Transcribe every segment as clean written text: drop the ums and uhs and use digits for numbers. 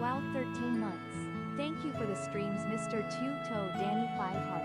Wow, 13 months. Thank you for the streams, Mr. Two Toe Danny 5 Heart.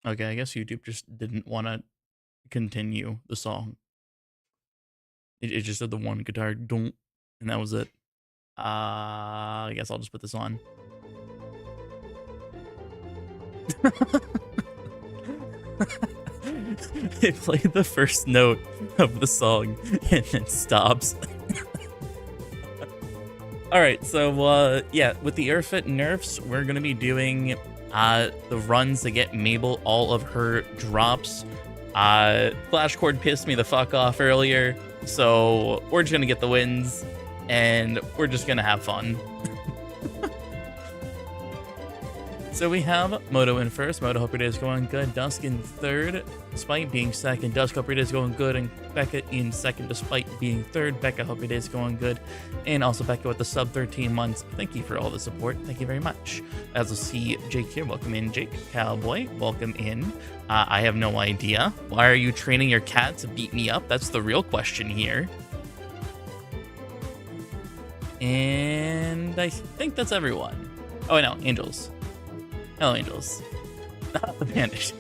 Okay, I guess YouTube just didn't want to continue the song. It just did the one guitar don't, and that was it. I guess I'll just put this on. It played the first note of the song and then stops. Alright, so yeah, with the Erfit nerfs, we're gonna be doing the runs to get Mabel all of her drops. Flash Cord pissed me the fuck off earlier, so we're just gonna get the wins and we're just gonna have fun. So we have Moto in first. Moto, hope your day is going good. Dusk in third, despite being second. Dusk, hope your day is going good. And Becca in second, despite being third. Becca, hope your day is going good. And also Becca with the sub 13 months. Thank you for all the support. Thank you very much. As we'll see Jake here. Welcome in, Jake. Cowboy, welcome in. I have no idea. Why are you training your cat to beat me up? That's the real question here. And I think that's everyone. Oh, no, Angels. Hello, Angels. Not the Vanish.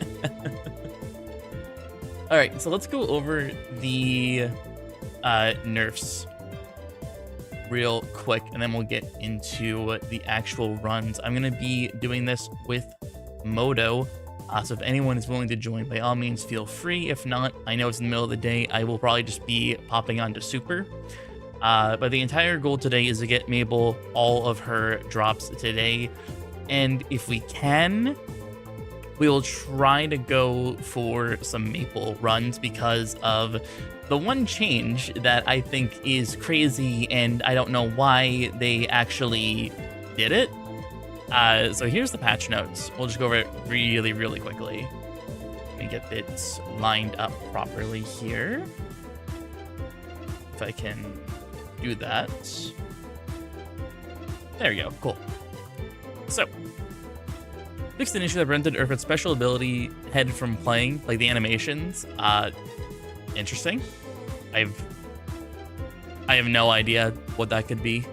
Alright, so let's go over the nerfs real quick, and then we'll get into the actual runs. I'm going to be doing this with Moto, so if anyone is willing to join, by all means, feel free. If not, I know it's in the middle of the day. I will probably just be popping onto Super. But the entire goal today is to get Mabel all of her drops today. And if we can, we will try to go for some Maple runs because of the one change that I think is crazy, and I don't know why they actually did it. So here's the patch notes. We'll just go over it really, really quickly. me get it lined up properly here. If I can do that. There we go. Cool. So, fixed an issue that prevented Erfit's special ability head from playing, like the animations. Interesting. I have no idea what that could be.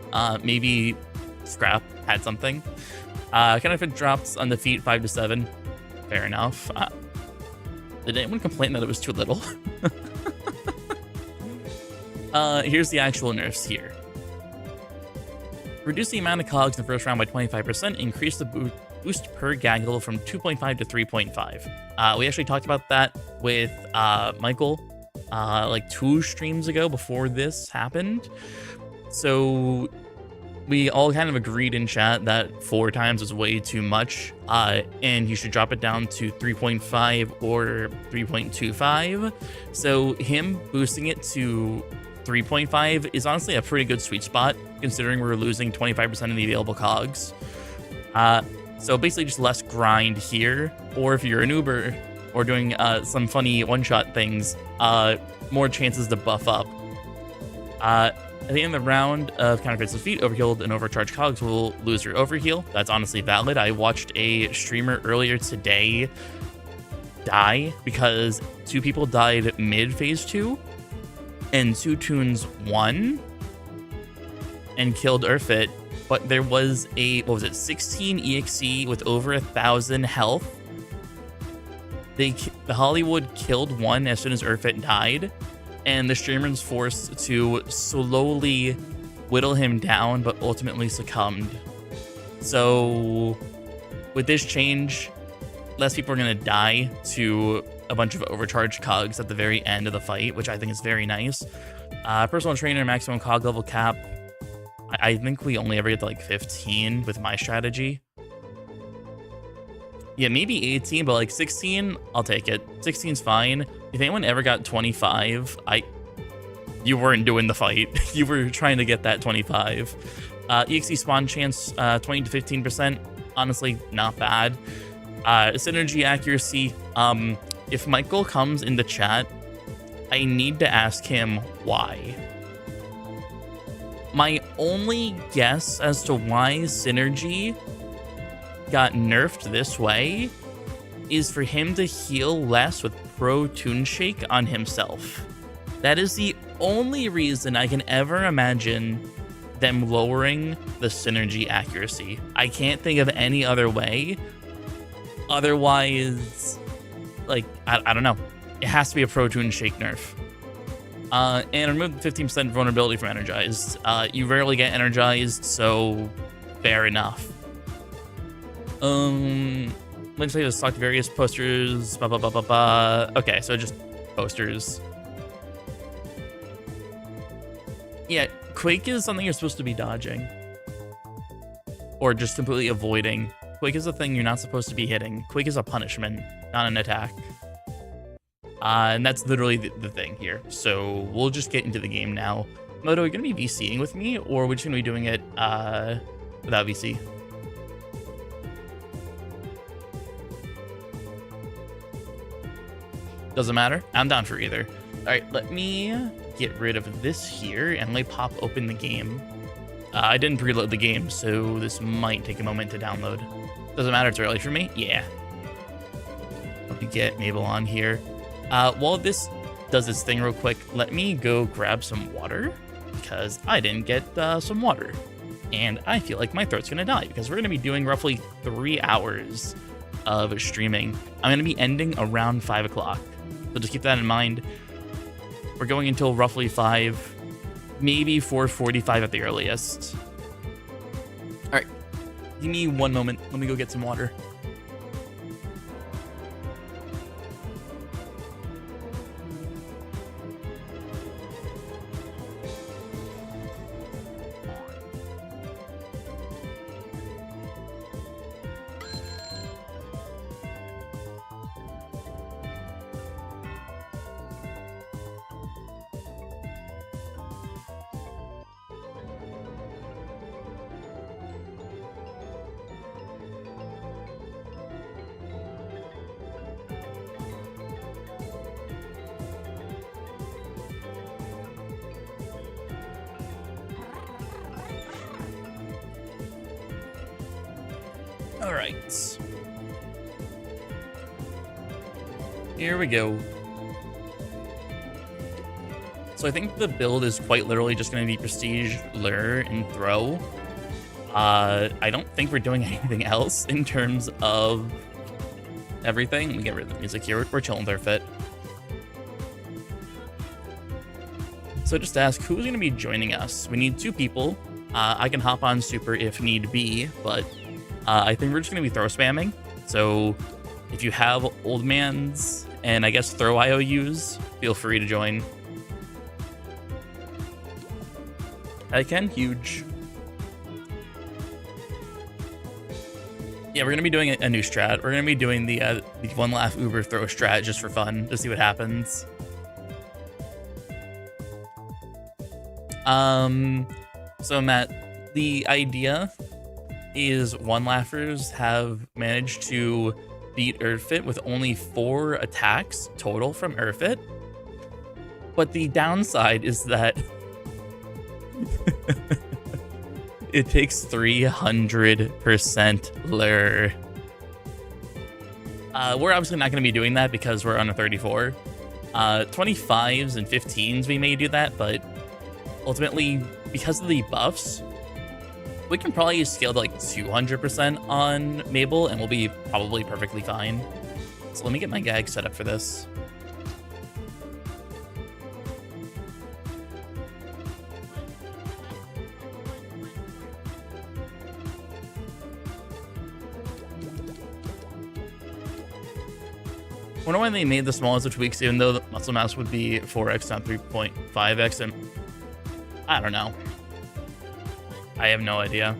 Maybe Scrap had something. Kind of it drops on defeat 5 to 7. Fair enough. Did anyone complain that it was too little? Here's the actual nerfs here. Reduce the amount of cogs in the first round by 25%. Increase the boost per gaggle from 2.5 to 3.5. We actually talked about that with Michael like 2 streams ago before this happened. So we all kind of agreed in chat that 4 times is way too much, and you should drop it down to 3.5 or 3.25. So him boosting it to 3.5 is honestly a pretty good sweet spot, considering we're losing 25% of the available cogs. So basically just less grind here, or if you're an Uber or doing some funny one-shot things, more chances to buff up. At the end of the round of counterfeits defeat, overhealed and overcharged cogs will lose your overheal. That's honestly valid. I watched a streamer earlier today die because 2 people died mid phase 2 and 2 tunes won and killed Erfit, but there was a, 16 EXE with over 1,000 health. The Hollywood killed one as soon as Erfit died, and the streamer was forced to slowly whittle him down, but ultimately succumbed. So with this change, less people are going to die to a bunch of overcharged cogs at the very end of the fight, which I think is very nice. Personal trainer maximum cog level cap. I think we only ever get to like 15 with my strategy. Yeah, maybe 18, but like 16, I'll take it. 16's fine. If anyone ever got 25, you weren't doing the fight. You were trying to get that 25. EXE spawn chance, 20 to 15%. Honestly, not bad. Synergy accuracy. If Michael comes in the chat, I need to ask him why. My only guess as to why synergy got nerfed this way is for him to heal less with Pro Toon Shake on himself. That is the only reason I can ever imagine them lowering the synergy accuracy. I can't think of any other way. Otherwise, like, I don't know. It has to be a Pro Toon Shake nerf. And remove 15% vulnerability from Energized. You rarely get Energized, so fair enough. Legislative select various posters. Okay, so just posters. Yeah, Quake is something you're supposed to be dodging. Or just completely avoiding. Quake is a thing you're not supposed to be hitting. Quake is a punishment, not an attack. And that's literally the thing here. So we'll just get into the game now. Moto, are you going to be VCing with me, or are we just going to be doing it without VC? Doesn't matter. I'm down for either. All right, let me get rid of this here and let me pop open the game. I didn't preload the game, so this might take a moment to download. Doesn't matter, it's early for me. Yeah. Let me get Mabel on here. While this does its thing real quick, let me go grab some water because I didn't get some water. And I feel like my throat's gonna die because we're gonna be doing roughly 3 hours of streaming. I'm gonna be ending around 5 o'clock. So just keep that in mind. We're going until roughly 5, maybe 4:45 at the earliest. All right, give me 1 moment. Let me go get some water. All right. Here we go. So I think the build is quite literally just going to be Prestige, Lure, and Throw. I don't think we're doing anything else in terms of everything. Let me get rid of the music here. We're chilling with Erfit. So just ask, who's going to be joining us? We need 2 people. I can hop on Super if need be, but I think we're just going to be throw spamming. So if you have old mans and I guess throw IOUs, feel free to join. I can, huge. Yeah, we're going to be doing a new strat. We're going to be doing the one Laff Uber throw strat just for fun, to see what happens. So Matt, the idea is one Laffers have managed to beat Erfit with only 4 attacks total from Erfit. But the downside is that it takes 300% lure. We're obviously not going to be doing that because we're on a 34. 25s and 15s we may do that, but ultimately, because of the buffs, we can probably scale to like 200% on Mabel and we'll be probably perfectly fine. So let me get my gag set up for this. I wonder why they made the smallest of tweaks, even though the muscle mass would be 4x, not 3.5x, and I don't know. I have no idea.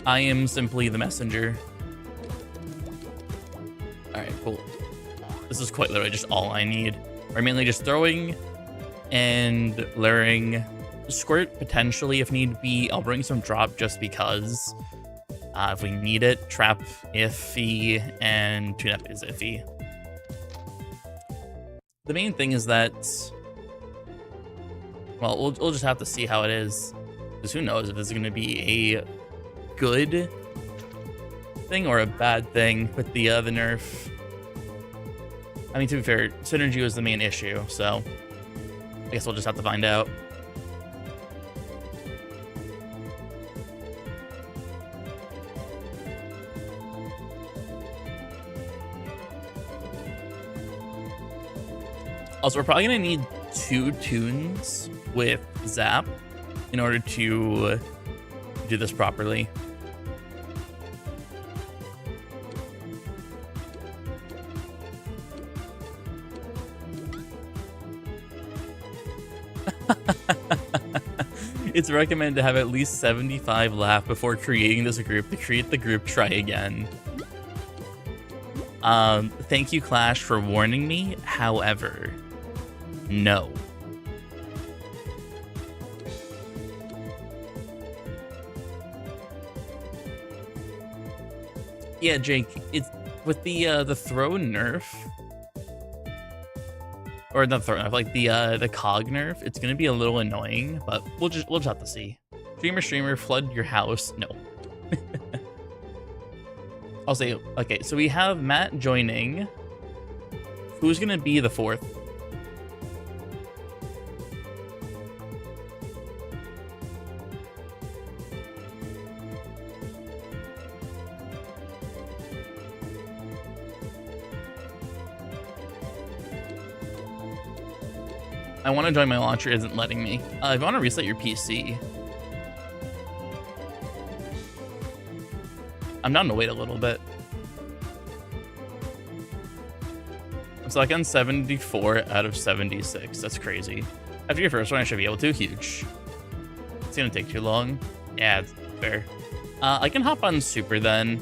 I am simply the messenger. Alright, cool. This is quite literally just all I need. We're mainly just throwing and luring. Squirt potentially if need be. I'll bring some drop just because. If we need it. Trap iffy and tune up is iffy. The main thing is that, well, we'll just have to see how it is. Because who knows if this is going to be a good thing or a bad thing with the nerf. I mean, to be fair, synergy was the main issue, so I guess we'll just have to find out. Also, we're probably going to need 2 tunes with Zap in order to do this properly. It's recommended to have at least 75 Laff before creating this group. To create the group, try again. Thank you, Clash, for warning me. However, no. Yeah, Jake, it's with the throw nerf, or not throw nerf, like the cog nerf. It's gonna be a little annoying, but we'll just have to see. Streamer, flood your house. No. I'll say, okay, so we have Matt joining. Who's gonna be the 4th? I want to join, my launcher isn't letting me. If you want to reset your PC, I'm down to wait a little bit. I'm stuck on 74 out of 76. That's crazy. After your first one, I should be able to. Huge. It's gonna take too long. Yeah, it's fair. I can hop on Super then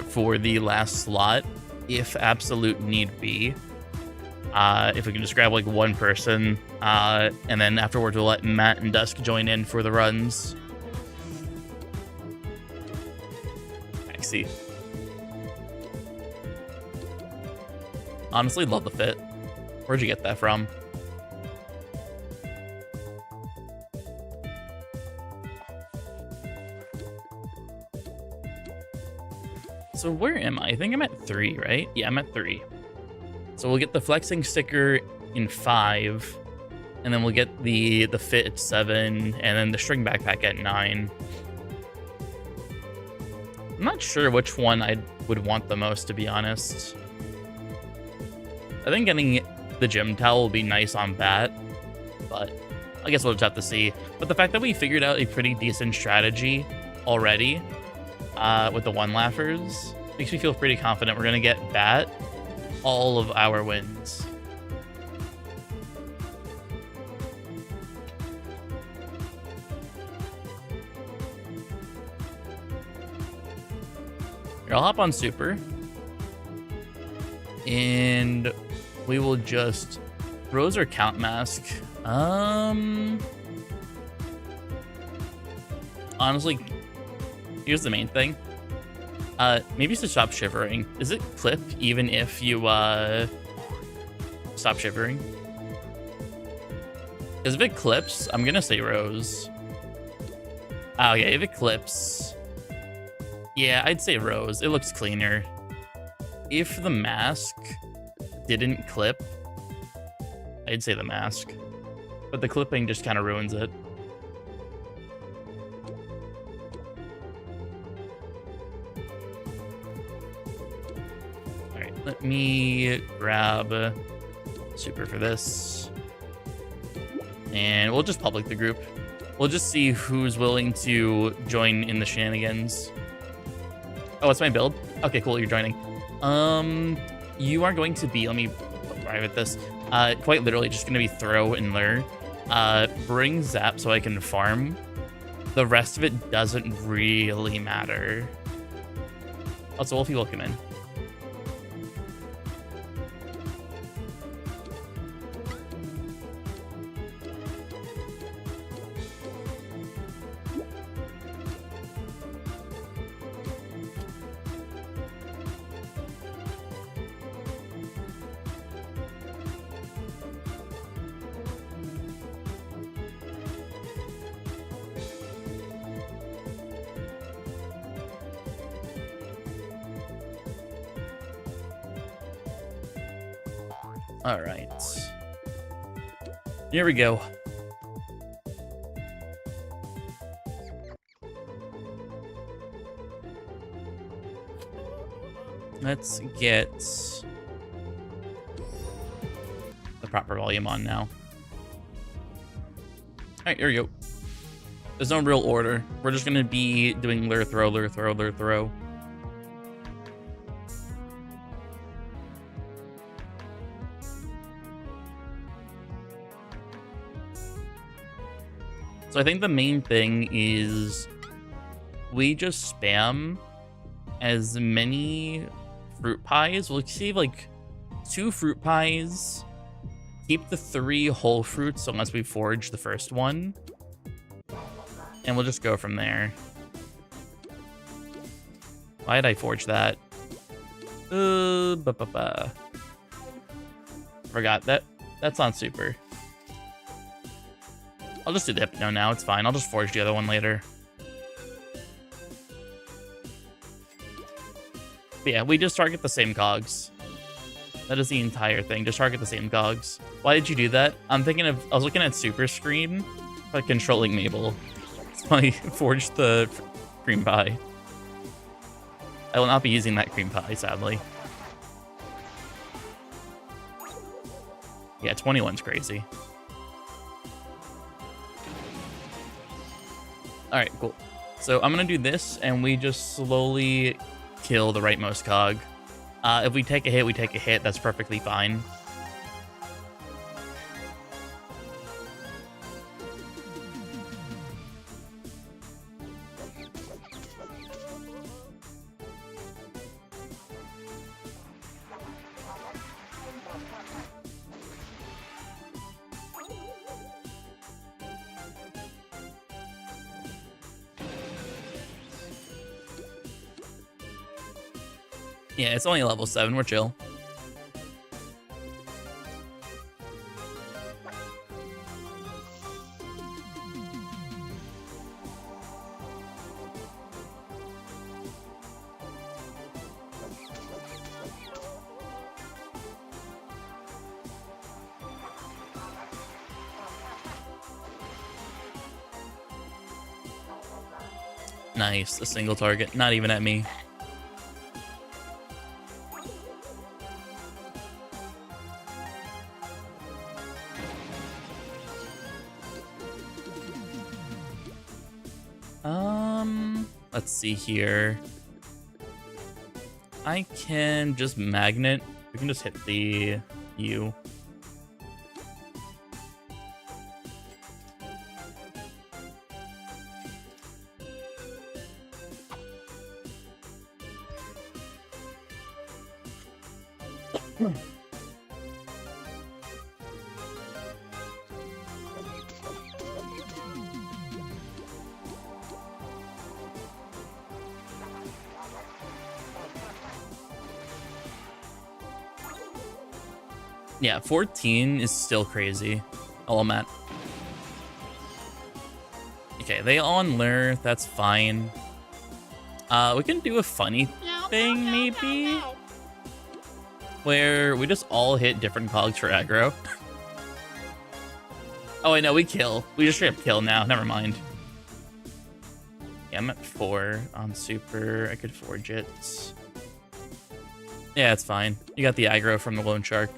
for the last slot, if absolute need be. If we can just grab like one person, and then afterwards we'll let Matt and Dusk join in for the runs. I see. Honestly, love the fit. Where'd you get that from? So where am I? I think I'm at 3, right? Yeah, I'm at 3. So we'll get the flexing sticker in 5, and then we'll get the fit at 7, and then the string backpack at 9. I'm not sure which one I would want the most, to be honest. I think getting the gym towel will be nice on that, but I guess we'll just have to see. But the fact that we figured out a pretty decent strategy already with the one laughers makes me feel pretty confident we're going to get bat all of our wins. Here, I'll hop on super. And we will just Rose or Count Mask. Honestly, here's the main thing. Maybe to stop shivering. Is it clip even if you stop shivering? Because if it clips, I'm gonna say Rose. Oh yeah, if it clips, yeah, I'd say Rose. It looks cleaner. If the mask didn't clip, I'd say the mask. But the clipping just kind of ruins it. Alright, let me grab super for this. And we'll just public the group. We'll just see who's willing to join in the shenanigans. Oh, it's my build? Okay, cool, you're joining. You are going to be, let me arrive at this. Quite literally just gonna be throw and lure. Bring zap so I can farm. The rest of it doesn't really matter. Also, Wolfie, welcome in. All right. Here we go. Let's get the proper volume on now. All right, here we go. There's no real order. We're just going to be doing lure, throw, lure, throw, lure, throw. So I think the main thing is we just spam as many fruit pies. We'll save like 2 fruit pies. Keep the 3 whole fruits unless we forage the first one. And we'll just go from there. Why did I forge that? Forgot that. That's on super. I'll just do the Hypno now, it's fine. I'll just forge the other one later. But yeah, we just target the same cogs. That is the entire thing, just target the same cogs. Why did you do that? I'm thinking of, I was looking at super screen, but controlling Mabel. So I forged the cream pie. I will not be using that cream pie, sadly. Yeah, 21's crazy. All right, cool. So I'm going to do this, and we just slowly kill the rightmost cog. If we take a hit, we take a hit. That's perfectly fine. Yeah, it's only level 7. We're chill. Nice, a single target, not even at me. Let's see here. I can just magnet. We can just hit the U. Yeah, 14 is still crazy. All I'm at. Okay, they all unlearn. That's fine. We can do a funny thing, maybe? Where we just all hit different cogs for aggro. Oh, I know, we kill. We just straight up kill now. Never mind. Yeah, I'm at 4 on super. I could forge it. Yeah, it's fine. You got the aggro from the lone shark.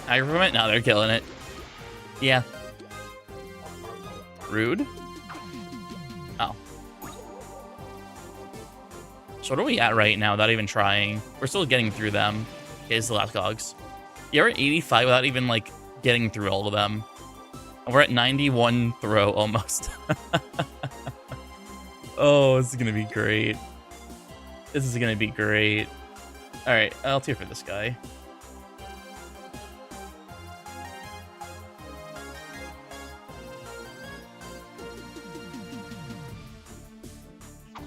Aggro from it? No, they're killing it. Yeah. Rude? Oh. So what are we at right now without even trying? We're still getting through them. Okay, this is the last cogs. Yeah, we're at 85 without even, like, getting through all of them. And we're at 91 throw almost. Oh, this is going to be great. This is going to be great. All right, I'll tear for this guy.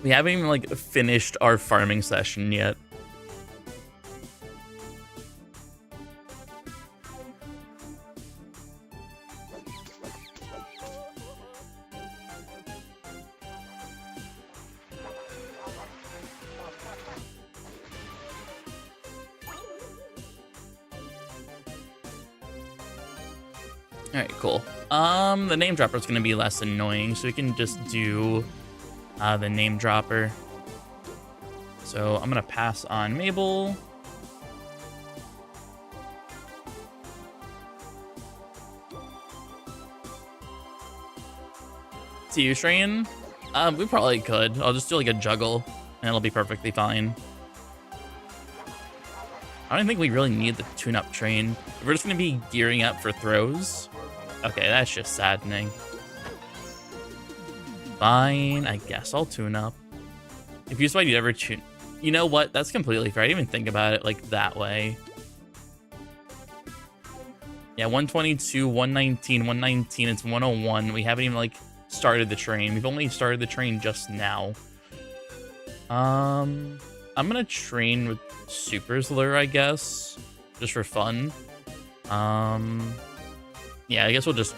We haven't even, like, finished our farming session yet. Alright, cool. The name dropper is going to be less annoying, so we can just do the name dropper. So I'm going to pass on Mabel. To you, Strain? We probably could. I'll just do like a juggle, and it'll be perfectly fine. I don't think we really need the tune-up train. We're just going to be gearing up for throws. Okay, that's just saddening. Fine, I guess I'll tune up. If you decide you'd ever tune... You know what? That's completely fair. I didn't even think about it like that way. Yeah, 122, 119, 119. It's 101. We haven't even, like, started the train. We've only started the train just now. I'm gonna train with Super's Lure, I guess. Just for fun. Yeah, I guess we'll just...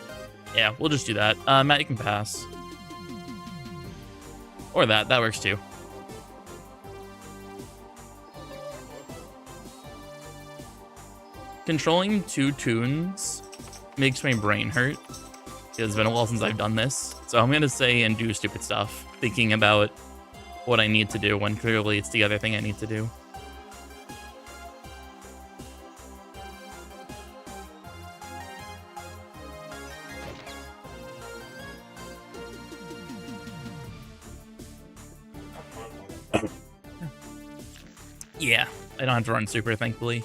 Yeah, we'll just do that. Matt, you can pass. Or that works too. Controlling 2 tunes makes my brain hurt. It's been a while since I've done this. So I'm going to say and do stupid stuff, thinking about what I need to do when clearly it's the other thing I need to do. Yeah, I don't have to run super, thankfully.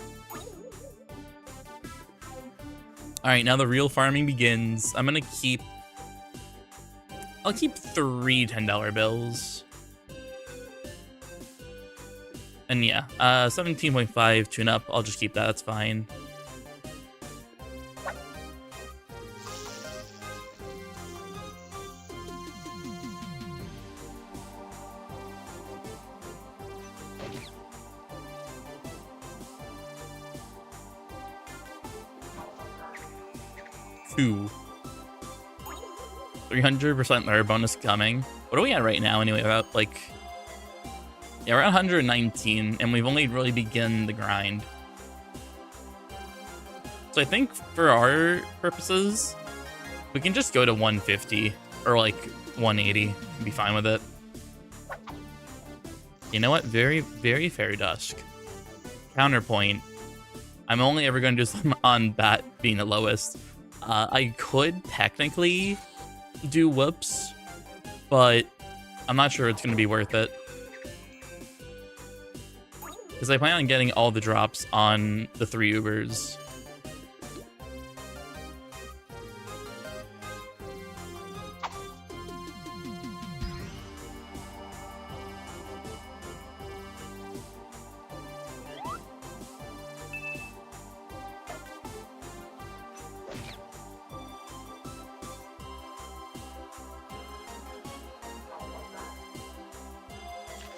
All right, now the real farming begins. I'm gonna keep... I'll keep 3 $10 bills. And yeah, 17.5 tune up. I'll just keep that, that's fine. Two. 300% lure bonus coming. What are we at right now anyway? About like Yeah, we're at 119, and we've only really begun the grind. So I think for our purposes, we can just go to 150 or like 180 and be fine with it. You know what? Very, very Fairy Dusk. Counterpoint. I'm only ever going to do some on Bat being the lowest. I could technically do Whoops, but I'm not sure it's going to be worth it. Because I plan on getting all the drops on the 3 Ubers.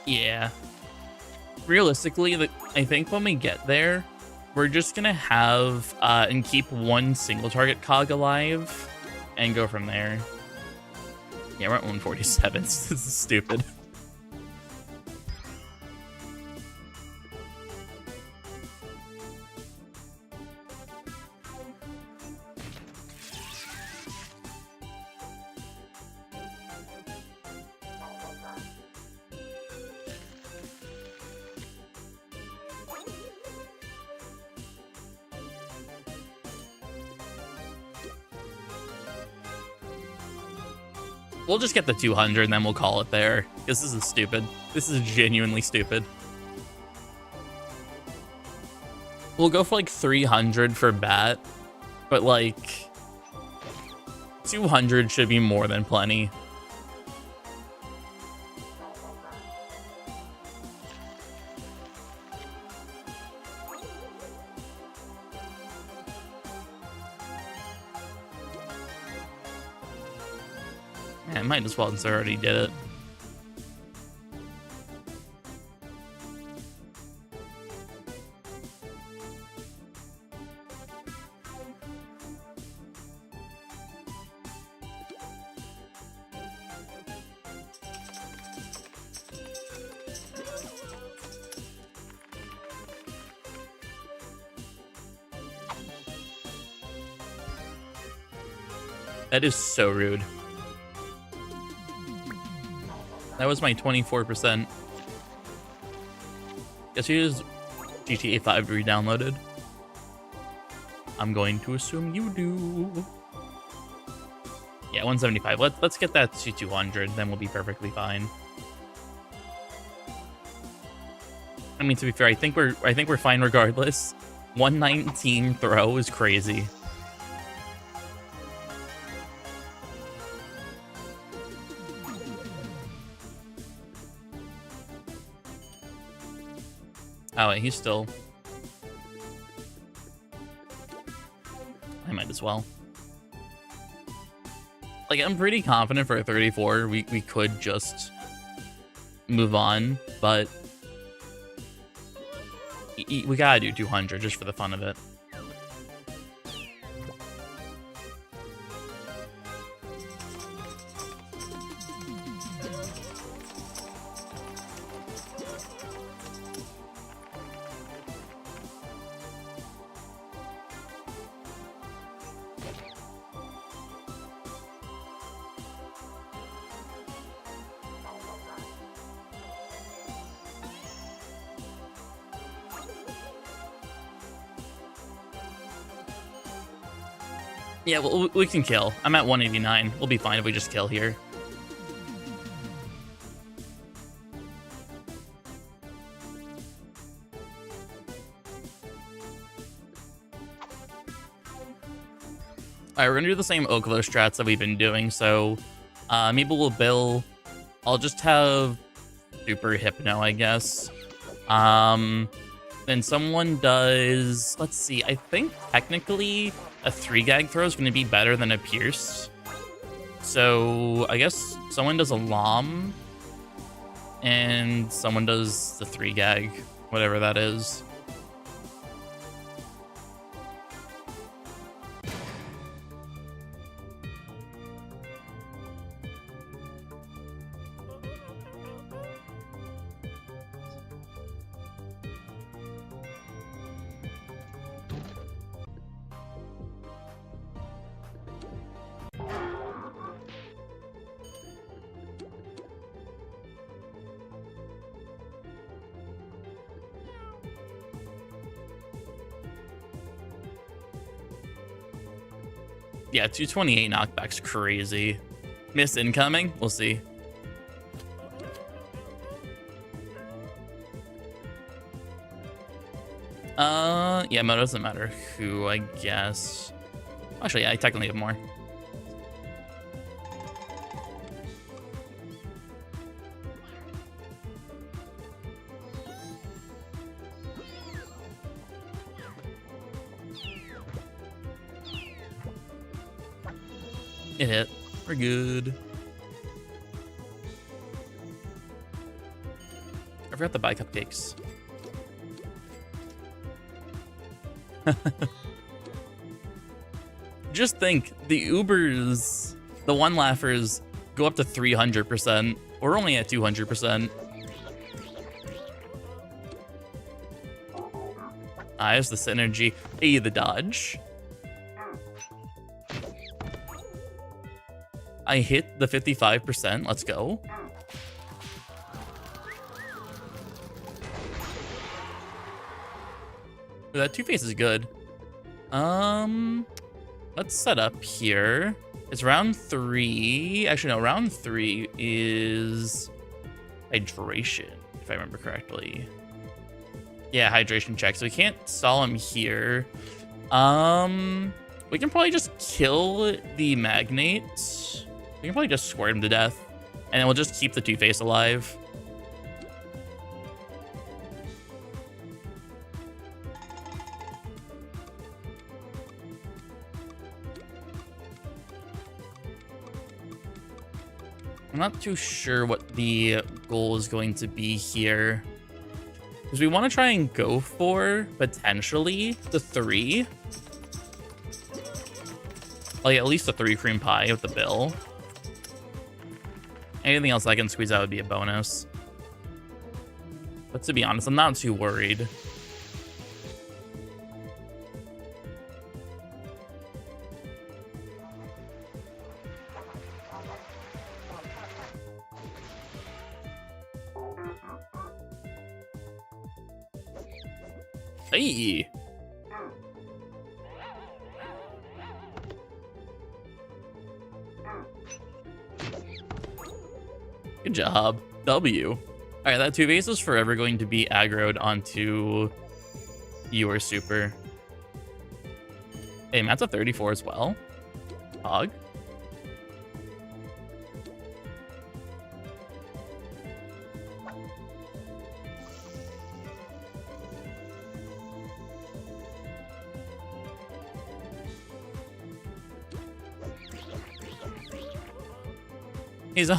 Yeah. Realistically, I think when we get there, we're just gonna have and keep one single target cog alive and go from there. Yeah, we're at 147. This is stupid. We'll just get the 200 and then we'll call it there. Because this is stupid. This is genuinely stupid. We'll go for like 300 for Bat. But like 200 should be more than plenty. Man, might as well since I already did it. That is so rude. That was my 24%. Guess you used GTA 5 re-downloaded. I'm going to assume you do. Yeah, 175. Let's get that to 200, then we'll be perfectly fine. I mean, to be fair, I think we're fine regardless. 119 throw is crazy. Oh, wait, he's still... I might as well. Like, I'm pretty confident for a 34, we could just move on, but... we gotta do 200 just for the fun of it. Yeah, well, we can kill. I'm at 189. We'll be fine if we just kill here. Alright, we're gonna do the same Oklo strats that we've been doing, so maybe we'll Bill. I'll just have Super Hypno, I guess. Then someone does... Let's see, I think technically a 3-gag throw is going to be better than a Pierce. So I guess someone does a Lom, and someone does the 3-gag, whatever that is. Yeah, 228 knockback's crazy. Miss incoming? We'll see. Yeah, it doesn't matter who, I guess. Actually, yeah, I technically have more. It hit. We're good. I forgot to buy cupcakes. Just think, the Ubers, the one laughers, go up to 300%. We're only at 200%. There's the synergy. Hey, the dodge. I hit the 55%. Let's go. Ooh, that Two-Face is good. Let's set up here. It's round 3. Actually, no, round 3 is hydration, if I remember correctly. Yeah, hydration check. So we can't stall him here. We can probably just kill the magnate. We can probably just squirt him to death, and then we'll just keep the Two-Face alive. I'm not too sure what the goal is going to be here, because we want to try and go for, potentially, the 3. Like, at least the 3 cream pie with the bill. Anything else I can squeeze out would be a bonus. But to be honest, I'm not too worried. Hey! Good job. W. Alright, that Two-Face is forever going to be aggroed onto your super. Hey, Matt's a 34 as well. Hog.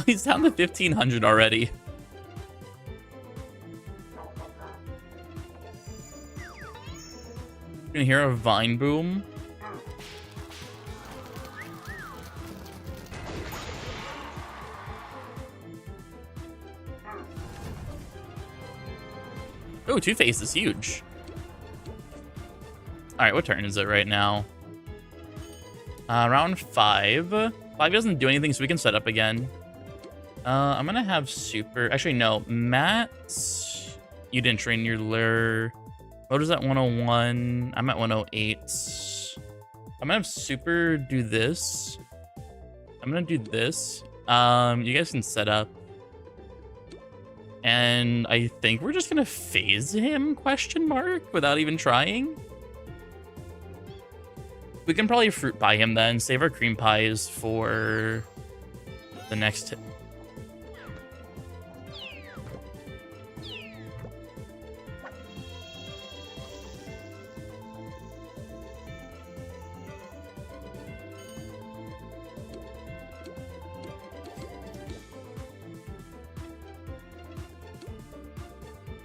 He's down to 1,500 already. You can hear a vine boom. Oh, Two-Face is huge. All right, what turn is it right now? Round 5. 5 doesn't do anything, so we can set up again. I'm gonna have super. Actually, no. Matt, you didn't train your lure. What is that? 101. I'm at 108. I'm gonna have super do this. I'm gonna do this. You guys can set up. And I think we're just gonna phase him, question mark, without even trying. We can probably fruit pie him then. Save our cream pies for the next.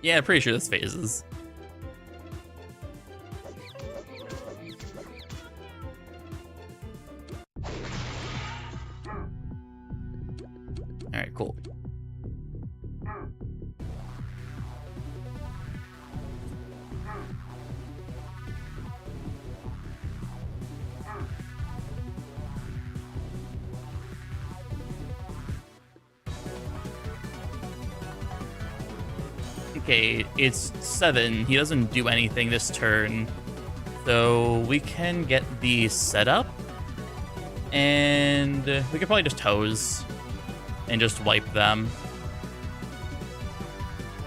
Yeah, pretty sure this phases. All right, cool. Okay, it's 7. He doesn't do anything this turn. So we can get the setup. And we could probably just hose and just wipe them.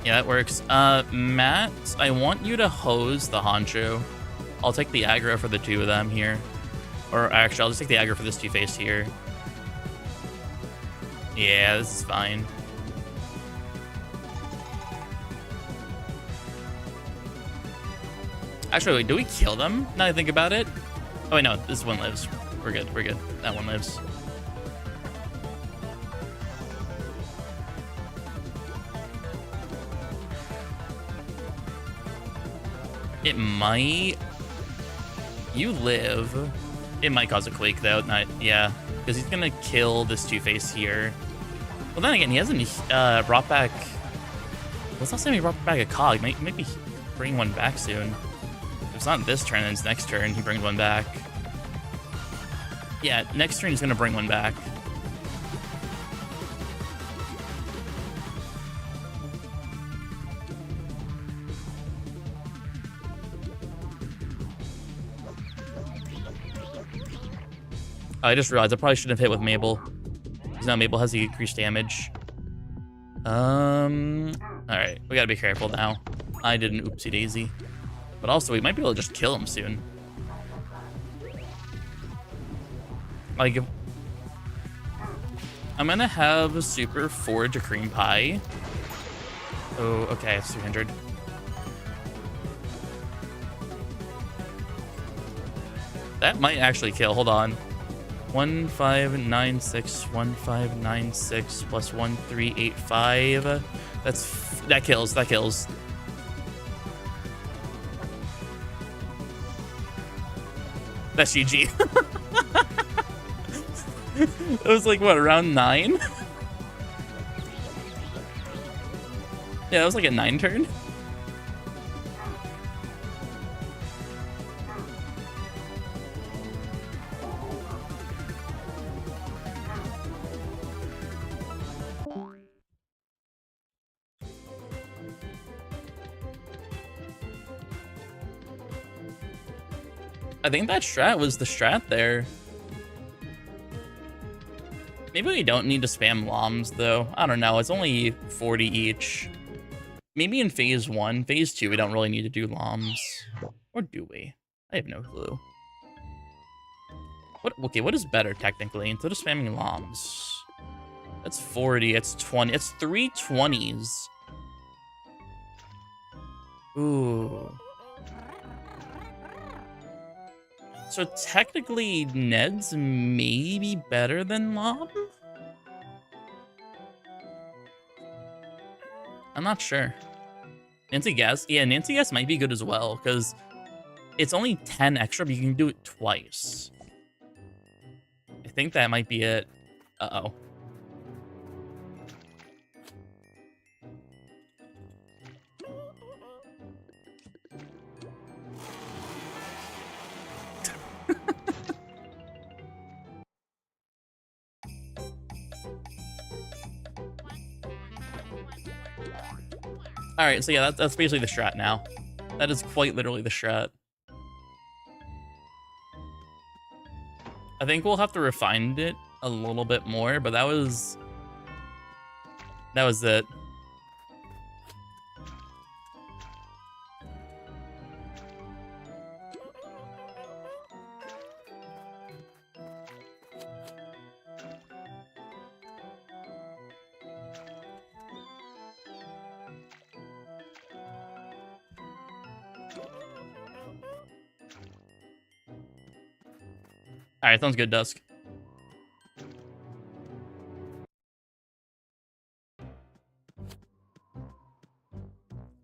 Yeah, that works. Matt, I want you to hose the Honcho. I'll take the aggro for the two of them here. Or actually, I'll just take the aggro for this two-face here. Yeah, this is fine. Actually, wait, do we kill them? Now that I think about it. Oh, wait, no, this one lives. We're good, we're good. That one lives. It might... You live. It might cause a quake, though. Not, yeah, because he's going to kill this two-face here. Well, then again, he hasn't brought back... Let's not say he brought back a cog. Maybe bring one back soon. If it's not this turn, then it's next turn. He brings one back. Yeah, next turn he's going to bring one back. I just realized I probably shouldn't have hit with Mabel. Because now Mabel has the increased damage. Alright, we gotta be careful now. I did an oopsie daisy. But also, we might be able to just kill him soon. Like, I'm gonna have Super forge a cream pie. Oh, okay, it's 300. That might actually kill, hold on. 1596, 1596 plus 1385. That kills, that kills. That's GG. It was like, what, around 9? Yeah, that was like a 9 turn. I think that strat was the strat there. Maybe we don't need to spam LOMs, though. I don't know. It's only 40 each. Maybe in phase 1. Phase 2, we don't really need to do LOMs. Or do we? I have no clue. Okay, what is better, technically? Instead of spamming LOMs. That's 40. It's 20. It's 3 20s. Ooh. So technically, Ned's maybe better than Lom? I'm not sure. Nancy Gas? Yeah, Nancy Gas might be good as well, because it's only 10 extra, but you can do it twice. I think that might be it. Uh-oh. All right, so yeah, that's basically the strat now. That is quite literally the strat. I think we'll have to refine it a little bit more, but that was it. All right, sounds good, Dusk.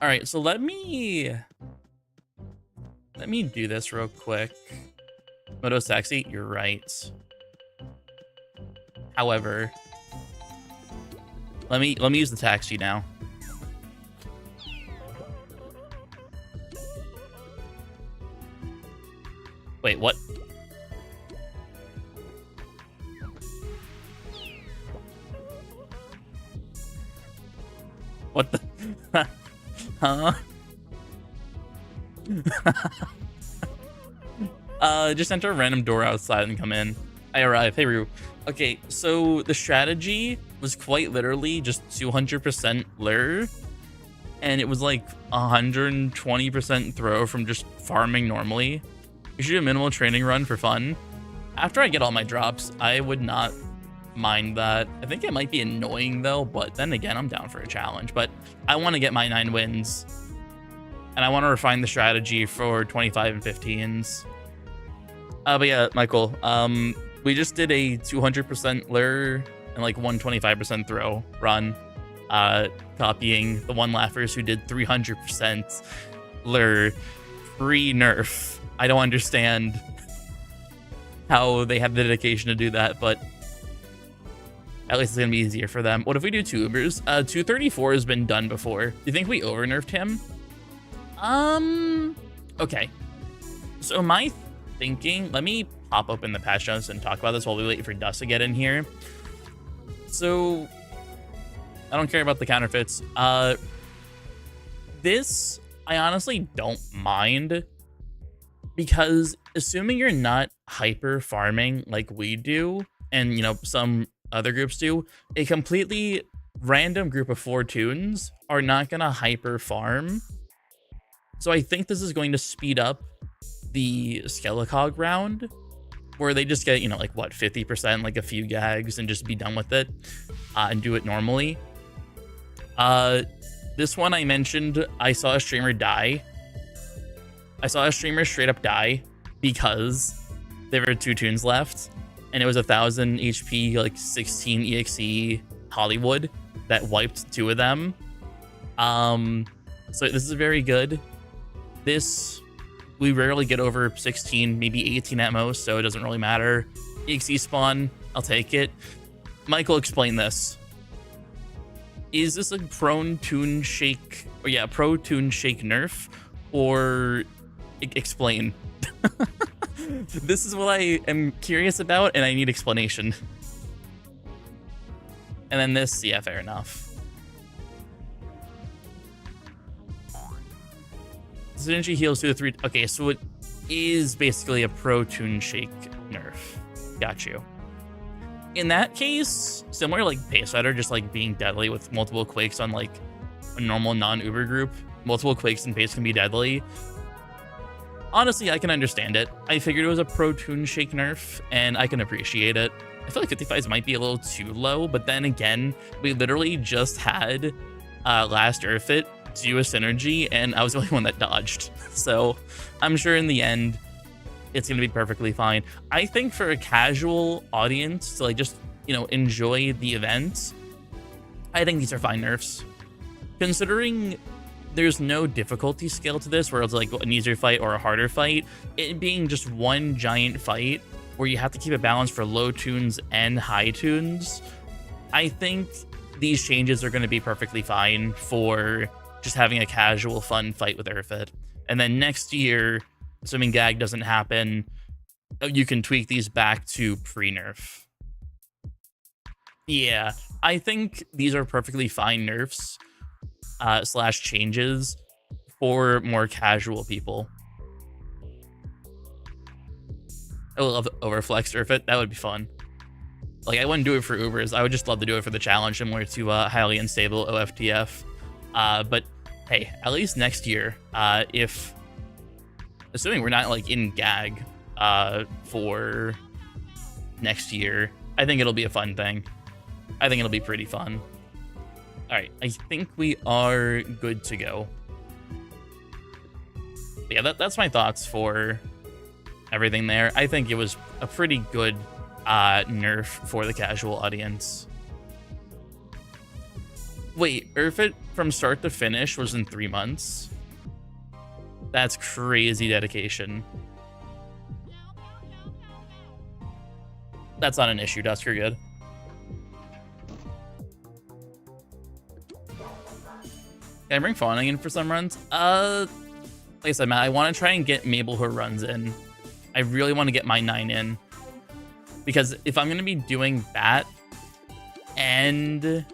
All right, so let me do this real quick. Moto's taxi, you're right. However, let me use the taxi now. Wait, what? What the? Huh? Just enter a random door outside and come in. I arrive. Hey, Rue. Okay, so the strategy was quite literally just 200% lure, and it was like 120% throw from just farming normally. You should do a minimal training run for fun. After I get all my drops, I would not mind that. I think it might be annoying though, but then again, I'm down for a challenge. But I want to get my 9 wins, and I want to refine the strategy for 25 and 15s. But yeah, Michael, we just did a 200% lure and like 125% throw run, copying the one laughers who did 300% lure pre-nerf. I don't understand how they have the dedication to do that, but at least it's gonna be easier for them. What if we do 2 Ubers? 234 has been done before. Do you think we over-nerfed him? Okay. So my thinking, let me pop open the patch notes and talk about this while we wait for Dust to get in here. So I don't care about the counterfeits. This I honestly don't mind, because assuming you're not hyper farming like we do, and you know some other groups do, a completely random group of 4 toons are not gonna hyper farm. So I think this is going to speed up the Skelecog round, where they just get, you know, like what, 50%, like a few gags, and just be done with it, and do it normally. This one I mentioned, I saw a streamer die. I saw a streamer straight up die because there were 2 toons left, and it was 1000 HP, like 16 EXE Hollywood that wiped 2 of them. So this is very good. This, we rarely get over 16, maybe 18 at most, so it doesn't really matter. EXE spawn, I'll take it. Michael, explain this. Is this a prone toon shake, or yeah, pro toon shake nerf, or explain? This is what I am curious about, and I need explanation. And then this, yeah, fair enough. Synergy heals 2 to 3. Okay, so it is basically a pro toon shake nerf. Got you. In that case, similar like Pace Rider, just like being deadly with multiple quakes on like a normal non-Uber group. Multiple quakes and pace can be deadly. Honestly, I can understand it. I figured it was a pro toon shake nerf, and I can appreciate it. I feel like 55s might be a little too low, but then again, we literally just had last Erfit do a synergy, and I was the only one that dodged. So I'm sure in the end, it's going to be perfectly fine. I think for a casual audience to like just, you know, enjoy the event, I think these are fine nerfs. Considering there's no difficulty scale to this, where it's like an easier fight or a harder fight, it being just one giant fight where you have to keep a balance for low toons and high toons, I think these changes are going to be perfectly fine for just having a casual fun fight with Erfit. And then next year, assuming gag doesn't happen, you can tweak these back to pre-nerf. Yeah, I think these are perfectly fine nerfs slash changes for more casual people. I would love overflex Erfit. That would be fun. Like, I wouldn't do it for Ubers. I would just love to do it for the challenge, similar to highly unstable OFTF. But hey, at least next year, if assuming we're not like in gag for next year, I think it'll be a fun thing. I think it'll be pretty fun. All right, I think we are good to go. Yeah, that's my thoughts for everything there. I think it was a pretty good nerf for the casual audience. Wait, Erfit from start to finish was in 3 months? That's crazy dedication. That's not an issue, Dusk, you're good. Can I bring Fawning in for some runs? Like I said, Matt, I want to try and get Mabel her runs in. I really want to get my 9 in. Because if I'm going to be doing that and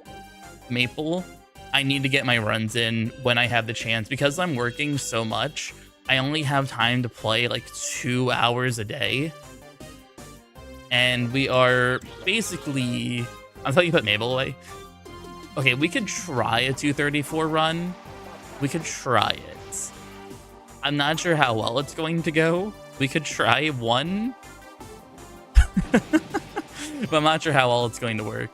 Maple, I need to get my runs in when I have the chance. Because I'm working so much, I only have time to play like 2 hours a day. And we are basically... I'll tell you put Mabel away. Okay, we could try a 234 run. We could try it. I'm not sure how well it's going to go. We could try one. But I'm not sure how well it's going to work.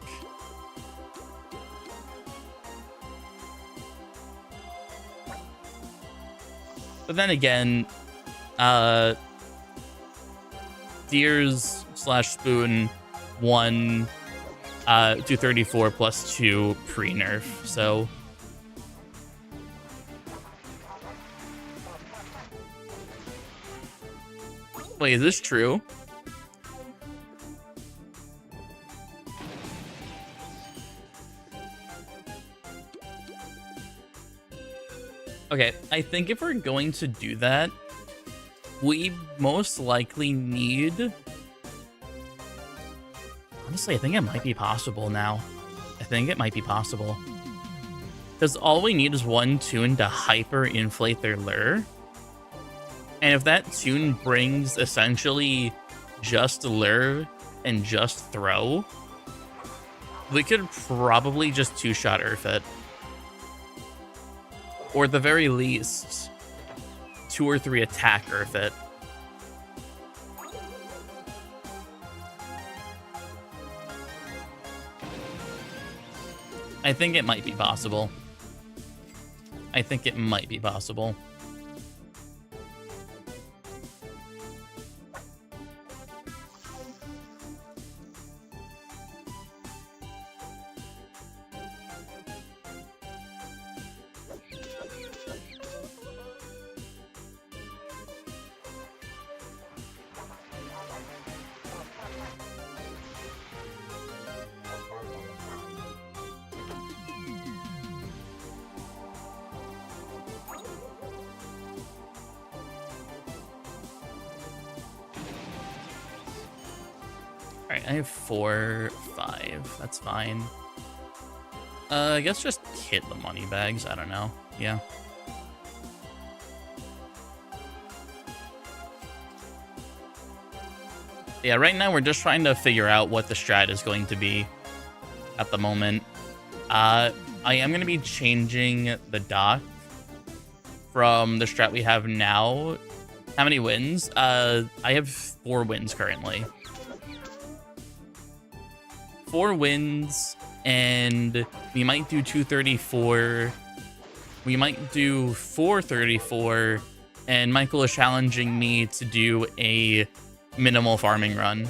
But then again, Deers / Spoon won 234 plus 2 pre-nerf, so... Wait, is this true? Okay, I think if we're going to do that, we most likely need... Honestly, I think it might be possible now. I think it might be possible. Because all we need is one tune to hyper-inflate their lure. And if that tune brings essentially just lure and just throw, we could probably just two-shot Erfit. Or at the very least, 2 or 3 attack Erfit. I think it might be possible. I think it might be possible. Alright, I have 4, 5. That's fine. I guess just hit the money bags. I don't know. Yeah. Yeah, right now we're just trying to figure out what the strat is going to be at the moment. I am going to be changing the dock from the strat we have now. How many wins? I have 4 wins currently. 4 wins, and we might do 234. We might do 434, and Michael is challenging me to do a minimal farming run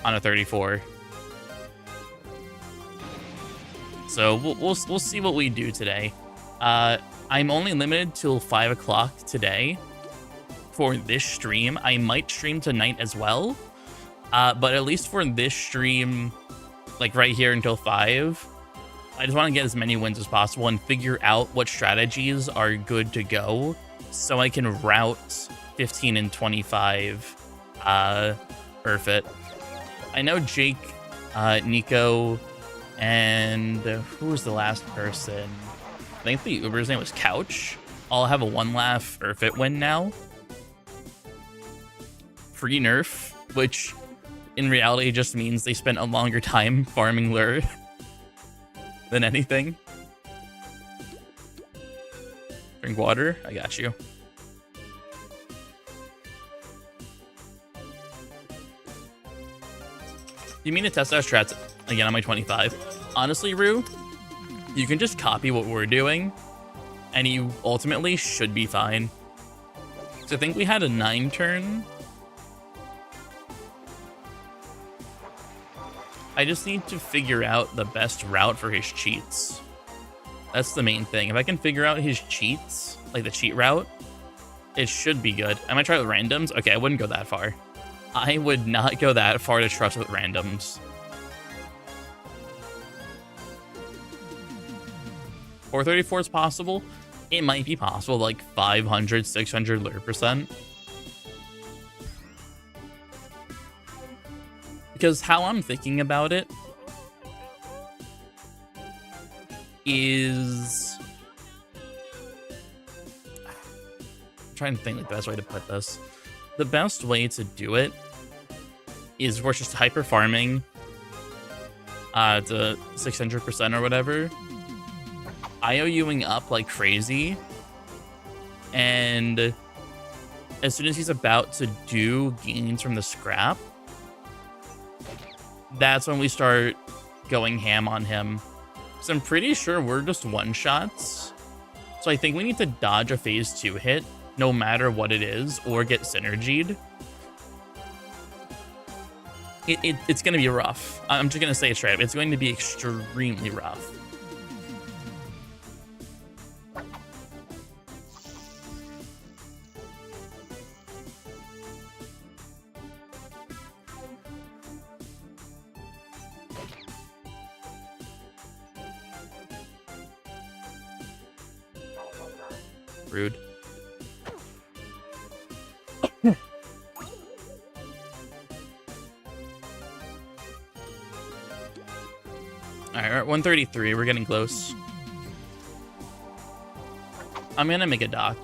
on a 34. So we'll see what we do today. I'm only limited till 5 o'clock today for this stream. I might stream tonight as well, but at least for this stream, like right here until 5, I just want to get as many wins as possible and figure out what strategies are good to go so I can route 15 and 25 Erfit. I know Jake, Nico, and who was the last person? I think the Uber's name was Couch. All have a 1 Laff Erfit win now. Free nerf, which in reality just means they spent a longer time farming lure than anything. Drink water? I got you. You mean to test our strats again on my 25? Honestly, Rue, you can just copy what we're doing, and you ultimately should be fine. So I think we had a 9 turn. I just need to figure out the best route for his cheats. That's the main thing. If I can figure out his cheats, like the cheat route, it should be good. I might try with randoms. Okay, I wouldn't go that far. I would not go that far to trust with randoms. 434 is possible. It might be possible, like 500, 600 lure percent. Because how I'm thinking about it is... I'm trying to think like the best way to put this. The best way to do it is we're just hyper farming to 600% or whatever, IOUing up like crazy, and as soon as he's about to do gains from the scrap, that's when we start going ham on him. So I'm pretty sure we're just one-shots. So I think we need to dodge a phase 2 hit, no matter what it is, or get synergied. It's going to be rough. I'm just going to say it straight up. It's going to be extremely rough. Rude. Alright, we're at 133. We're getting close. I'm gonna make a doc.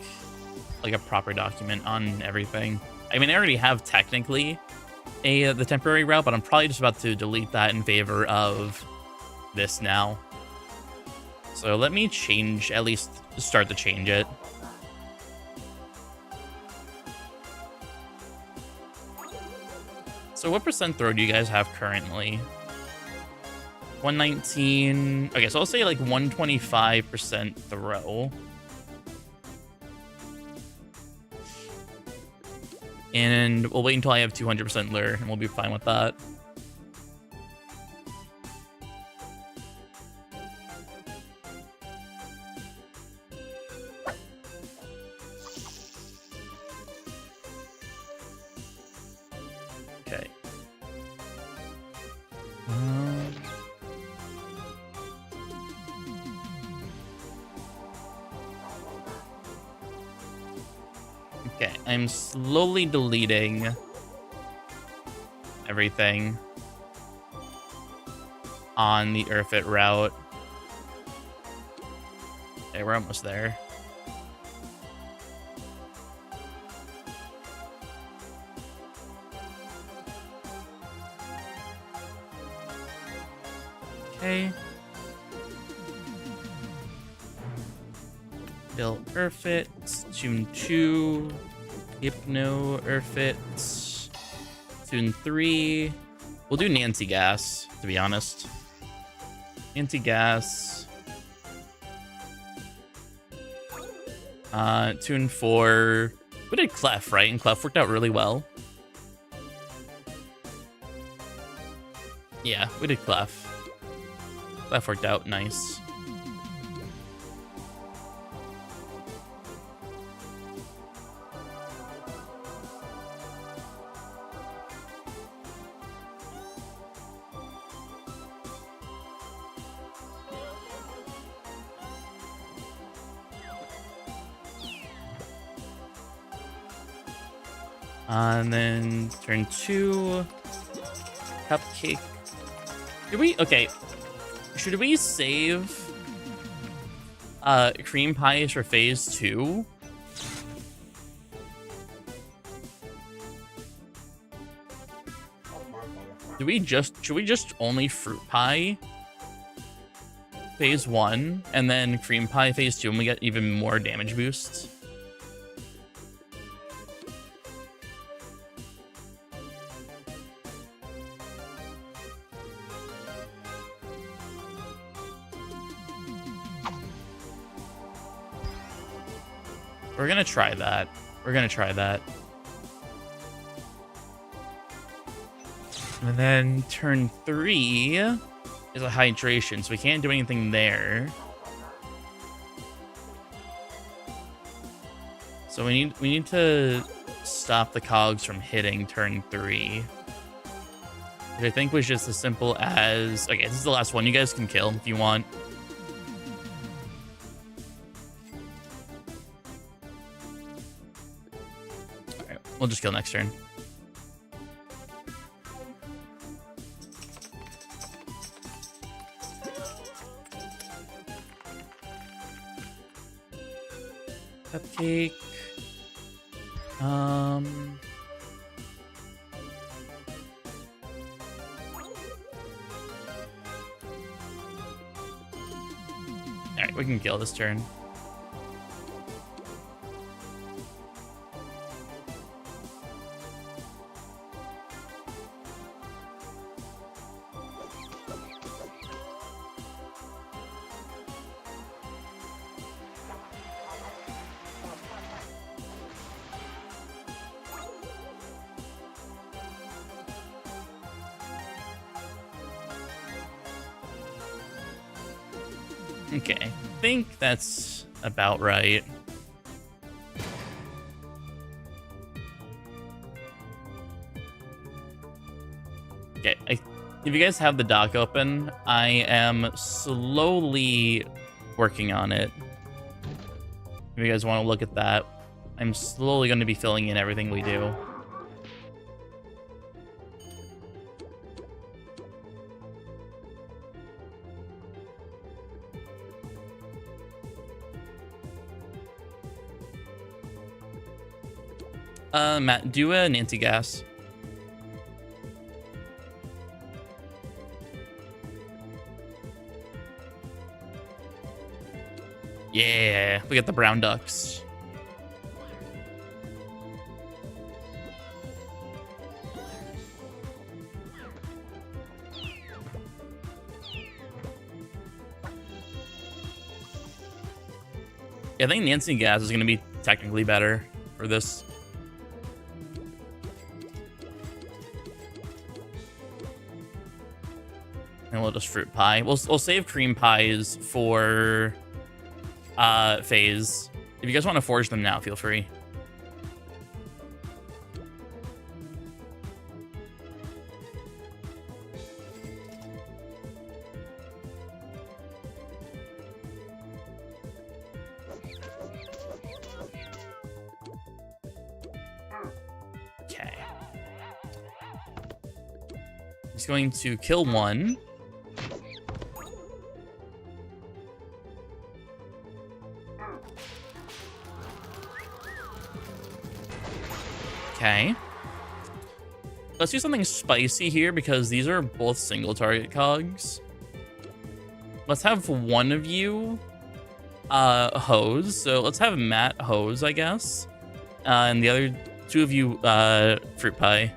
Like a proper document on everything. I mean, I already have technically the temporary route, but I'm probably just about to delete that in favor of this now. So let me change, at least start to change it. So what percent throw do you guys have currently? 119. Okay, so I'll say like 125% throw. And we'll wait until I have 200% lure, and we'll be fine with that. Okay. Okay, I'm slowly deleting everything on the Erfit route. Okay, we're almost there. Okay. Build Erfit, Tune 2, Hypno Erfit, Tune 3. We'll do Nancy Gas, to be honest. Nancy Gas. Tune 4. We did Clef, right? And Clef worked out really well. Yeah, we did Clef. Clef worked out nice. And then turn 2, Cupcake. Okay, should we save cream pies for phase 2? Should we just only fruit pie phase 1 and then cream pie phase 2 and we get even more damage boosts? We're gonna try that. We're gonna try that. And then turn 3 is a hydration, so we can't do anything there. So we need to stop the cogs from hitting turn 3. Which I think was just as simple as, okay, this is the last one. You guys can kill if you want. We'll just kill next turn. Cupcake. we can kill this turn. Okay, I think that's about right. Okay, if you guys have the dock open, I am slowly working on it. If you guys want to look at that, I'm slowly going to be filling in everything we do. Matt, do an anti-gas. Yeah, we got the brown ducks. Yeah, I think Nancy gas is going to be technically better for this. And we'll just fruit pie. We'll save cream pies for phase. If you guys want to forge them now, feel free. Okay. He's going to kill one. Okay. Let's do something spicy here because these are both single target cogs. Let's have one of you hose. So let's have Matt hose, I guess. And the other two of you fruit pie.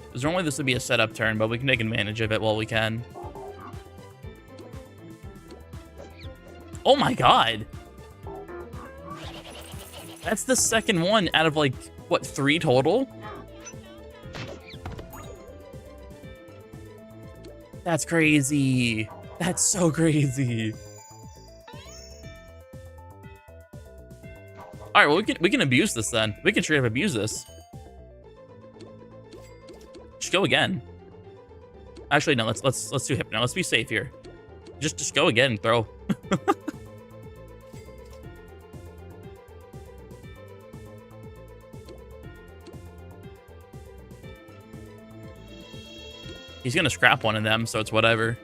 Because normally this would be a setup turn, but we can take advantage of it while we can. Oh my god! That's the second one out of like, what, 3 total? That's crazy. That's so crazy. Alright, well we can abuse this then. We can straight up abuse this. Just go again. Actually, no, let's do Hypno. Let's be safe here. Just go again and throw. He's gonna scrap one of them, so it's whatever.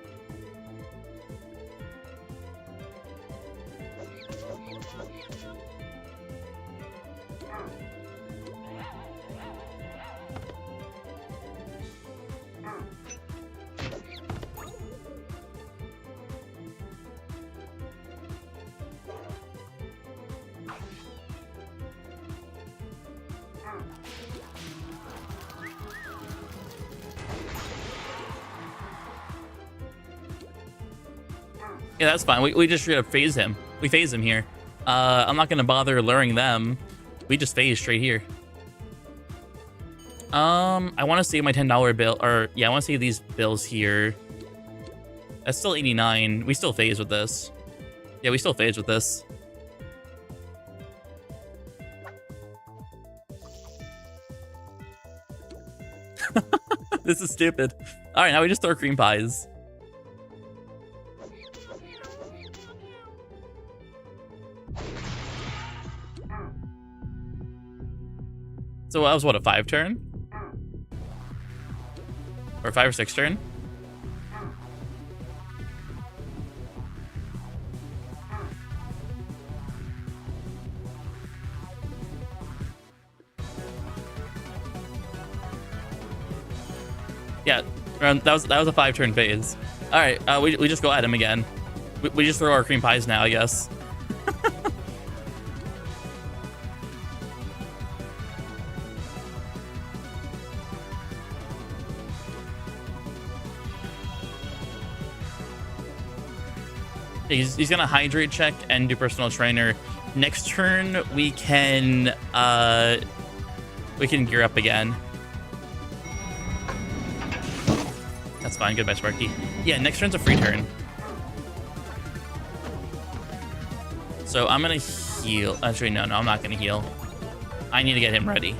Yeah, that's fine. We just straight up phase him. We phase him here. I'm not gonna bother luring them. We just phase straight here. I want to save my $10 bill, or yeah, I want to save these bills here. That's still 89. We still phase with this. Yeah, we still phase with this. This is stupid. All right, now we just throw cream pies. So that was what, a 5 turn? Or 5 or 6 turn? Yeah, that was a 5 turn phase. All right, we just go at him again. We just throw our cream pies now, I guess. He's gonna hydrate check and do personal trainer. Next turn we can gear up again. That's fine. Goodbye, Sparky. Yeah, next turn's a free turn. So I'm gonna heal. Actually, no, I'm not gonna heal. I need to get him ready.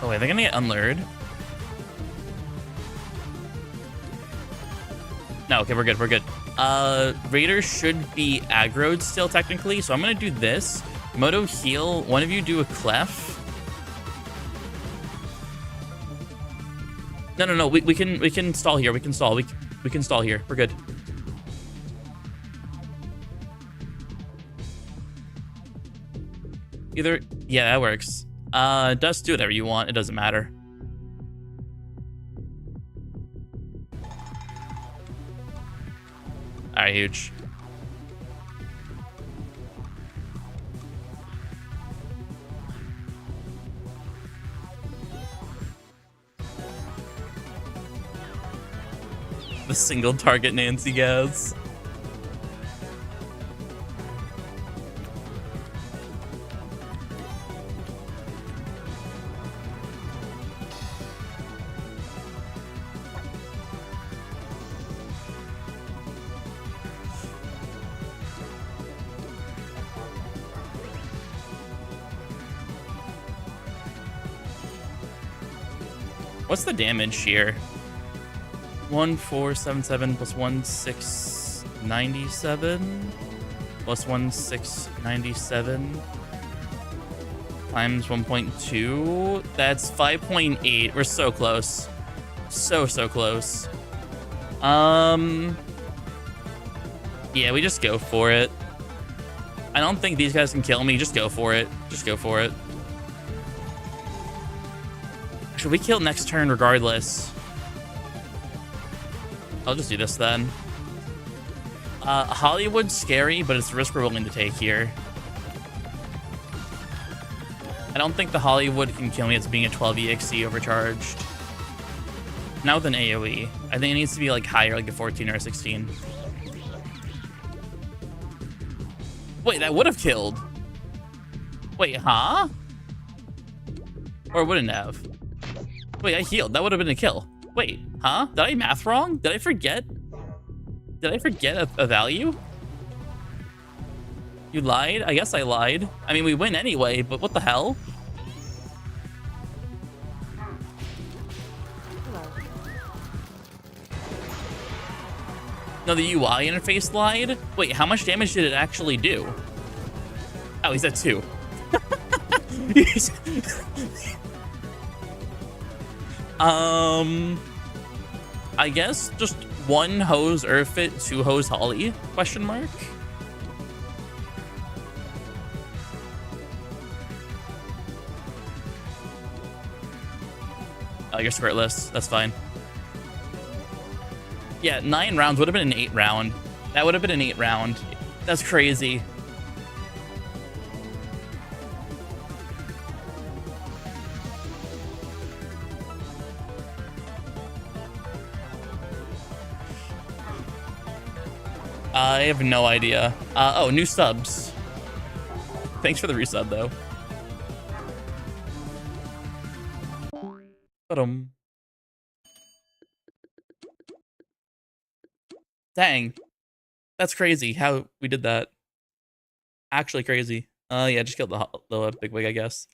Oh wait, they're gonna get unlured. No, okay, we're good. Raiders should be aggroed still technically, so I'm gonna do this. Moto heal. One of you do a clef. No. We can stall here. We can stall. We can stall here. We're good. Either, yeah, that works. Dust, do whatever you want. It doesn't matter. All right, huge. The single target Nancy Gaz. What's the damage here? 1477 plus 1697 plus 1697 times 1.2. That's 5.8. We're so close. So close. Yeah, we just go for it. I don't think these guys can kill me. Just go for it. Just go for it. Should we kill next turn regardless? I'll just do this then. Hollywood's scary, but it's the risk we're willing to take here. I don't think the Hollywood can kill me as being a 12 EXC overcharged. Not with an AoE. I think it needs to be like higher, like a 14 or a 16. Wait, that would have killed. Wait, huh? Or wouldn't have. Wait, I healed. That would have been a kill. Wait, huh? Did I math wrong? Did I forget? Did I forget a value? You lied? I guess I lied. I mean, we win anyway, but what the hell? No, the UI interface lied? Wait, how much damage did it actually do? Oh, he's at 2. I guess just 1 hose Erfit, 2 hose Holly? Question mark. Oh, you're skirtless. That's fine. Yeah, 9 rounds would have been an 8 round. That would have been an 8 round. That's crazy. I have no idea. Oh, new subs. Thanks for the resub, though. Dang. That's crazy how we did that. Actually crazy. Yeah, just killed the big wig, I guess.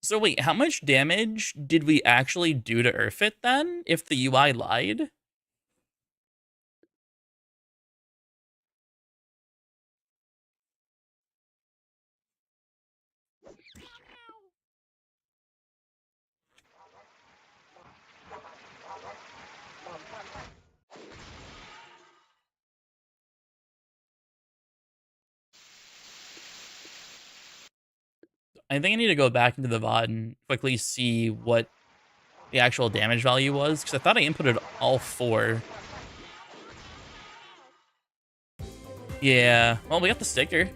So wait, how much damage did we actually do to Erfit then, if the UI lied? I think I need to go back into the VOD and quickly see what the actual damage value was, because I thought I inputted all 4. Yeah, well, we got the sticker.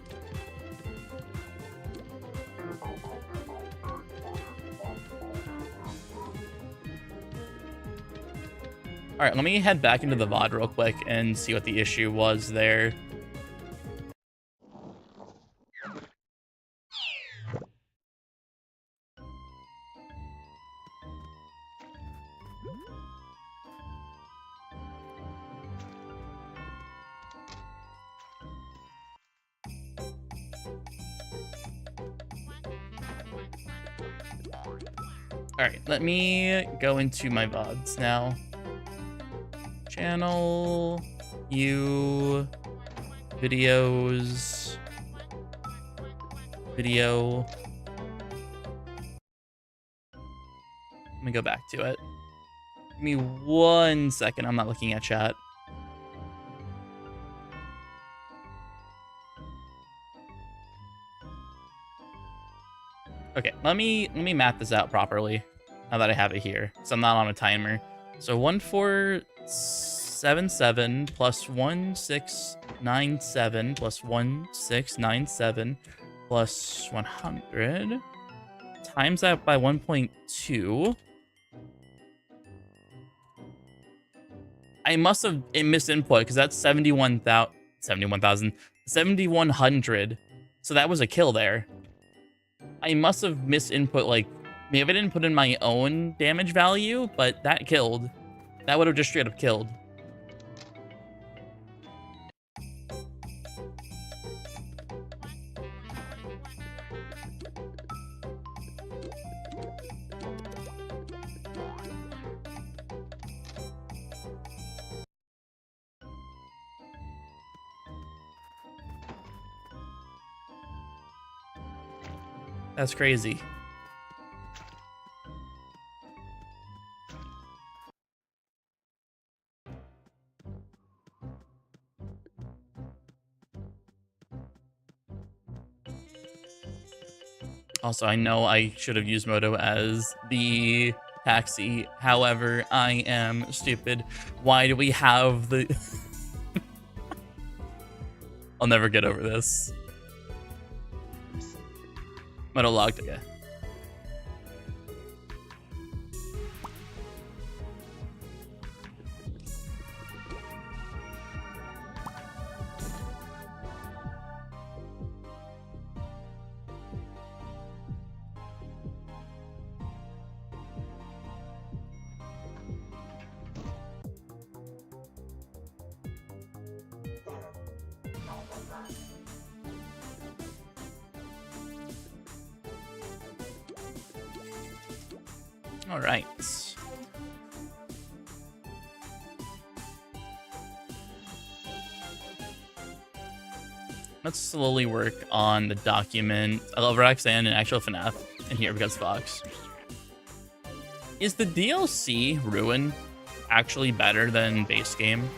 All right, let me head back into the VOD real quick and see what the issue was there. All right, let me go into my VODs now. Channel, videos, video. Let me go back to it. Give me 1 second. I'm not looking at chat. Okay, let me map this out properly now that I have it here, so I'm not on a timer. So 1477 plus 1697 plus 1697 plus 100 times that by 1.2. I must have misinput because that's 7100. So that was a kill there. I must have misinput, like, maybe I didn't put in my own damage value, but that killed. That would have just straight up killed. That's crazy. Also, I know I should have used Moto as the taxi. However, I am stupid. Why do we have the... I'll never get over this. Moto logged. Okay. All right. Let's slowly work on the document. I love Roxanne and actual FNAF in here because Fox. Is the DLC Ruin actually better than base game?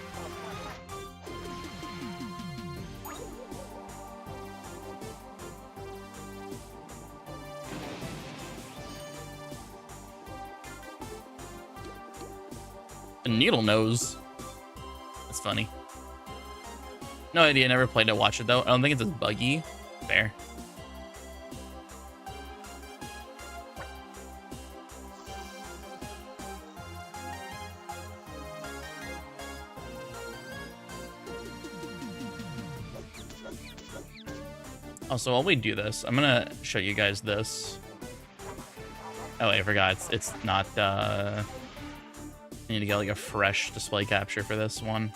The needle nose. That's funny. No idea. Never played it. Watch it though. I don't think it's as buggy. Fair. Also, while we do this, I'm gonna show you guys this. Oh, wait, I forgot. It's not. I need to get like a fresh display capture for this one.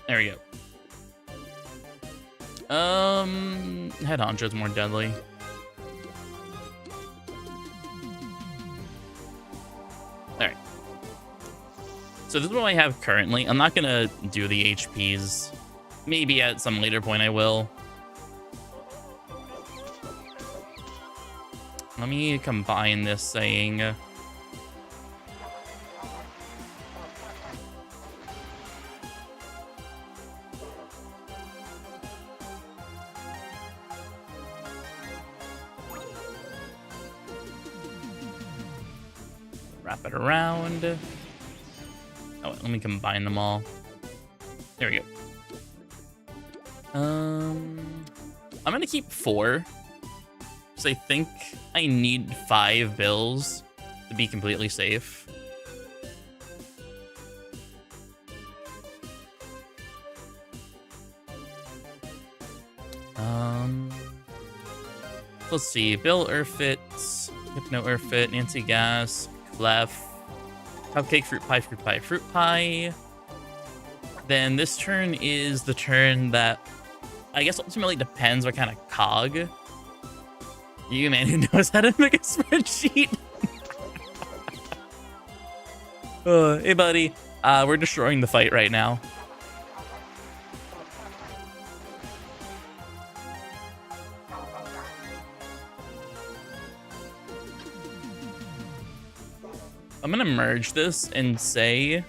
There we go. Head honcho's more deadly. Alright. So this is what I have currently. I'm not gonna do the HPs. Maybe at some later point I will. Let me combine this thing. Wrap it around. Oh, let me combine them all. There we go. I'm gonna keep 4. Because I think I need 5 bills to be completely safe. Let's see. Bill Erfit, Hypno Erfit, Nancy Gas, Laff, Cupcake, Fruit Pie, Fruit Pie, Fruit Pie. Then this turn is the turn that I guess ultimately depends what kind of cog. You man who knows how to make a spreadsheet. Hey buddy, we're destroying the fight right now. I'm gonna merge this and say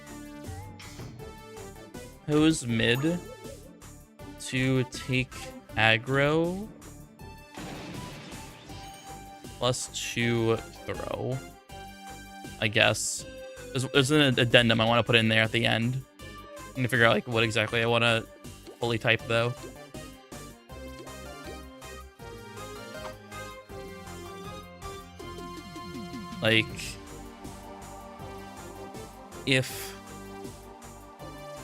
who's mid to take aggro +2 throw. I guess there's an addendum I want to put in there at the end. I'm gonna figure out like what exactly I want to fully type though. Like if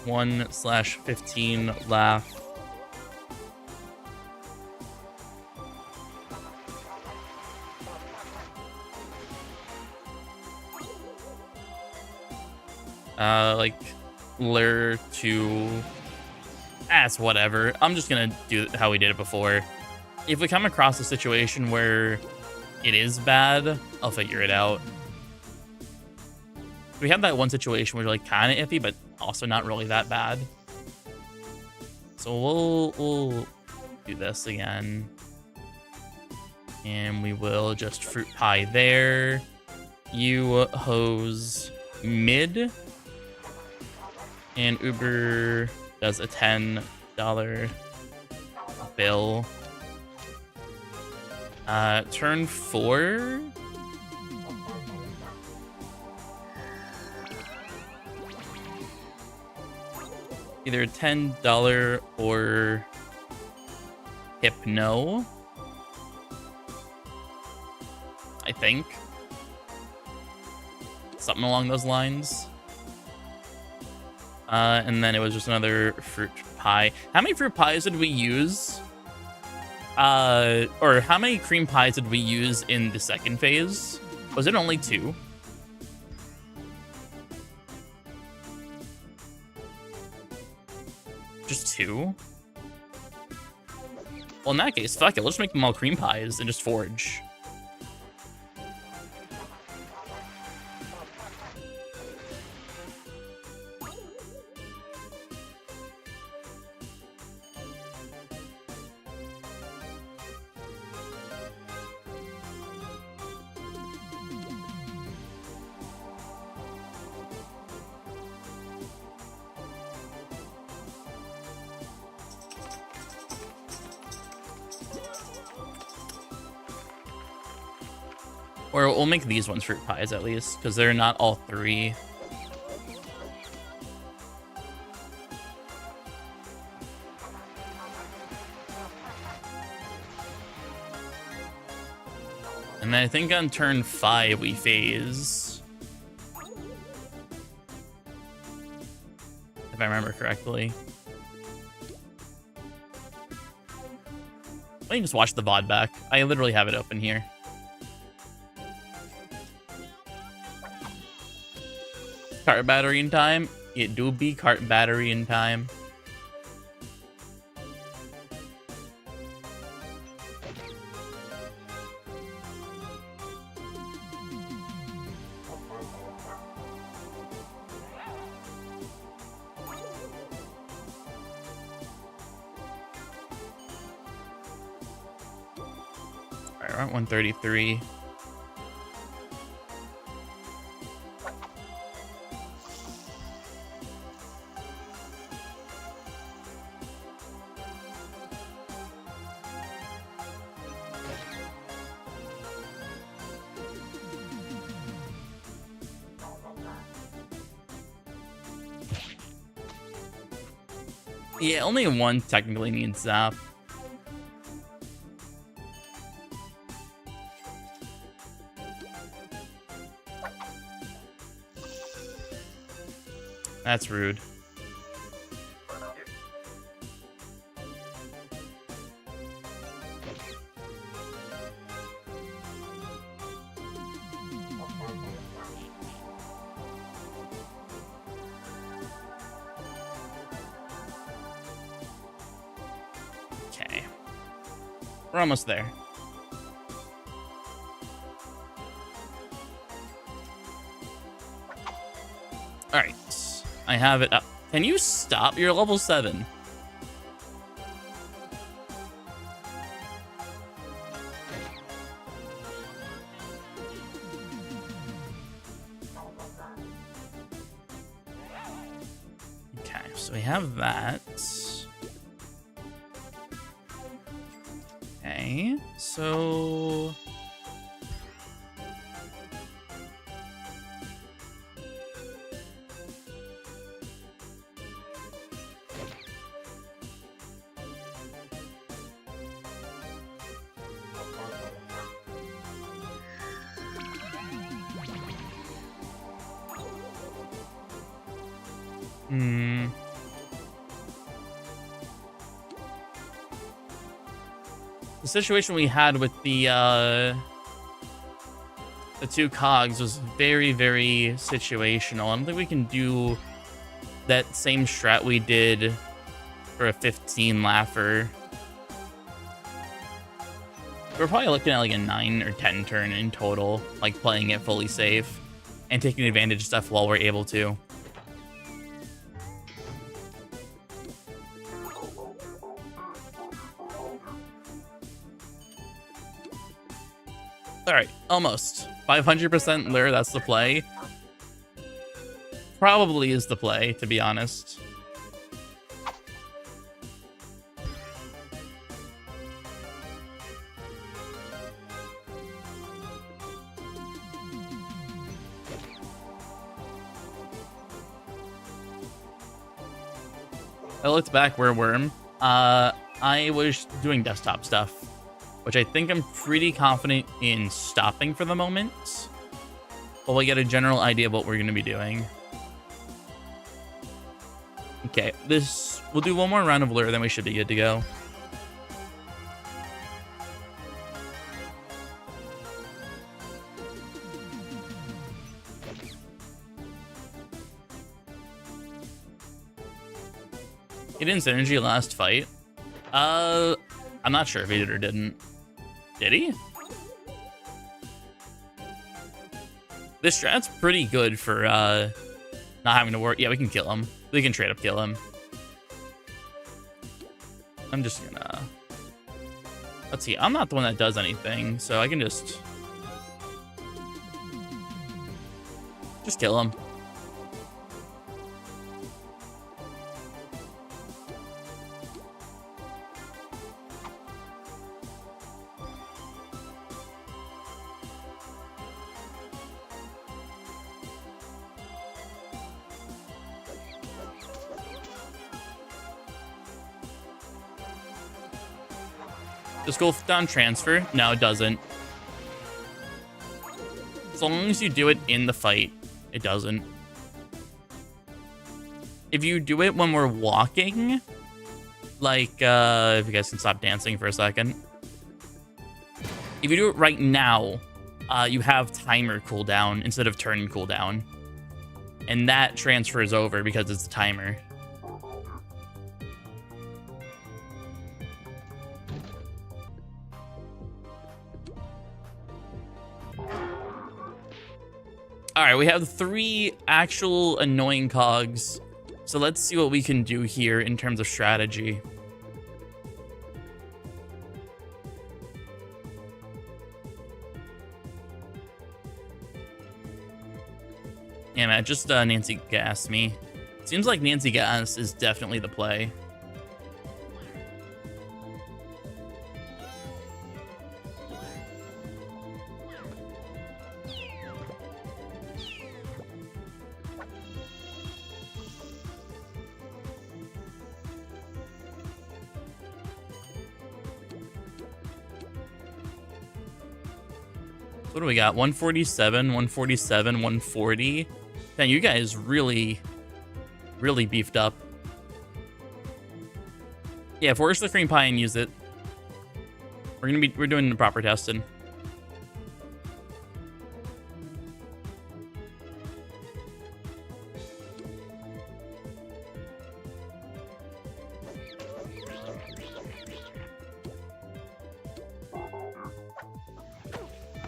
1/15 laugh like lure to it's whatever. I'm just gonna do how we did it before. If we come across a situation where it is bad, I'll figure it out. We had that one situation where like kind of iffy, but also not really that bad. So we'll do this again. And we will just fruit pie there. You hose mid. And Uber does a $10 bill. Turn 4. Either $10 or Hypno. I think. Something along those lines. And then it was just another fruit pie. How many fruit pies did we use? Or how many cream pies did we use in the second phase? Was it only 2? Just 2? Well, in that case, fuck it. Let's make them all cream pies and just forge. Or we'll make these ones fruit pies at least, because they're not all 3. And then I think on turn 5 we phase. If I remember correctly. Let me just watch the VOD back. I literally have it open here. Cart battery in time. It do be cart battery in time. we're at 133. Yeah, only one technically needs zap. That's rude. Okay. We're almost there. All right. I have it up. Can you stop? You're level 7. Okay, so we have that. Okay, so... The situation we had with the 2 cogs was very, very situational. I don't think we can do that same strat we did for a 15 Laffer. We're probably looking at like a 9 or 10 turn in total, like playing it fully safe and taking advantage of stuff while we're able to. All right, almost 500% lure. That's the play. Probably is the play, to be honest. I looked back, we're worm. I was doing desktop stuff, which I think I'm pretty confident in stopping for the moment. But we'll get a general idea of what we're going to be doing. Okay, we'll do one more round of lure, then we should be good to go. He didn't synergy last fight. I'm not sure if he did or didn't. Did he? This strat's pretty good for not having to work. Yeah, we can kill him. We can straight up kill him. I'm just gonna... Let's see. I'm not the one that does anything, so I can just kill him. Does cooldown transfer? No, it doesn't. As long as you do it in the fight, it doesn't. If you do it when we're walking, like, if you guys can stop dancing for a second. If you do it right now, you have timer cooldown instead of turn cooldown. And that transfers over because it's a timer. All right, we have 3 actual annoying cogs. So let's see what we can do here in terms of strategy. Yeah, man, just Nancy Gas me. Seems like Nancy Gas is definitely the play. What do we got? 147, 147, 140. Man, you guys really beefed up. Yeah, force the cream pie and use it. We're doing the proper testing.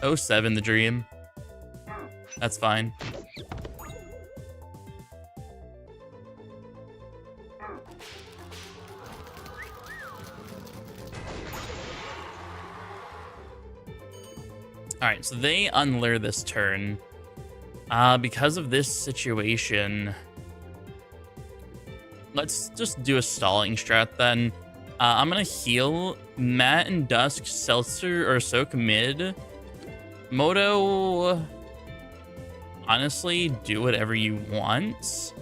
Oh, 07, the dream. That's fine. Alright, so they unlayer this turn. Because of this situation, let's just do a stalling strat then. I'm gonna heal Matt and Dusk, Seltzer, or Soak mid. Moto, honestly, do whatever you want.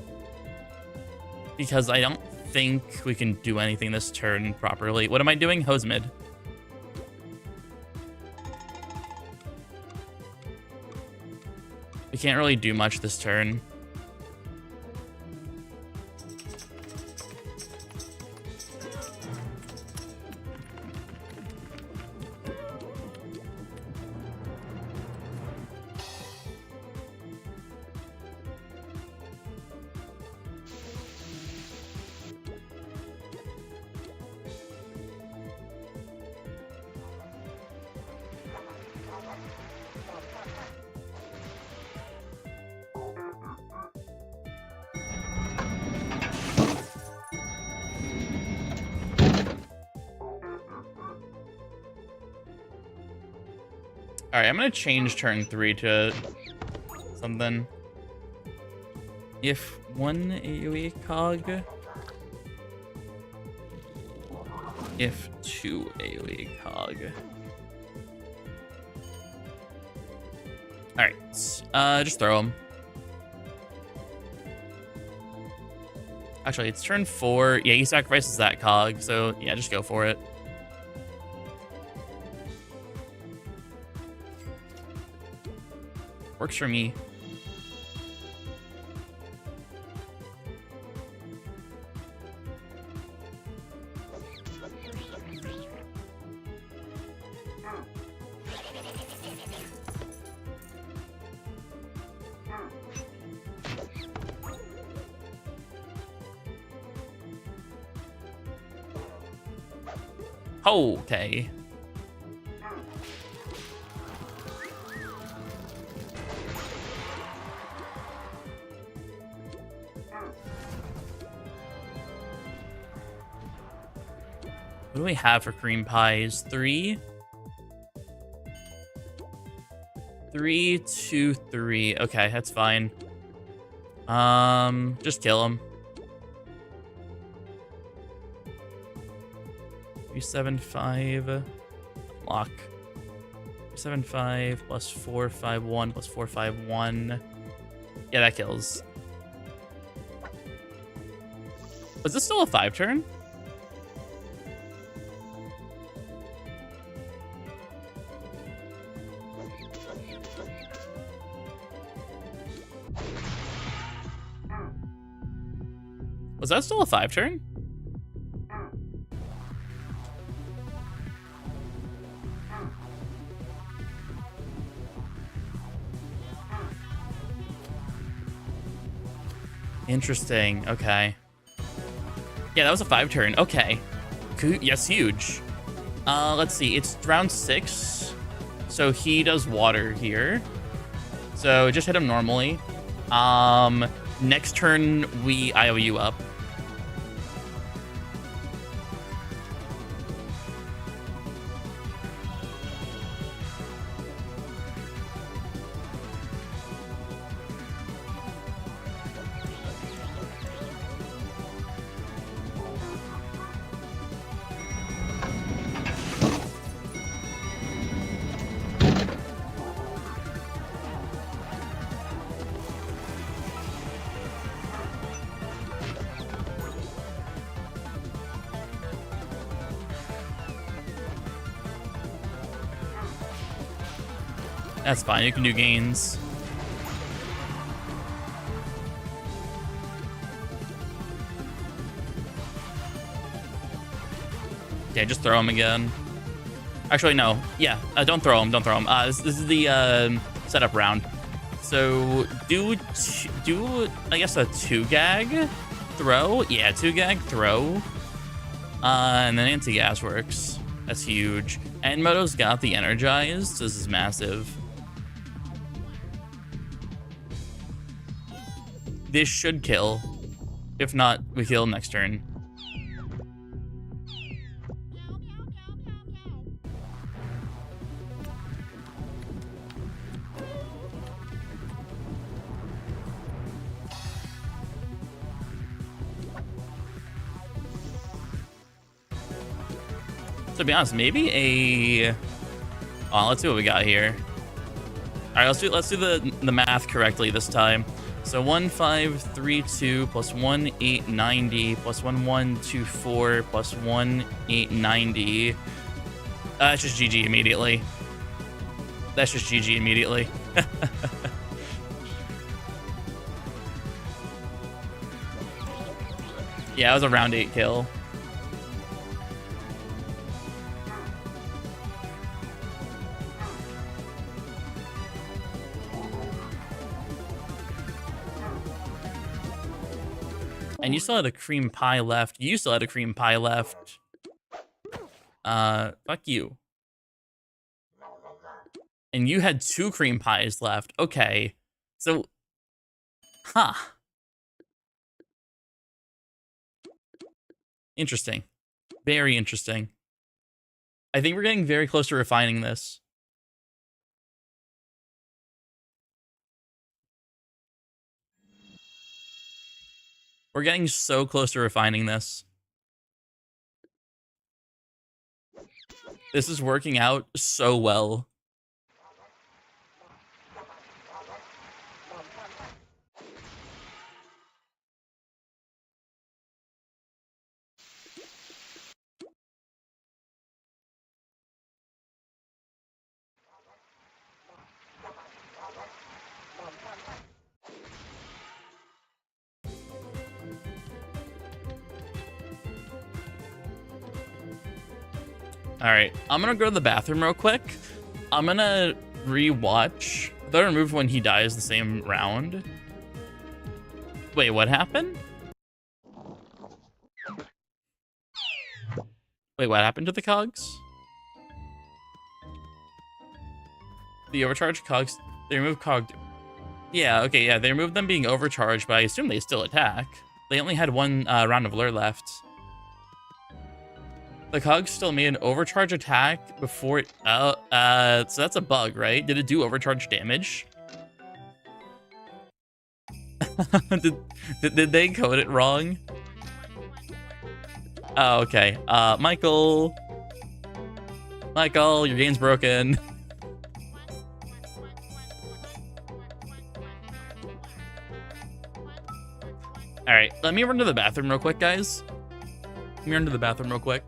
Because I don't think we can do anything this turn properly. What am I doing? Hose mid. We can't really do much this turn. All right, I'm gonna change turn 3 to something. If one AoE cog, if two AoE cog. All right, just throw them. Actually, it's turn 4. Yeah, he sacrifices that cog, so yeah, just go for it. Works for me. Okay. What do we have for cream pies? 3? 3, 2, 3. Okay, that's fine. Just kill him. 375. Lock. 375 plus 451 plus 451. Yeah, that kills. Was this still a 5 turn? Was that still a 5 turn? Interesting. Okay. Yeah, that was a 5 turn. Okay. Yes, huge. Let's see. It's round 6. So he does water here. So just hit him normally. Next turn, we IOU up. That's fine. You can do gains. Yeah, just throw him again. Actually, no. Yeah, don't throw him. Don't throw him. This is the setup round. So do I guess a 2-gag throw? Yeah, 2-gag throw. And then anti-gas works. That's huge. And Moto's got the energized. So this is massive. This should kill. If not, we kill next turn. To be honest, maybe a... Oh, let's see what we got here. All right, let's do the math correctly this time. So 1532 plus 1890 plus 1124 plus 1890. That's just GG immediately. That's just GG immediately. Yeah, it was a round 8 kill. And you still had a cream pie left. You still had a cream pie left. Fuck you. And you had 2 cream pies left. Okay. So, huh. Interesting. Very interesting. I think we're getting very close to refining this. We're getting so close to refining this. This is working out so well. All right, I'm gonna go to the bathroom real quick. I'm gonna rewatch. They removed when he dies the same round. Wait, what happened? Wait, what happened to the cogs? The overcharged cogs, they removed cog. Yeah, okay, yeah, they removed them being overcharged, but I assume they still attack. They only had 1 round of lure left. The cogs still made an overcharge attack before it, so that's a bug, right? Did it do overcharge damage? did they code it wrong? Oh, okay. Michael, your game's broken. All right, let me run to the bathroom real quick, guys. Let me run to the bathroom real quick.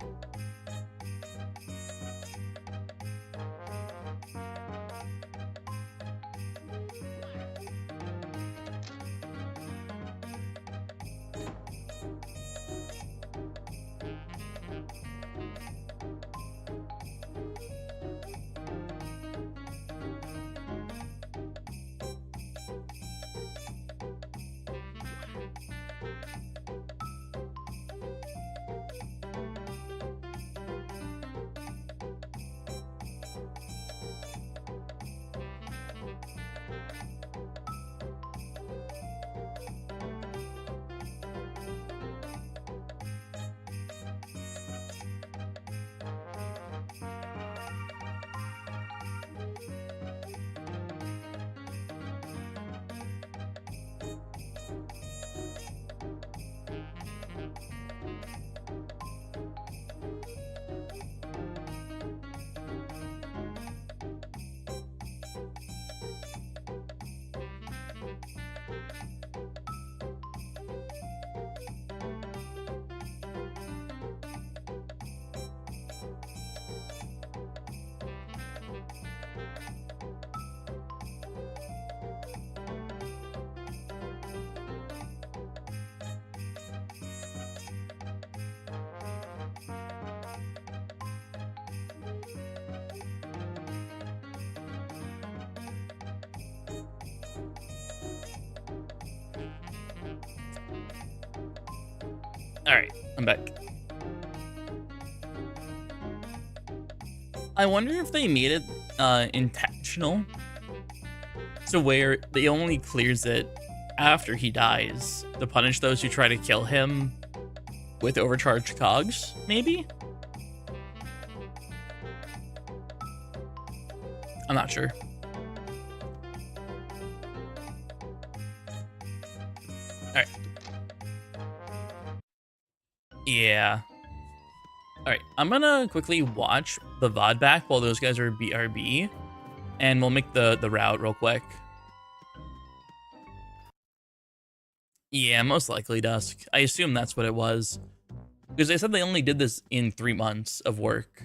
All right, I'm back. I wonder if they made it intentional, so where they only clears it after he dies to punish those who try to kill him with overcharged cogs, maybe? I'm not sure. All right. Yeah. All right, I'm gonna quickly watch the VOD back while those guys are BRB, and we'll make the route real quick. Yeah, most likely Dusk. I assume that's what it was. Because they said they only did this in 3 months of work.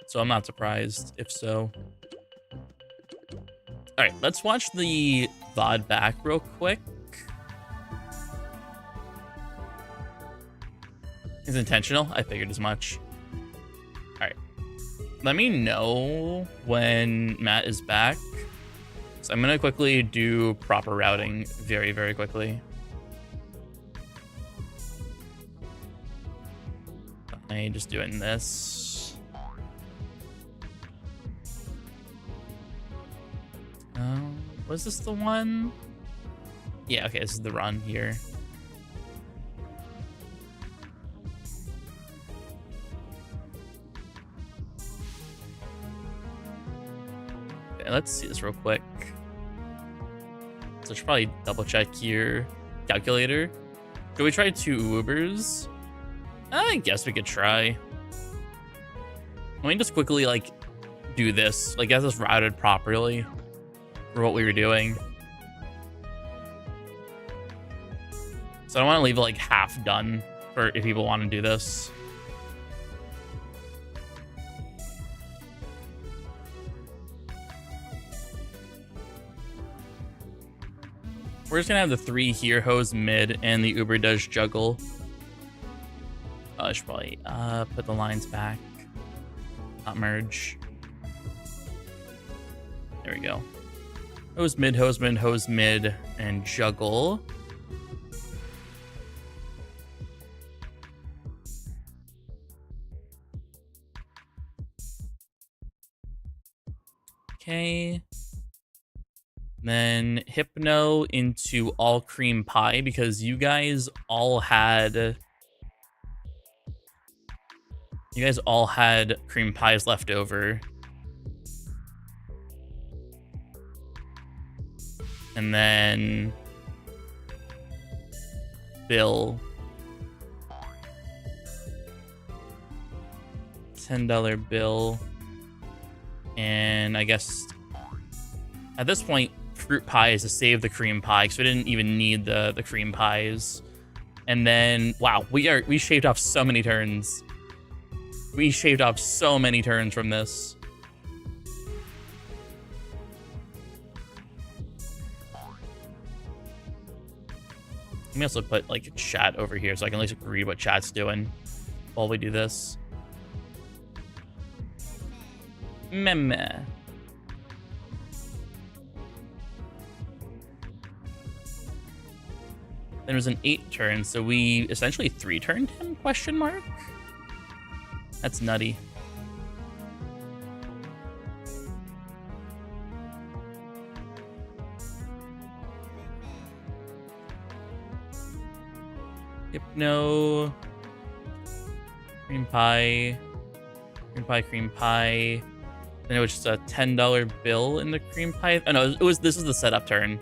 So I'm not surprised if so. Alright, let's watch the VOD back real quick. It's intentional? I figured as much. Alright. Let me know when Matt is back. So I'm gonna quickly do proper routing very, very quickly. I'm just doing this. Was this the one? Yeah, okay, this is the run here. Okay, let's see this real quick. So I should probably double check here. Calculator. Should we try 2 Ubers? I guess we could try. Let me just quickly, like, do this. Like, get this routed properly for what we were doing. So I don't want to leave it, like, half done for if people want to do this. We're just gonna have the 3 here, hose mid, and the Uber does juggle. I should probably put the lines back. Not merge. There we go. Hose mid, hose mid, hose mid, and juggle. Okay. Then Hypno into all cream pie because you guys all had cream pies left over. And then Bill, $10 bill. And I guess at this point, fruit pies to save the cream pie, because we didn't even need the cream pies. And then, wow, we shaved off so many turns. We shaved off so many turns from this. Let me also put, like, chat over here so I can at least read what chat's doing while we do this. Meme. Then it was an 8 turn, so we essentially 3-turned him, question mark? That's nutty. Hypno. Cream pie. Cream pie, cream pie. Then it was just a $10 bill in the cream pie. Oh no, this was the setup turn.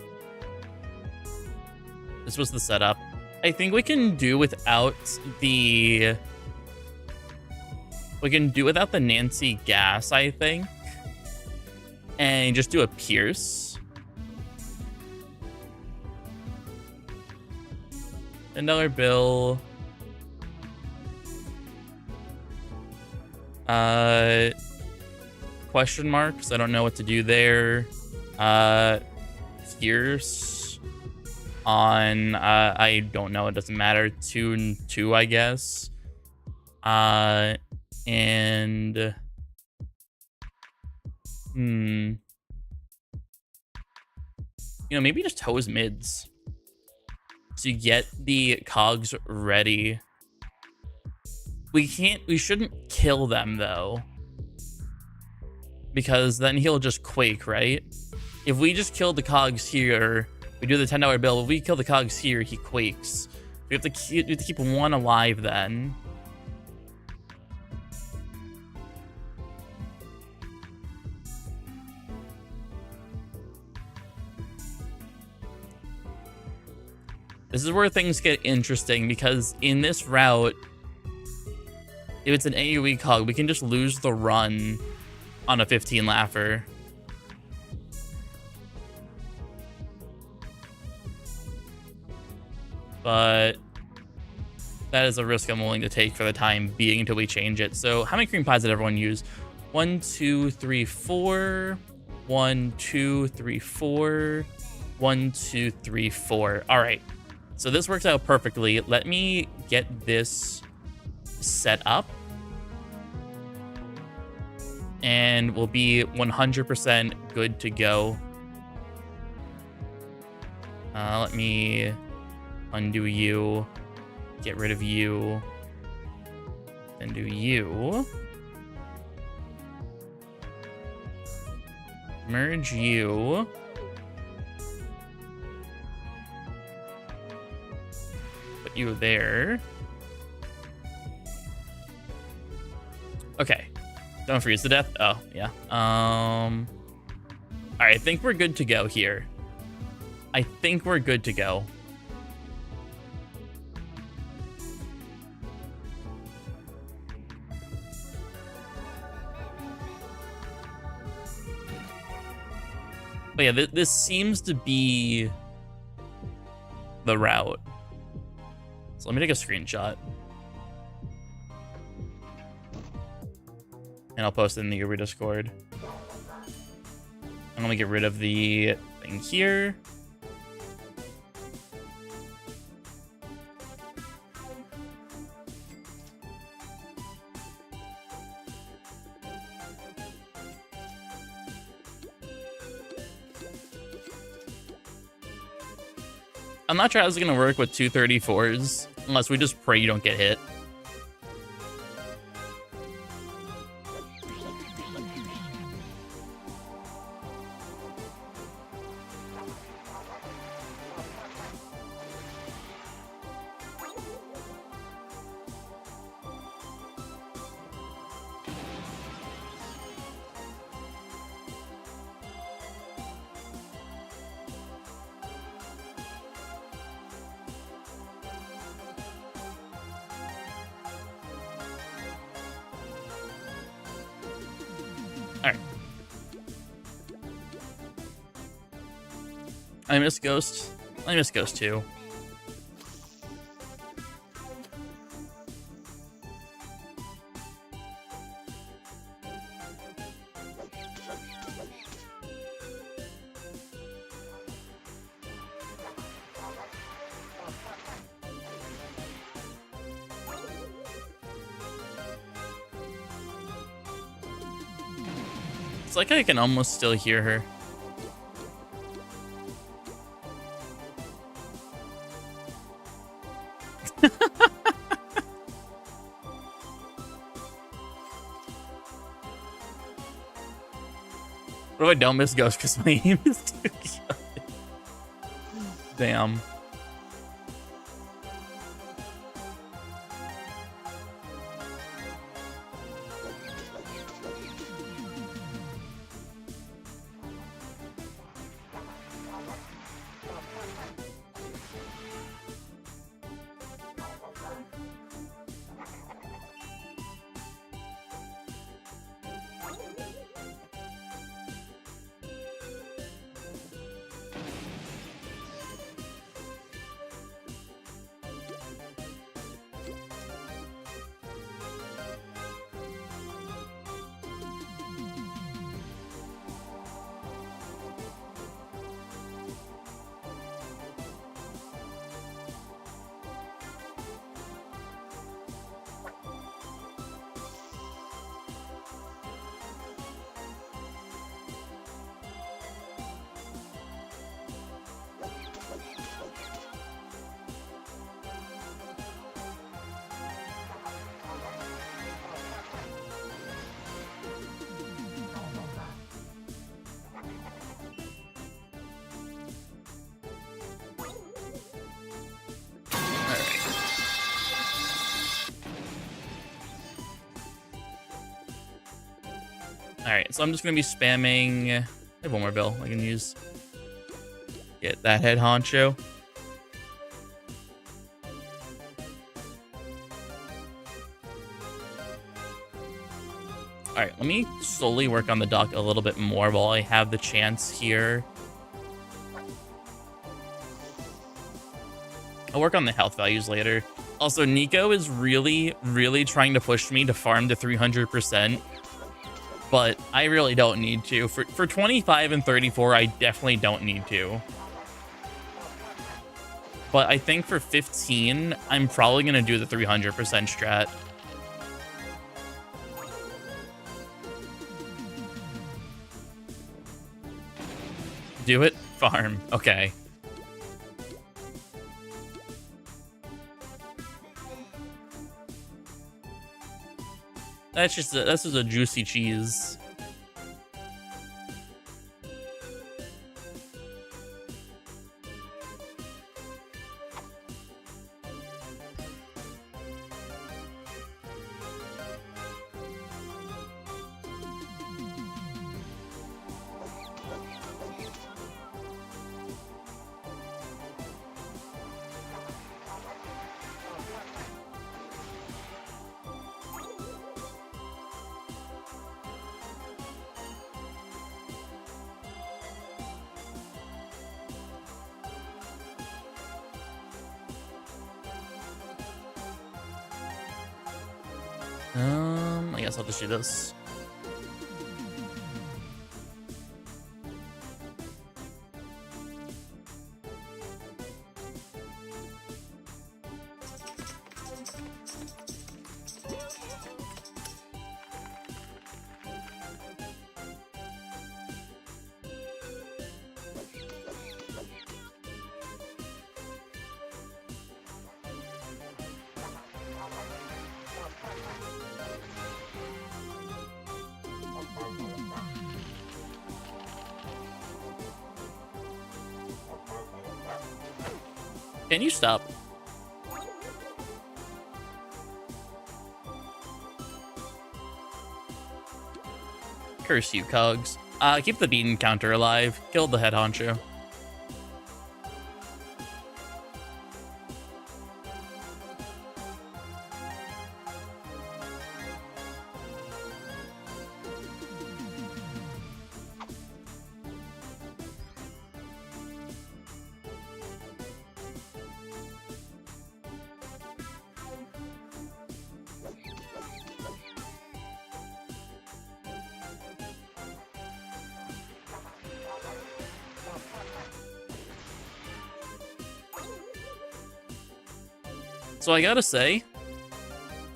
This was the setup. I think we can do without the... We can do without the Nancy gas, I think. And just do a Pierce. $10 bill. Question marks. I don't know what to do there. Pierce on I don't know, it doesn't matter. 2 and 2, I guess. And you know, maybe just hose mids. to get the cogs ready. We shouldn't kill them though, because then he'll just quake, right? If we just kill the cogs here, we do the $10 bill. If we kill the cogs here, he quakes. We have to keep one alive then. This is where things get interesting, because in this route, if it's an AoE cog, we can just lose the run on a 15 Laffer. But that is a risk I'm willing to take for the time being until we change it. So how many cream pies did everyone use? 1, 2, 3, 4. 1, 2, 3, 4. 1, 2, 3, 4. All right. So this works out perfectly. Let me get this set up. And we'll be 100% good to go. Let me undo you. Get rid of you. Then do you. Merge you. Put you there. Okay. Don't freeze to death. Oh, yeah. All right, I think we're good to go here. I think we're good to go. But yeah, this seems to be the route. So let me take a screenshot. And I'll post it in the Uber Discord. I'm gonna get rid of the thing here. I'm not sure how this is gonna work with 234s, unless we just pray you don't get hit. I miss Ghost. I miss Ghost too. It's like I can almost still hear her. What if I don't miss Ghost because my aim is too good? Damn. All right, so I'm just gonna be spamming. I have one more bill I can use. Get that head honcho. All right, let me slowly work on the dock a little bit more while I have the chance here. I'll work on the health values later. Also, Nico is really, really trying to push me to farm to 300%, but I really don't need to. For 25 and 34, I definitely don't need to. But I think for 15, I'm probably going to do the 300% strat. Do it? Farm. Okay. That's just a juicy cheese. I guess I'll just do this. Can you stop? Curse you, Cogs. Keep the beaten counter alive. Kill the head honcho. So I gotta say,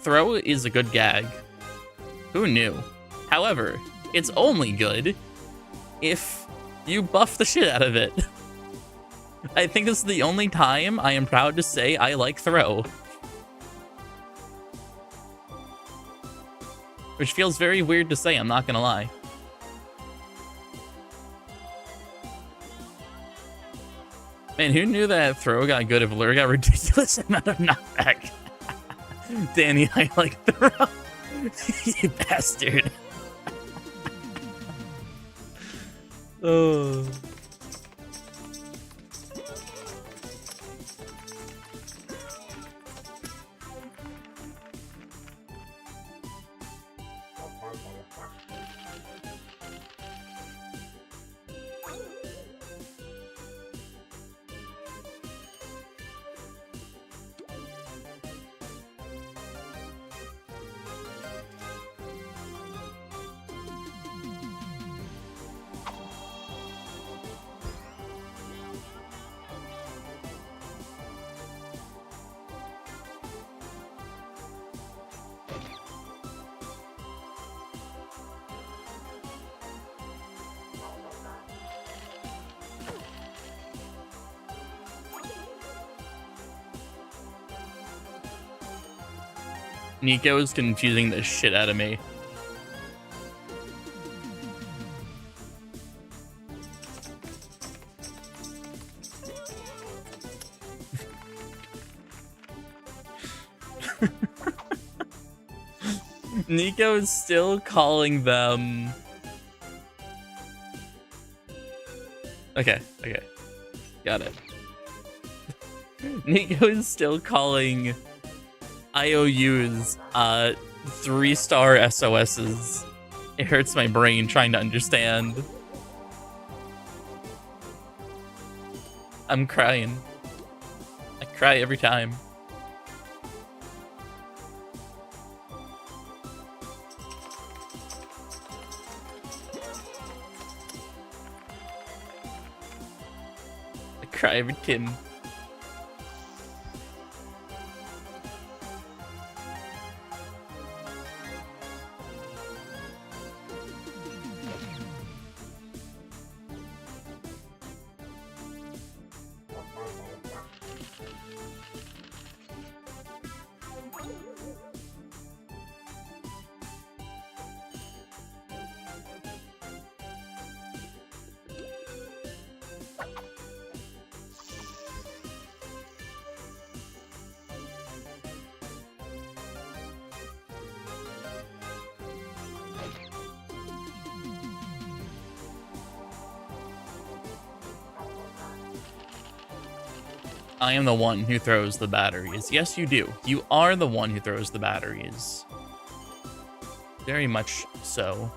throw is a good gag. Who knew? However, it's only good if you buff the shit out of it. I think this is the only time I am proud to say I like throw. Which feels very weird to say, I'm not gonna lie. Man, who knew that throw got good if Lure got ridiculous amount of knockback? Danny, I like throw. You bastard. Oh. Nico is confusing the shit out of me. Nico is still calling them Okay, okay. Got it. Nico is still calling IOUs 3-star SOSs. It hurts my brain trying to understand. I'm crying. I cry every time. I cry every time. I am the one who throws the batteries. Yes, you do. You are the one who throws the batteries. Very much so.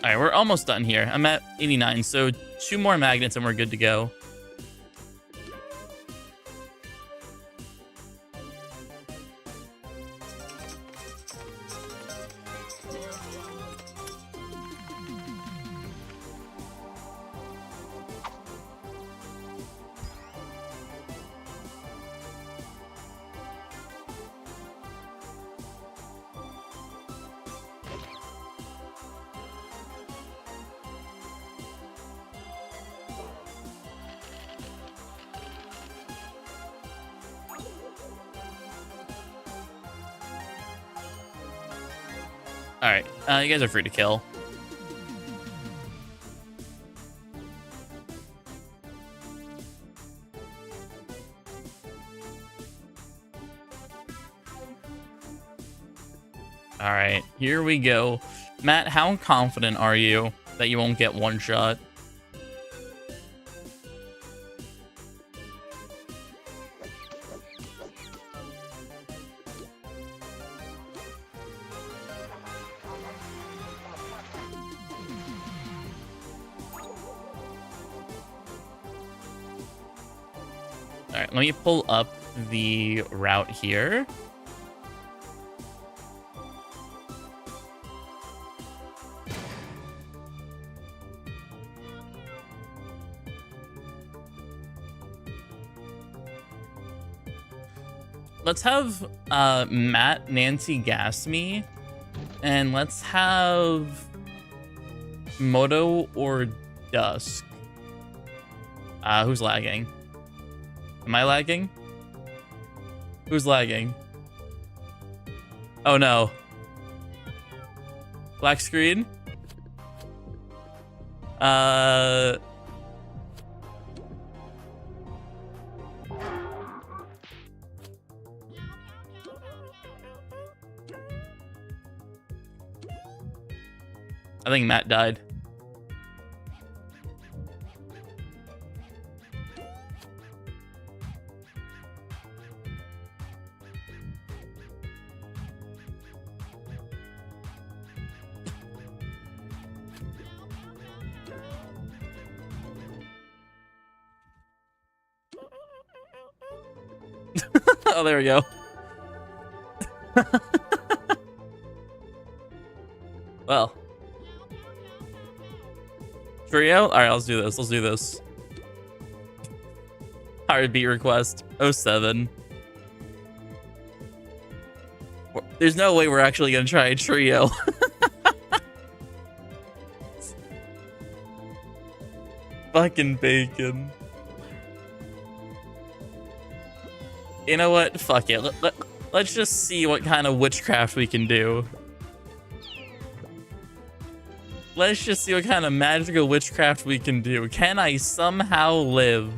All right, we're almost done here. I'm at 89, so 2 more magnets and we're good to go. All right, you guys are free to kill. All right, here we go. Matt, how confident are you that you won't get one shot? All right, let me pull up the route here. Let's have Matt, Nancy gas me, and let's have Moto or Dusk. Who's lagging? Am I lagging? Who's lagging? Oh no. Black screen? I think Matt died. Oh, there we go. Well. Trio? Alright, let's do this. Let's do this. Heartbeat request. 07. There's no way we're actually going to try a trio. Fucking bacon. You know what? Fuck it. Let's just see what kind of witchcraft we can do. Let's just see what kind of magical witchcraft we can do. Can I somehow live?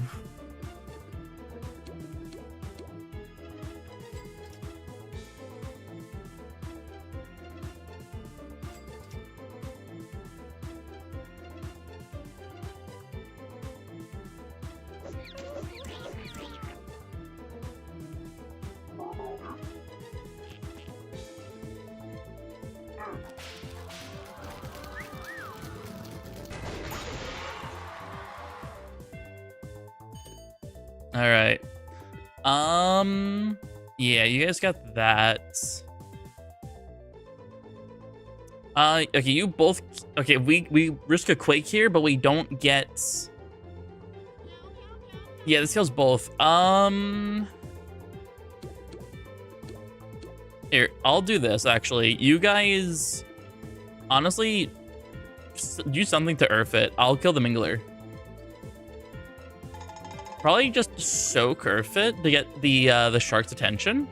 All right. Yeah, you guys got that. Okay, you both. Okay, we risk a quake here, but we don't get. Yeah, this kills both. Here, I'll do this actually. You guys, honestly, do something to Erfit. I'll kill the Mingler. Probably just soak Erfit to get the shark's attention.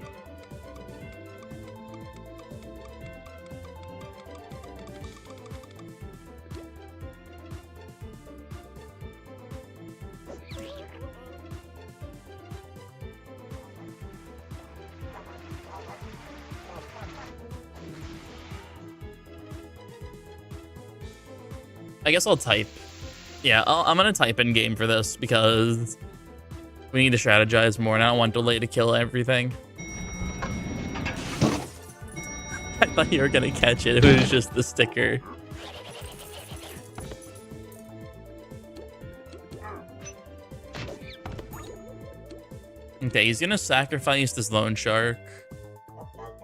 I guess I'll type. Yeah, I'm gonna type in game for this because we need to strategize more, and I don't want delay to kill everything. I thought you were gonna catch it. It was just the sticker. Okay, he's gonna sacrifice this lone shark,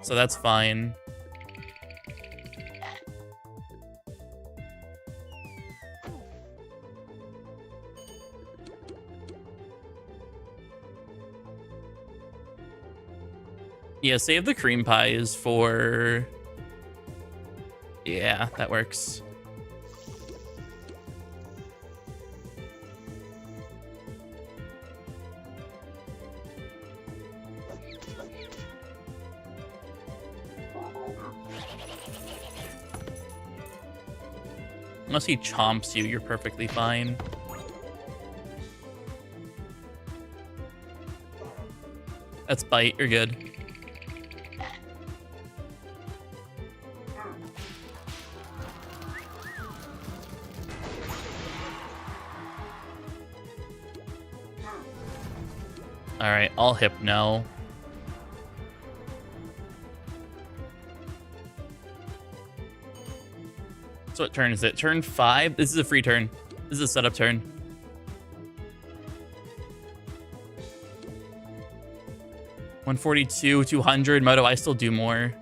so that's fine. Yeah, save the cream pies for... Yeah, that works. Unless he chomps you, you're perfectly fine. That's bite, you're good. Alright, I'll hypno. So what turn is it? Turn 5? This is a free turn. This is a setup turn. $142, 200. Moto, I still do more.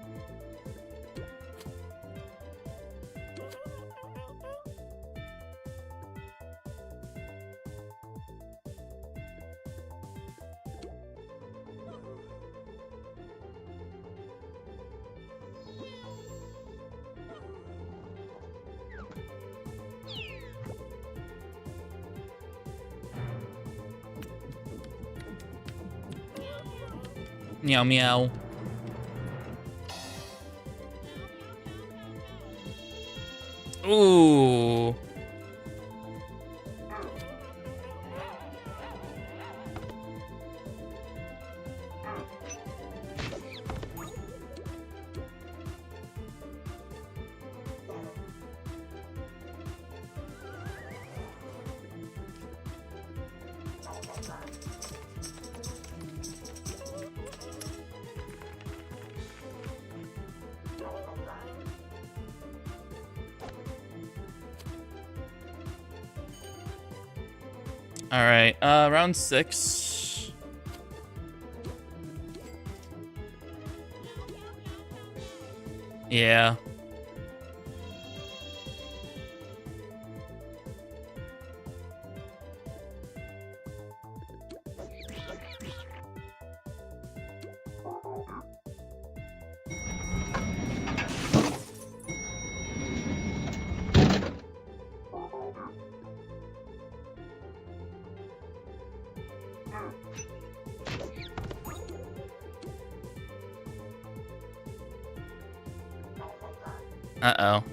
Meow meow. Ooh. All right, round 6. Yeah. Uh-oh.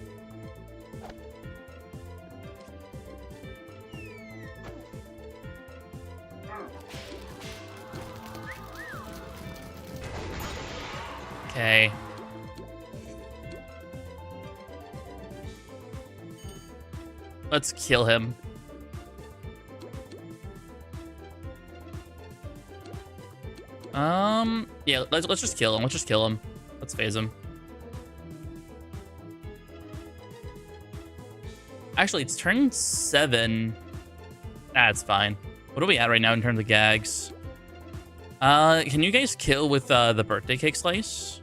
Okay. Let's kill him. Yeah, let's just kill him. Let's just kill him. Let's phase him. Actually, it's turn 7. That's fine. What are we at right now in terms of gags? Can you guys kill with the birthday cake slice?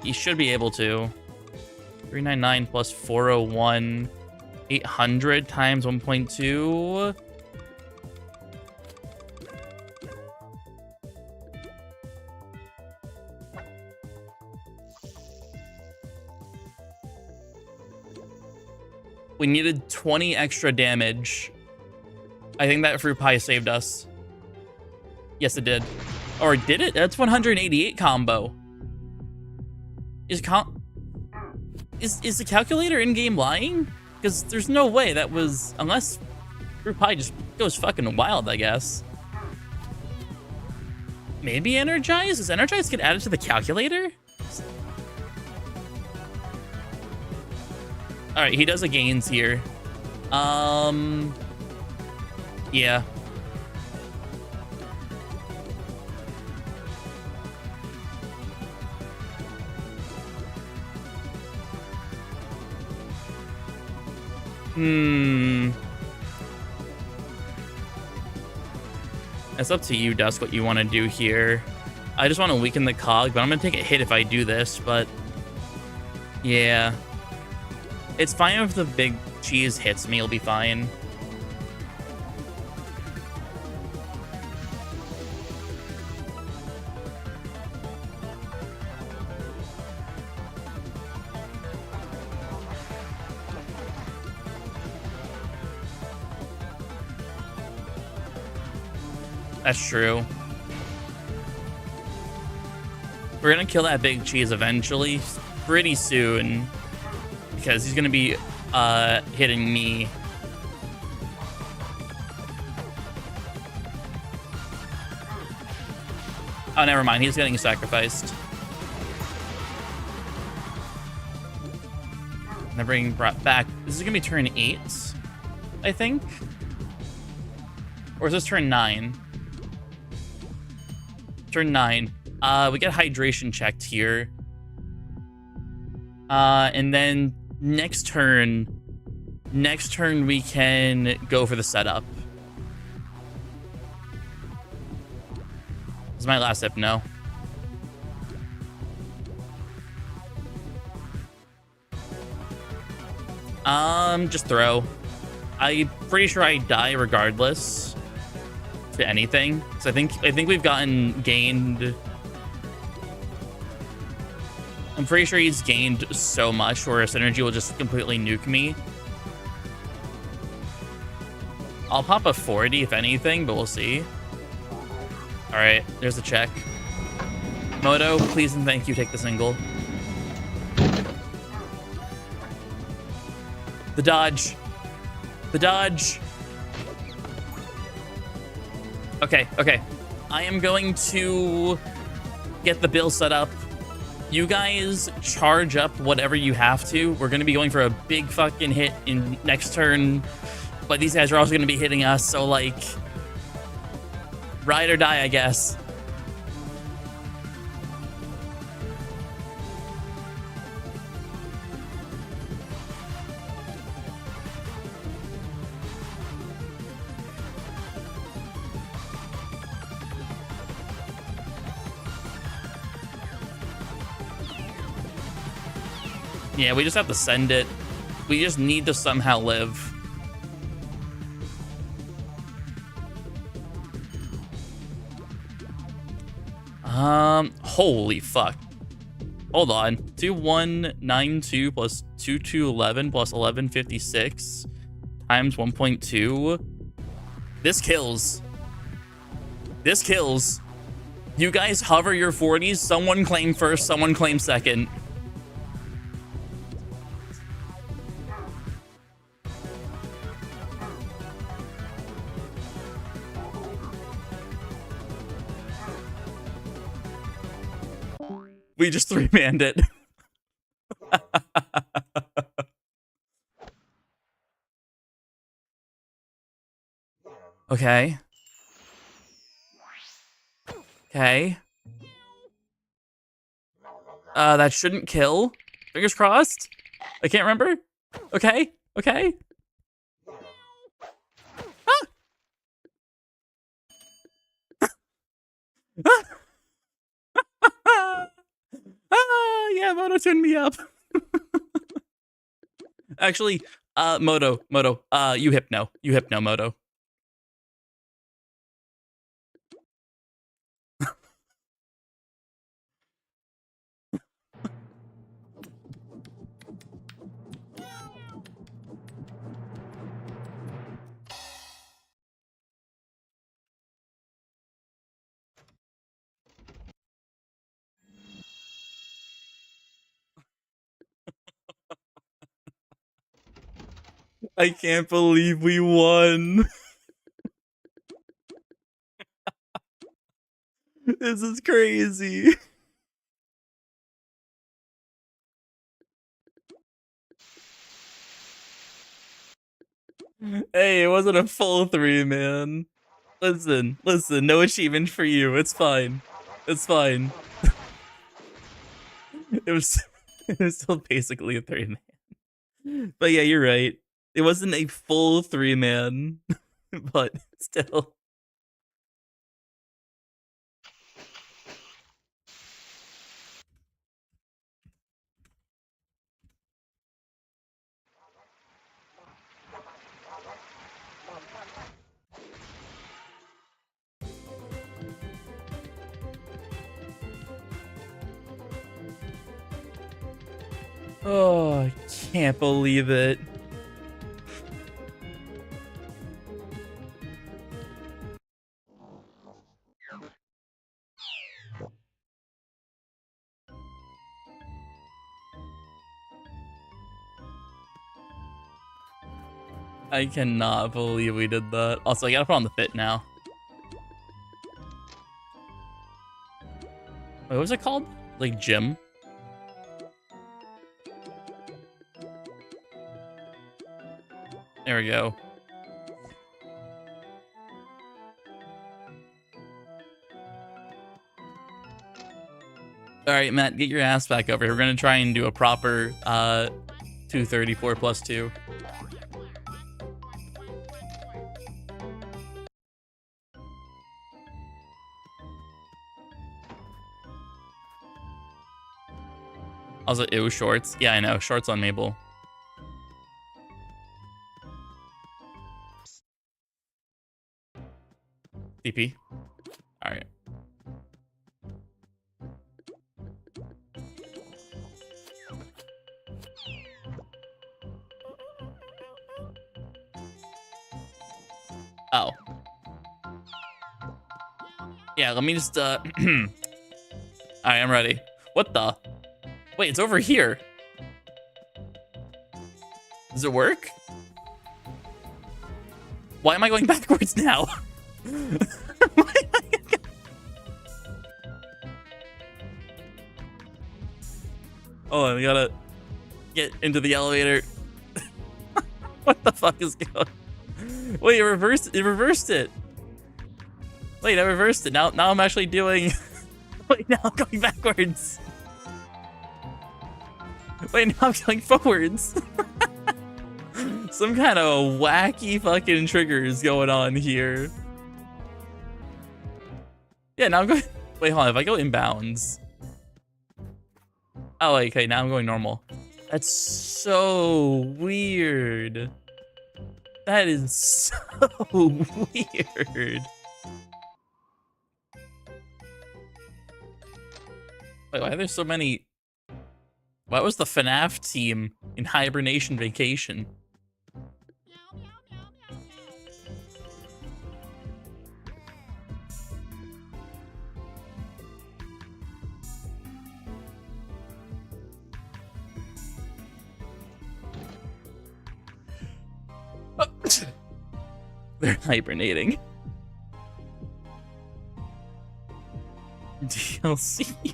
You should be able to. 399 plus 401. 800 times 1.2. We needed 20 extra damage. I think that fruit pie saved us. Yes, it did. Or did it? That's 188 combo. Is the calculator in-game lying? Because there's no way that was... Unless fruit pie just goes fucking wild, I guess. Maybe Energize? Does Energize get added to the calculator? Alright, he does a gains here. Yeah. It's up to you, Dusk, what you want to do here. I just want to weaken the cog, but I'm going to take a hit if I do this, but... Yeah. It's fine if the big cheese hits me, it'll be fine. That's true. We're gonna kill that big cheese eventually, pretty soon. Because he's gonna be hitting me. Oh, never mind. He's getting sacrificed. Never being brought back. This is gonna be turn 8, I think. Or is this turn 9? Turn 9. We get hydration checked here. And then next turn we can go for the setup. This is my last hypno. Just throw. I'm pretty sure I die regardless to anything. So I think we've gained. I'm pretty sure he's gained so much where his energy will just completely nuke me. I'll pop a 40 if anything, but we'll see. All right, there's the check. Moto, please and thank you, take the single. The dodge. The dodge. Okay. I am going to get the bill set up. You guys charge up whatever you have to. We're going to be going for a big fucking hit in next turn. But these guys are also going to be hitting us. So, like, ride or die, I guess. Yeah, we just have to send it. We just need to somehow live. Holy fuck. Hold on. 2192 plus 2211 plus 1156 times 1.2. This kills. This kills. You guys hover your 40s. Someone claim first, someone claim second. We just 3-manned it. Okay. Okay. That shouldn't kill. Fingers crossed. I can't remember. Okay. Okay. Ah! Yeah, Moto tuned me up. Actually, Moto, you hypno, Moto. I can't believe we won. This is crazy. Hey, it wasn't a full 3, man. Listen, no achievement for you. It's fine. It's fine. it was still basically a 3-man. But yeah, you're right. It wasn't a full 3-man, but still. Oh, I can't believe it. I cannot believe we did that. Also, I gotta put on the fit now. Wait, what was it called? Like gym? There we go. All right, Matt, get your ass back over here. We're gonna try and do a proper 234 plus 2. Also, ew, shorts. Yeah, I know. Shorts on Mabel. TP. All right. Oh. Yeah, let me just, All right, I'm ready. What the? Wait, it's over here. Does it work? Why am I going backwards now? Oh, I gotta get into the elevator. What the fuck is going? Wait, it reversed it. Wait, I reversed it. Now I'm actually doing. Wait, now I'm going backwards. Wait, now I'm going forwards. Some kind of wacky fucking triggers going on here. Yeah, now I'm going. Wait, hold on. If I go inbounds. Oh, okay. Now I'm going normal. That's so weird. That is so weird. Wait, why are there so many? Why was the FNAF team in hibernation vacation? They're hibernating. DLC.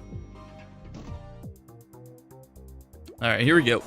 All right, here we go.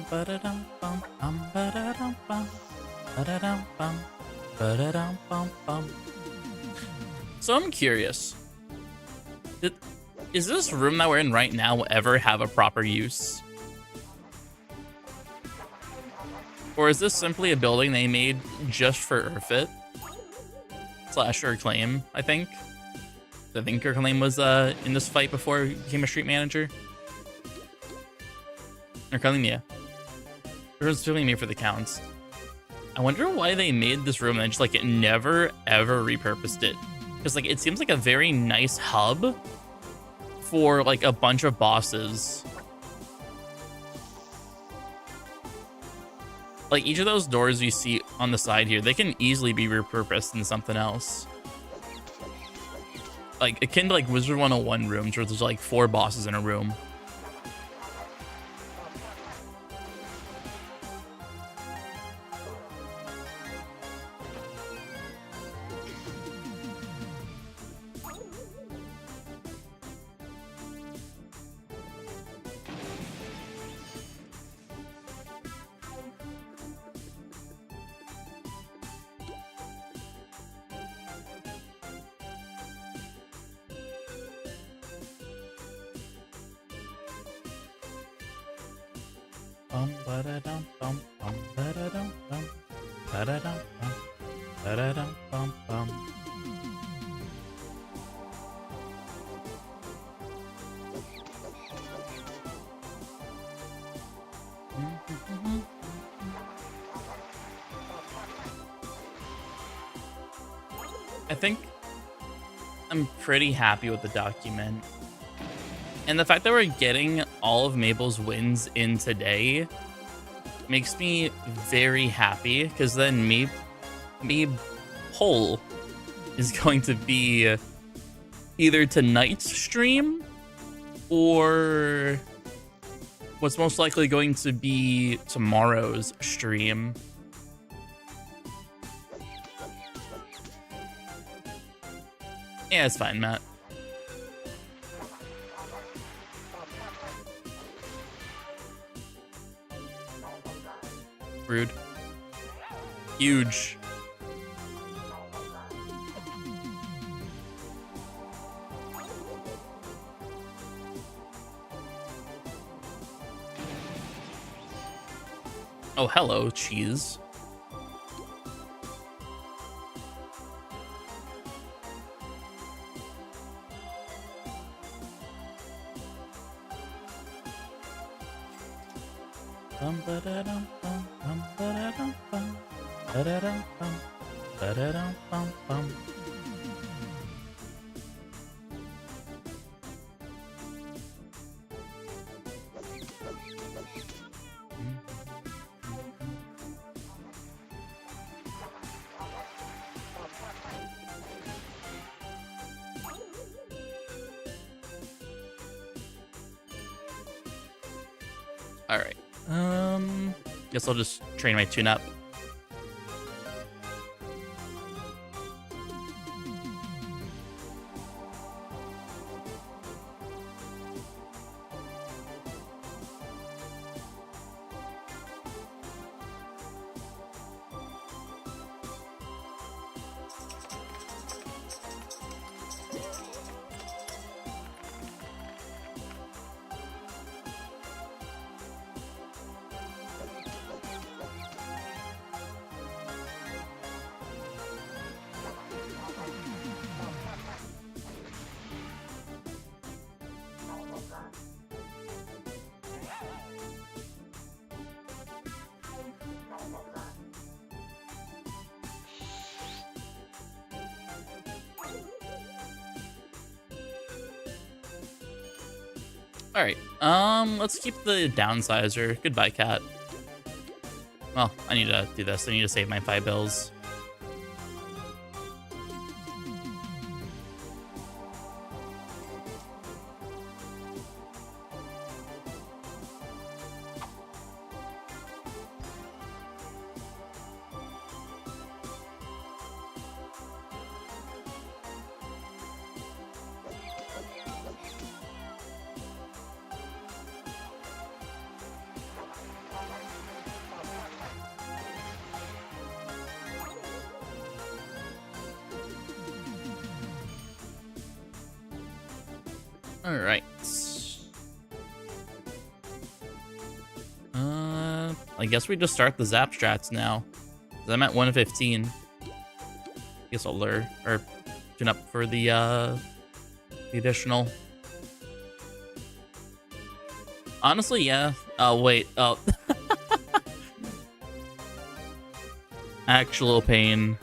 Ba-da-dum bum ba-da-dum bum ba-da-dum bum ba-da-dum bum bum. So I'm curious. Is this room that we're in right now ever have a proper use? Or is this simply a building they made just for Erfit? Slash Reclaim, I think. I think Reclaim was in this fight before he became a street manager. Reclaim, yeah. It was really made for the counts. I wonder why they made this room and just like it never ever repurposed it. Because like it seems like a very nice hub for like a bunch of bosses. Like each of those doors you see on the side here, they can easily be repurposed into something else. Like akin to like Wizard 101 rooms where there's like 4 bosses in a room. Bum ba-da-dum bum bum ba-da-dum bum ba-da-dum bum ba-da-dum bum bum. I think I'm pretty happy with the document. And the fact that we're getting all of Mabel's wins in today makes me very happy, because then Mabe Hole is going to be either tonight's stream or what's most likely going to be tomorrow's stream. Yeah, it's fine, Matt. Rude. Huge. Oh, hello, cheese. Bum ba-da-dum bum bum ba-da-dum bum ba-da-dum bum ba-da-dum bum bum. All right. Guess I'll just train my tune up. All right. Let's keep the downsizer. Goodbye, cat. Well, I need to do this. I need to save my 5 bills. All right. I guess we just start the zap strats now. 'Cause I'm at 115. Guess I'll lure or tune up for the additional. Honestly, yeah. Oh wait. Oh, actual pain.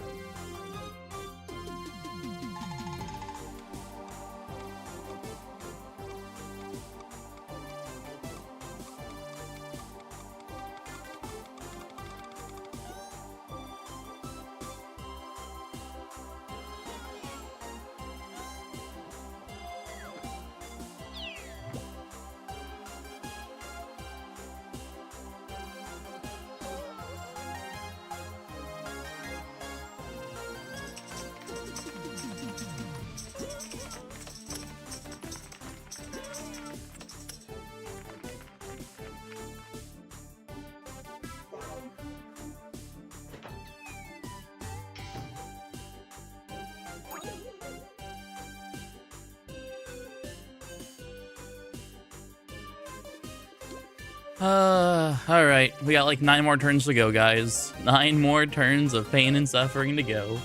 All right. We got like 9 more turns to go, guys. 9 more turns of pain and suffering to go.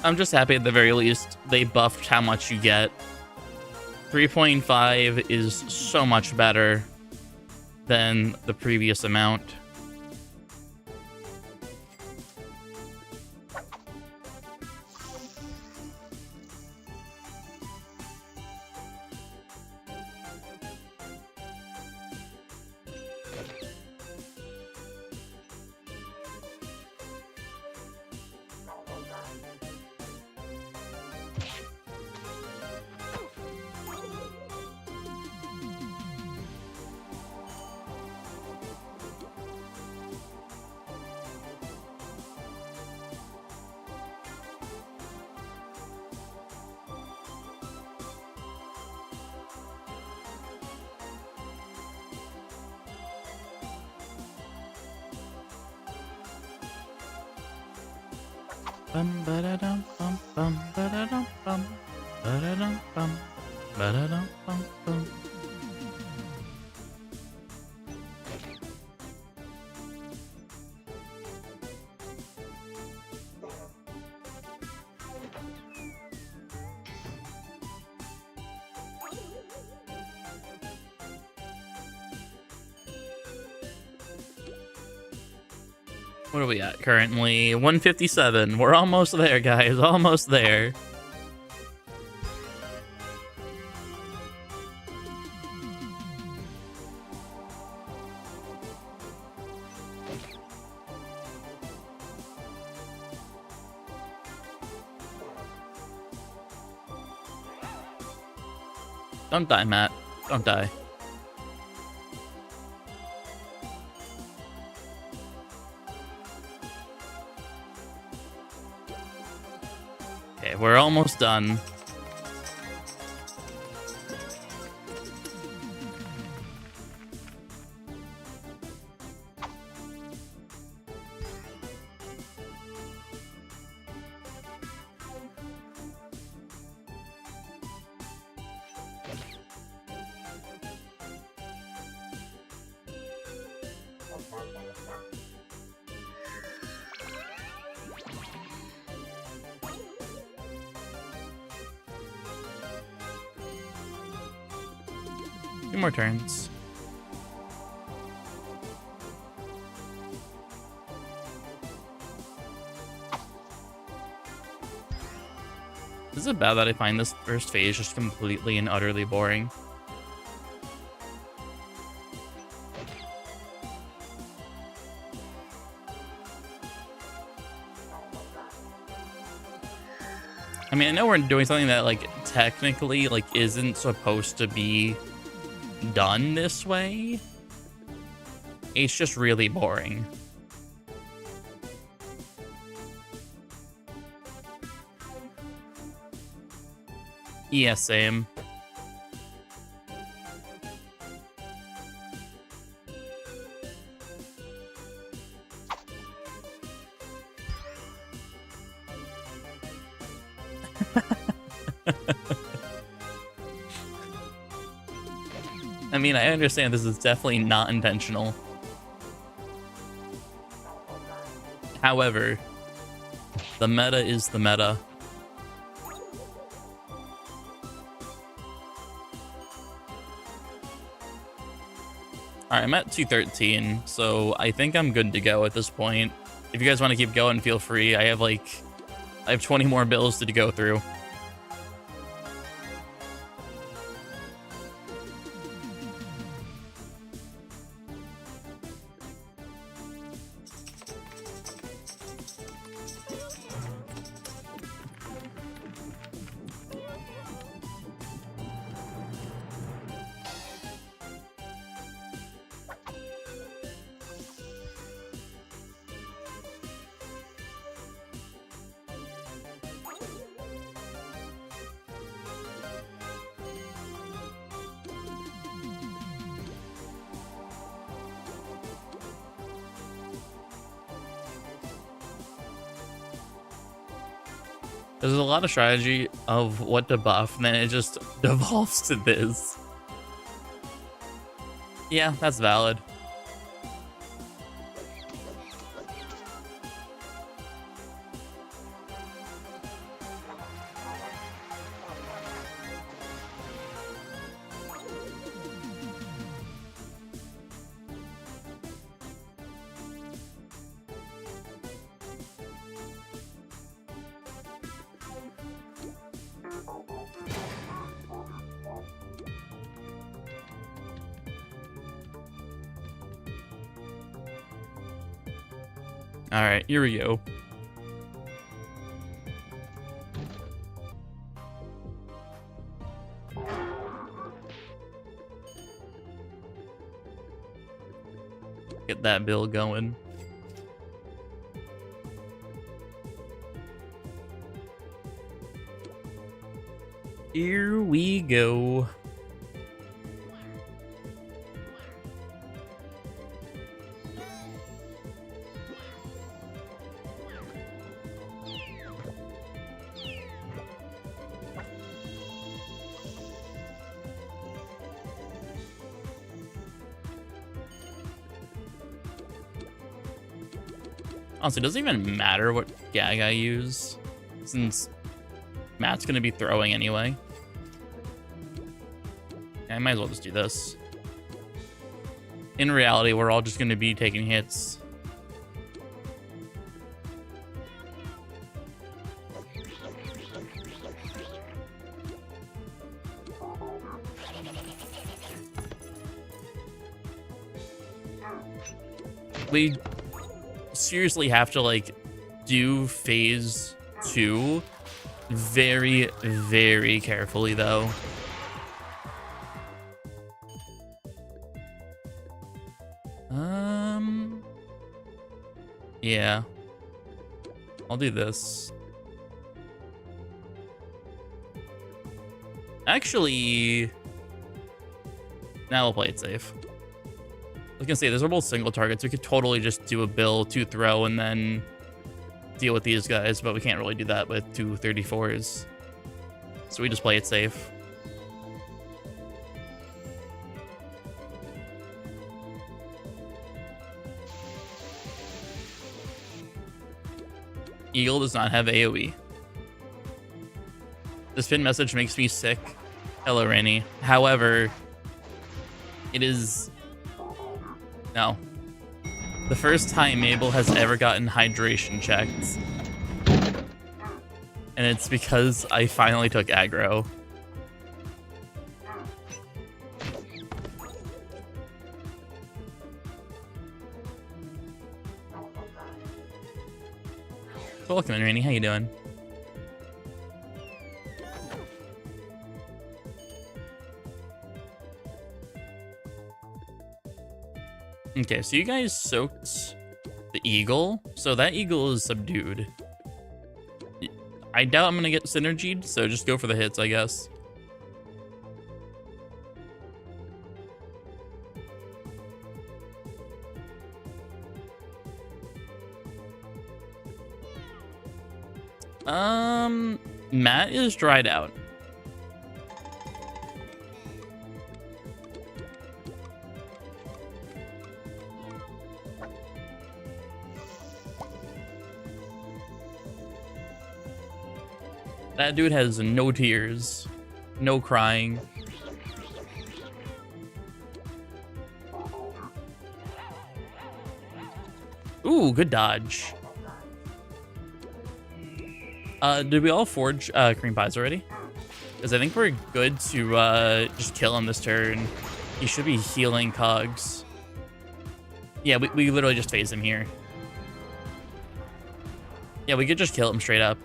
I'm just happy at the very least they buffed how much you get. 3.5 is so much better than the previous amount. Bum ba-da-dum bum bum ba-da-dum bum ba-da-dum bum ba-da-dum bum bum. What are we at currently? 157. We're almost there, guys. Almost there. Don't die, Matt. Don't die. Okay, we're almost done. 2 more turns. Is it bad that I find this first phase just completely and utterly boring? I mean, I know we're doing something that, like, technically, like, isn't supposed to be done this way. It's just really boring. Yeah, same. I mean, I understand this is definitely not intentional. However, the meta is the meta. Alright, I'm at 213, so I think I'm good to go at this point. If you guys want to keep going, feel free. I have 20 more bills to go through. There's a lot of strategy of what to buff, and then it just devolves to this. Yeah, that's valid. All right, here we go. Get that bill going. Here we go. Honestly, it doesn't even matter what gag I use, since Matt's going to be throwing anyway. Yeah, I might as well just do this. In reality, we're all just going to be taking hits. We seriously have to do phase 2 very, very carefully though. Yeah, I'll do this. Actually, now we'll play it safe. I was gonna say, those are both single targets. We could totally just do a bill, 2 throw, and then deal with these guys, but we can't really do that with 2 34s. So we just play it safe. Eagle does not have AoE. This pin message makes me sick. Hello, Rainy. However, It is... No. The first time Mabel has ever gotten hydration checked. And it's because I finally took aggro. Welcome in, Rainy. How you doing? Okay, so you guys soaked the eagle. So that eagle is subdued. I doubt I'm gonna get synergied, so just go for the hits, I guess. Matt is dried out. That dude has no tears, no crying. Ooh, good dodge. Did we all forge cream pies already? Because I think we're good to just kill him this turn. He should be healing cogs. Yeah, we literally just phase him here. Yeah, we could just kill him straight up.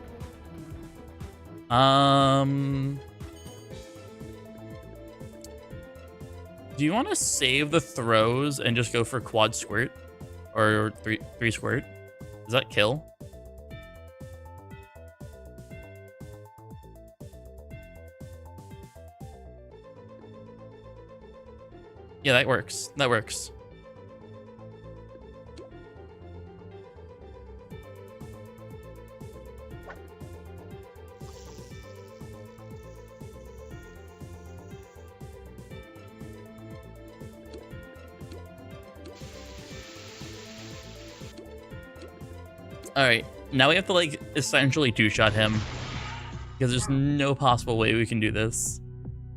Do you want to save the throws and just go for quad squirt? Or three squirt? Does that kill? Yeah, that works. That works. All right, now we have to like essentially two-shot him because there's no possible way we can do this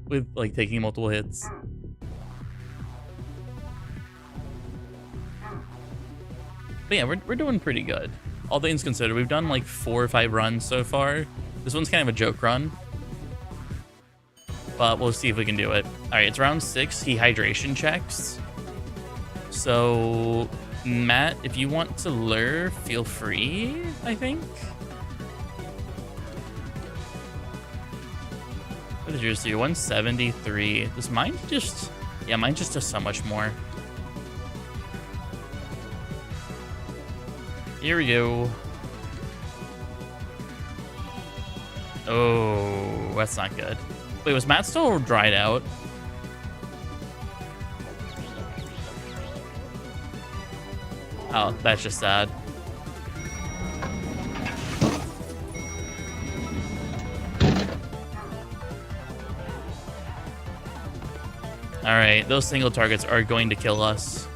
with like taking multiple hits. But yeah, we're doing pretty good. All things considered, we've done like 4 or 5 runs so far. This one's kind of a joke run, but we'll see if we can do it. All right, it's round 6. He hydration checks. So Matt, if you want to lure, feel free, I think. What is yours? 173. Does mine just... Yeah, mine just does so much more. Here we go. Oh, that's not good. Wait, was Matt still dried out? Oh, that's just sad. All right, those single targets are going to kill us.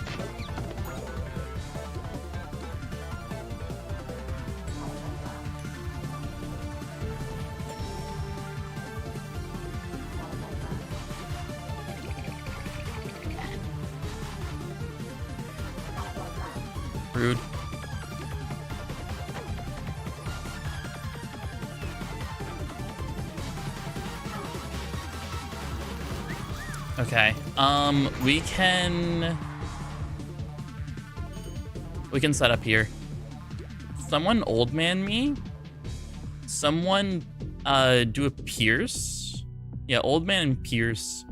Rude. Okay. We can set up here. Someone old man me. Someone do a pierce. Yeah, old man and pierce.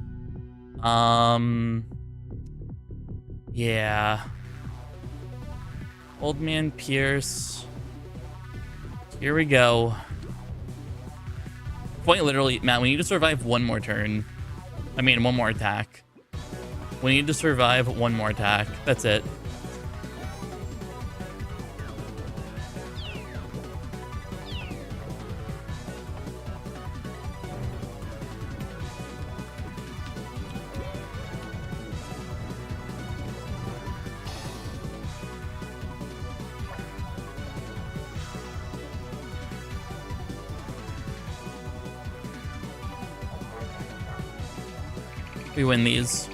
Yeah. Old man pierce. Here we go. Quite literally, Matt, we need to survive one more turn. I mean, one more attack. We need to survive one more attack. That's it. We win these.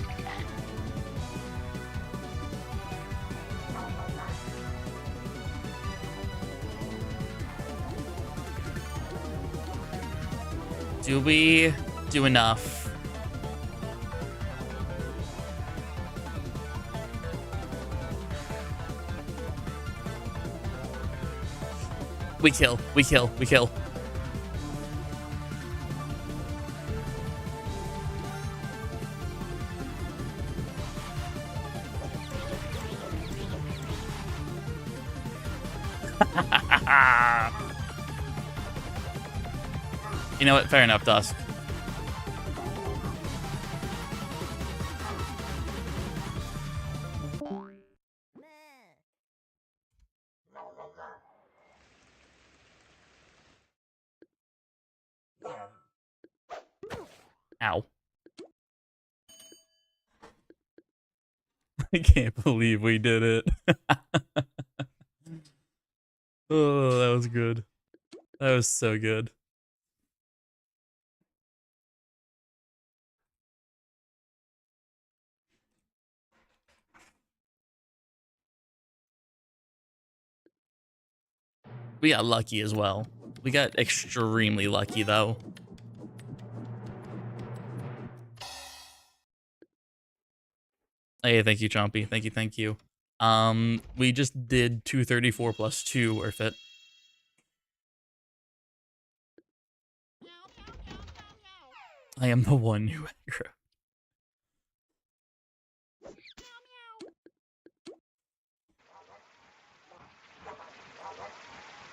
Do we do enough? We kill. We kill. We kill. You know what? Fair enough, Dusk. Ow. I can't believe we did it. Oh, that was good. That was so good. We got lucky as well. We got extremely lucky, though. Hey, thank you, Chompy. Thank you, thank you. We just did 234 plus 2, Erfit. I am the one who aggro.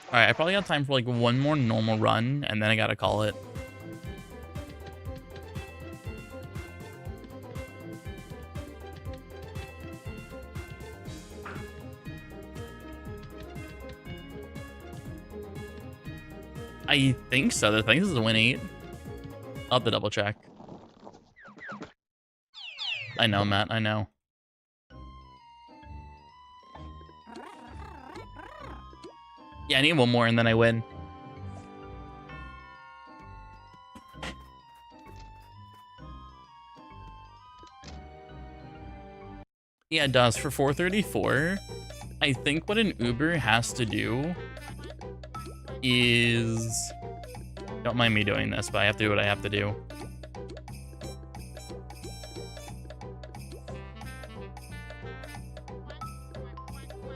Alright, I probably got time for like one more normal run, and then I gotta call it. I think so. I think this is a win 8. I'll have to double check. I know, Matt. I know. Yeah, I need one more and then I win. Yeah, it does. For 434, I think what an Uber has to do is... Don't mind me doing this, but I have to do what I have to do.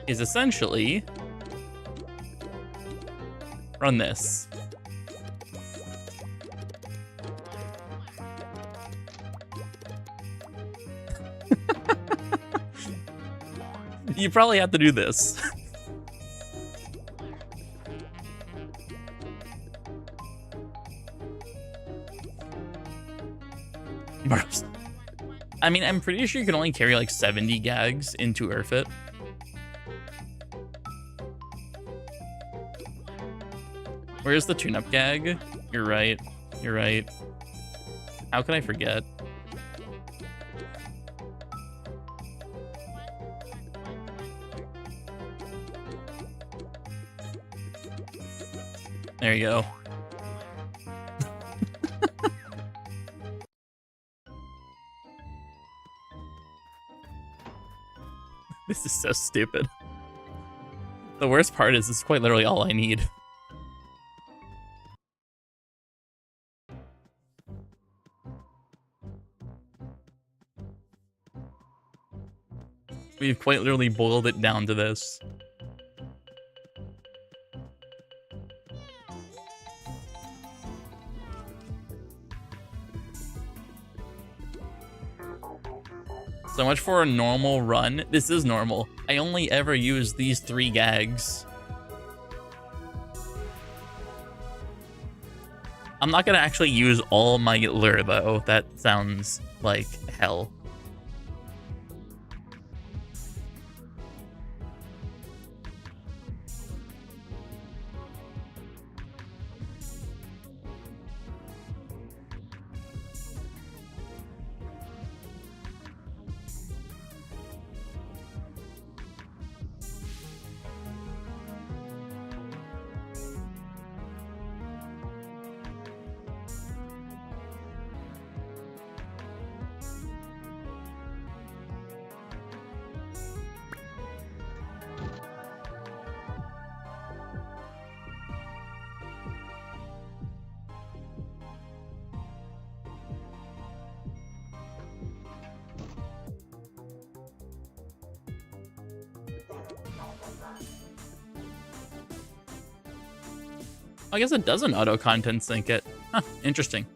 Is essentially... run this. You probably have to do this. I mean, I'm pretty sure you can only carry like 70 gags into Erfit. Where's the tune-up gag? You're right. You're right. How can I forget? There you go. This is so stupid. The worst part is this is quite literally all I need. We've quite literally boiled it down to this. So much for a normal run. This is normal. I only ever use these 3 gags. I'm not gonna actually use all my lure though. That sounds like hell. I guess it doesn't auto content sync it. Huh, interesting.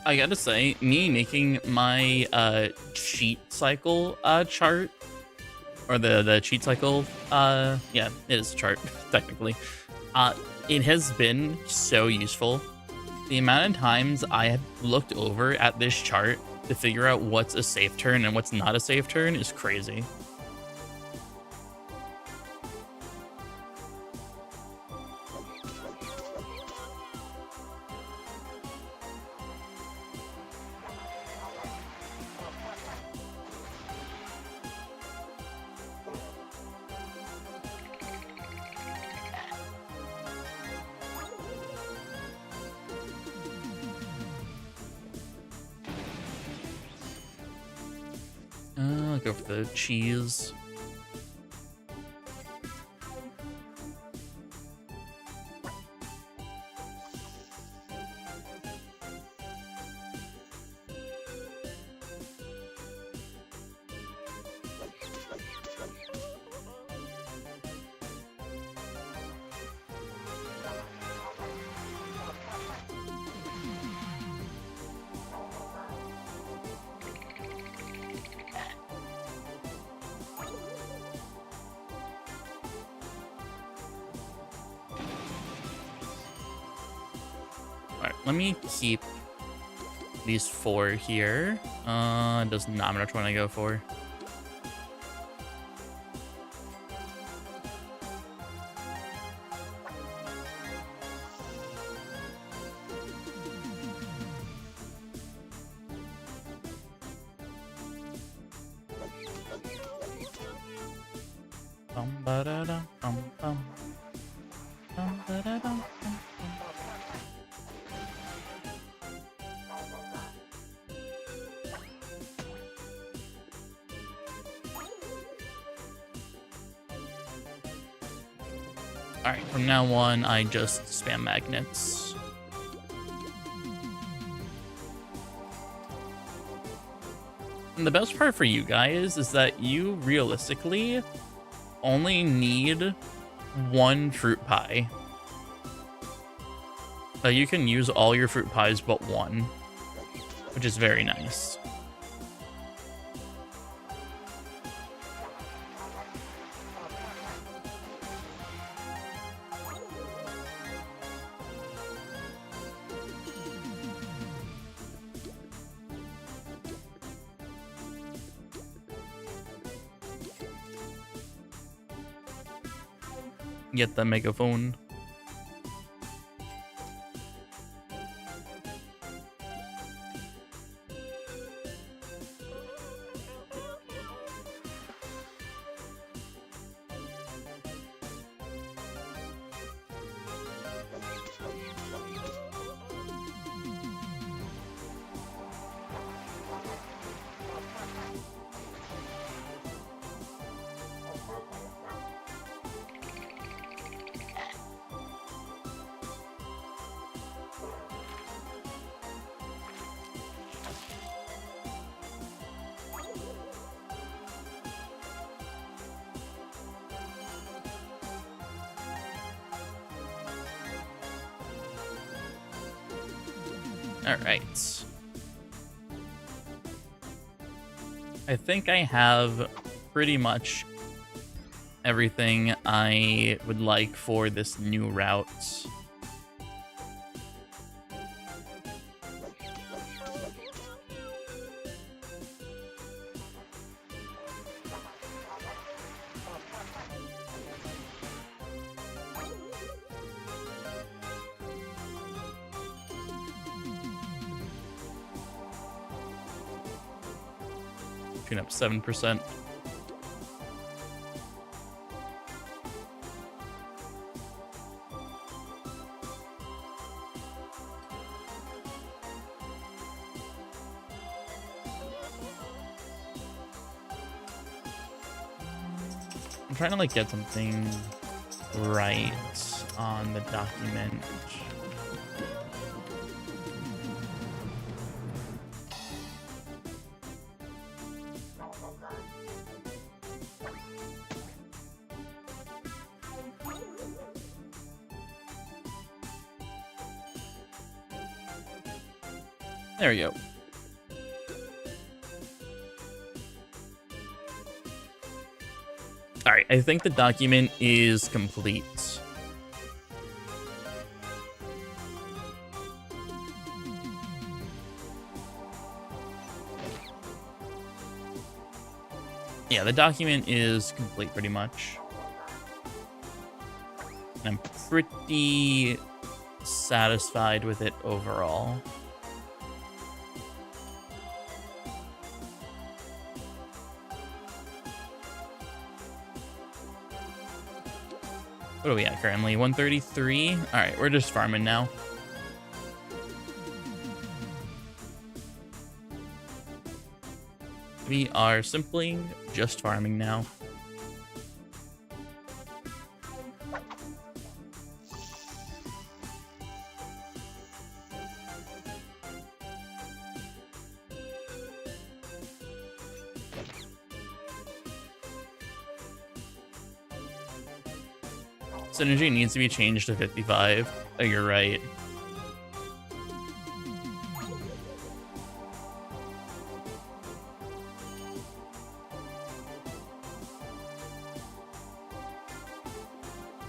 I gotta say, me making my cheat cycle chart, or the cheat cycle, yeah, it is a chart, technically. It has been so useful. The amount of times I have looked over at this chart to figure out what's a safe turn and what's not a safe turn is crazy. I'll go for the cheese. Let me keep these 4 here. Does not matter which one I go for. Bum ba da dum bum bum. Bum ba da dum bum. Alright, from now on, I just spam magnets. And the best part for you guys is that you realistically only need 1 fruit pie. So you can use all your fruit pies but 1, which is very nice. Get the megaphone. All right. I think I have pretty much everything I would like for this new route. Tune up 7%. I'm trying to like get something right on the document. There we go. All right, I think the document is complete. Yeah, the document is complete pretty much. I'm pretty satisfied with it overall. What are we at currently? 133? All right, we're just farming now. We are simply just farming now. Synergy needs to be changed to 55. Oh, you're right.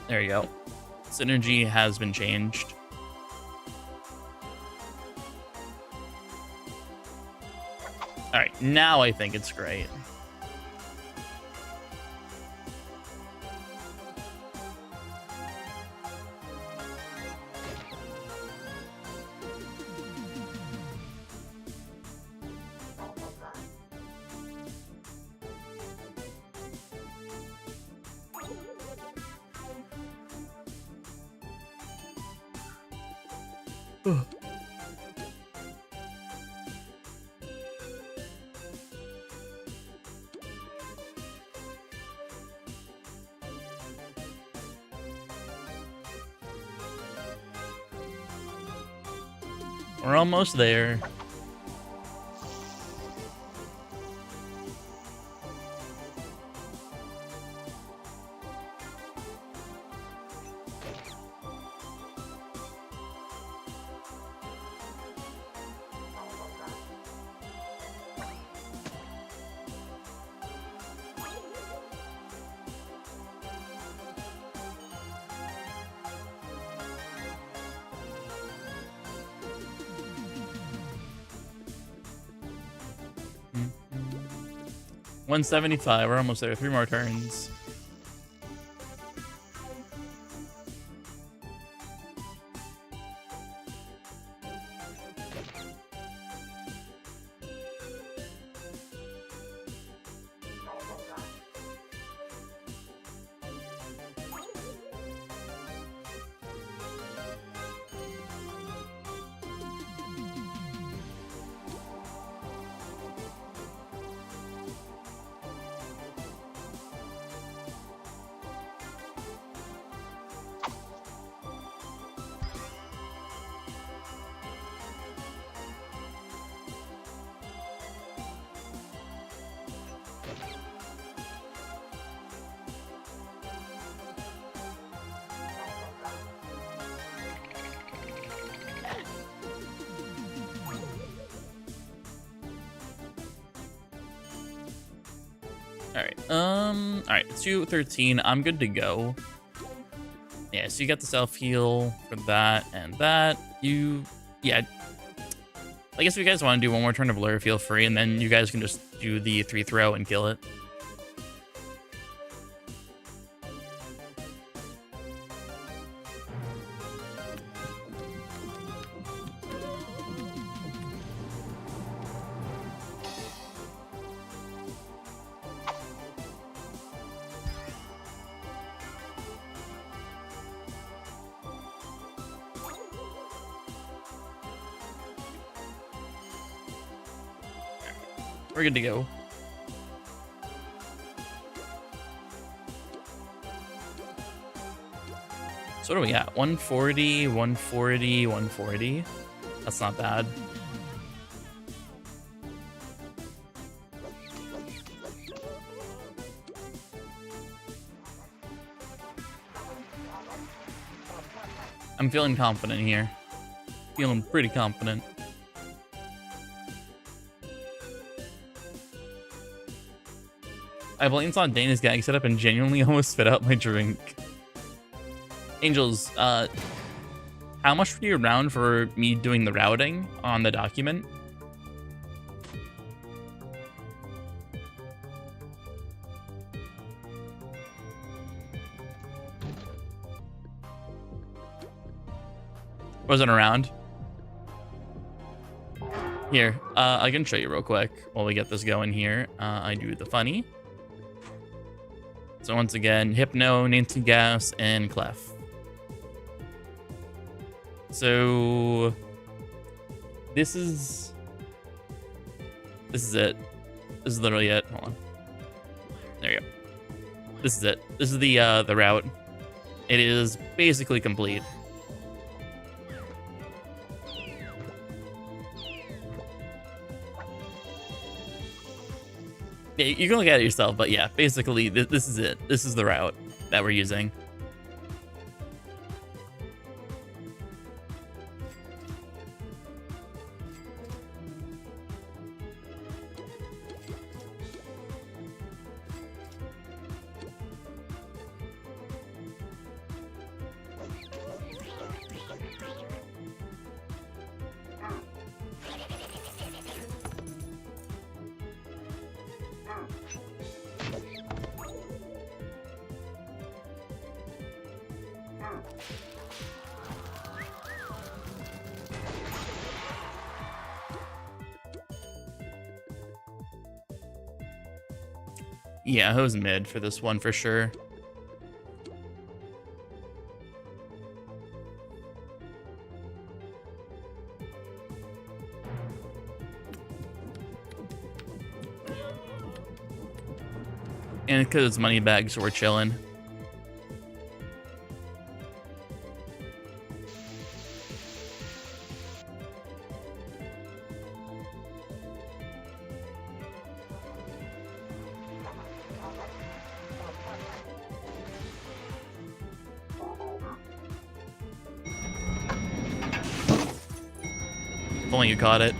There you go. Synergy has been changed. All right, now I think it's great. We're almost there. Mm-hmm. 175. We're almost there. 3 more turns. All right. All right. 213. I'm good to go. Yeah. So you got the self heal for that and that. Yeah. I guess if you guys want to do one more turn of Blur, feel free, and then you guys can just do the 3 throw and kill it. We're good to go. So what do we got? 140, 140, 140. That's not bad. I'm feeling confident here. Feeling pretty confident. I blamed on Dana's gag setup and genuinely almost spit out my drink. Angels, how much were you around for me doing the routing on the document? Wasn't around. Here, I can show you real quick while we get this going here. I do the funny. So once again, Hypno, Nancy Gas, and Clef. So this is it. This is literally it. Hold on. There you go. This is it. This is the route. It is basically complete. Yeah, you can look at it yourself, but yeah, basically this is it. This is the route that we're using. Yeah, I was mid for this one for sure. And because it's money bags, so we're chilling. If only you caught it.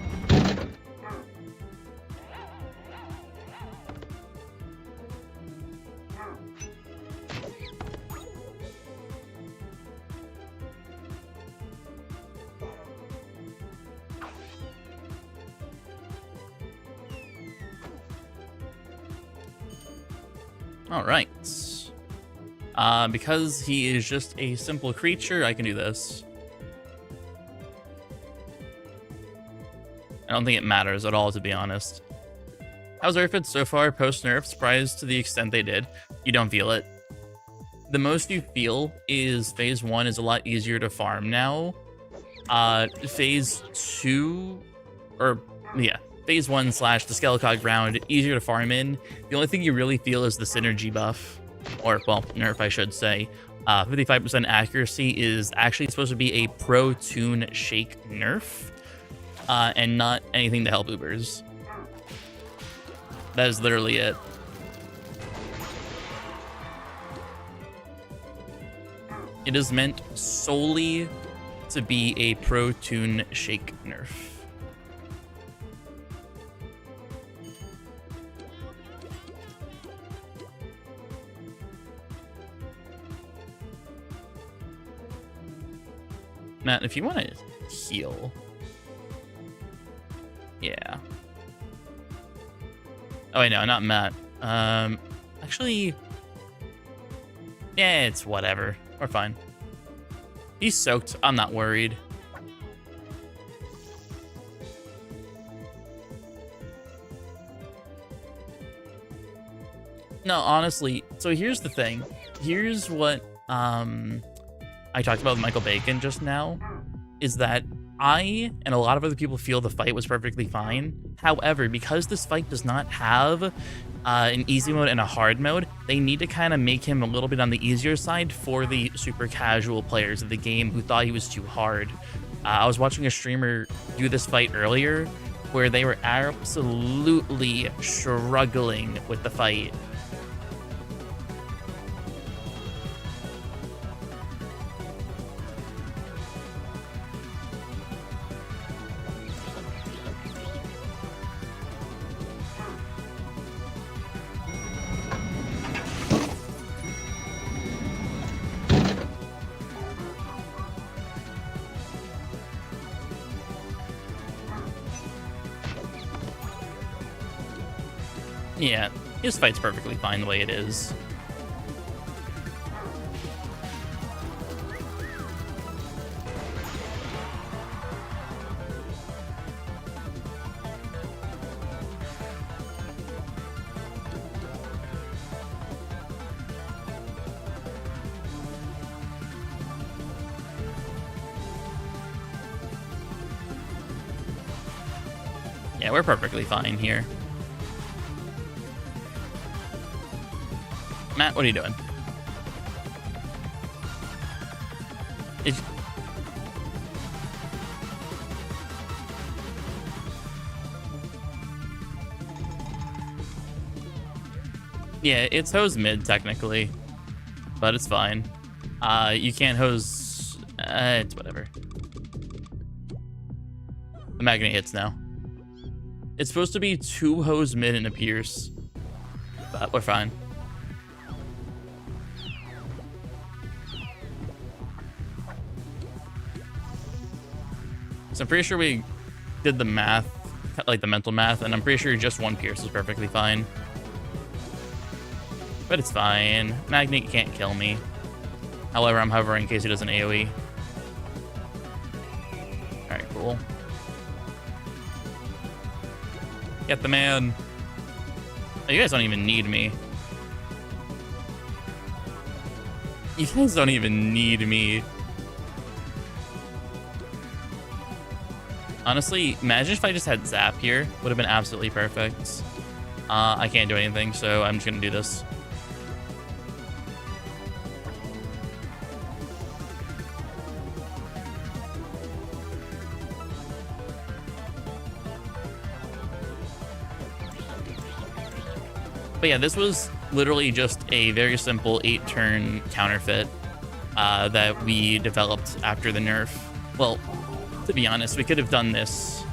All right. Because he is just a simple creature, I can do this. I don't think it matters at all, to be honest. How's Erfit so far post-nerf? Surprised to the extent they did. You don't feel it. The most you feel is phase 1 is a lot easier to farm now. Phase 2, or yeah, phase 1 / the Skelecog round, easier to farm in. The only thing you really feel is the synergy buff, or well, nerf I should say. 55% accuracy is actually supposed to be a pro tune shake nerf. And not anything to help Ubers. That is literally it. It is meant solely to be a pro tune shake nerf. Matt, if you want to heal. Yeah. Oh, wait, no, not Matt. Actually, yeah, it's whatever. We're fine. He's soaked. I'm not worried. No, honestly, so here's the thing. Here's what I talked about with Michael Bacon just now, is that I and a lot of other people feel the fight was perfectly fine. However, because this fight does not have an easy mode and a hard mode, they need to kind of make him a little bit on the easier side for the super casual players of the game who thought he was too hard. I was watching a streamer do this fight earlier where they were absolutely struggling with the fight. Yeah, his fight's perfectly fine the way it is. Yeah, we're perfectly fine here. Matt, what are you doing? Yeah, it's hose mid technically, but it's fine. You can't hose. It's whatever. The magnet hits now. It's supposed to be 2 hose mid and a pierce, but we're fine. So I'm pretty sure we did the math, like the mental math, and I'm pretty sure just 1 pierce is perfectly fine. But it's fine. Magnet can't kill me. However, I'm hovering in case he does an AoE. Alright, cool. Get the man. Oh, you guys don't even need me. You guys don't even need me. Honestly, imagine if I just had Zap here. Would have been absolutely perfect. I can't do anything, so I'm just going to do this. But yeah, this was literally just a very simple 8-turn counterfeit that we developed after the nerf. Well, to be honest, we could have done this.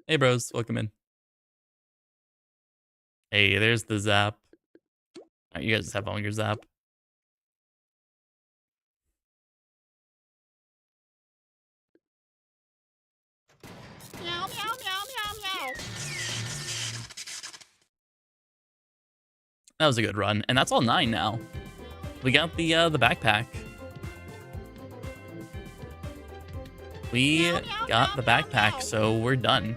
Hey, bros, welcome in. Hey, there's the Zap. All right, you guys just have fun with your Zap. Meow, meow, meow, meow, meow. That was a good run, and that's all 9 now. We got the backpack. We got the backpack, so we're done.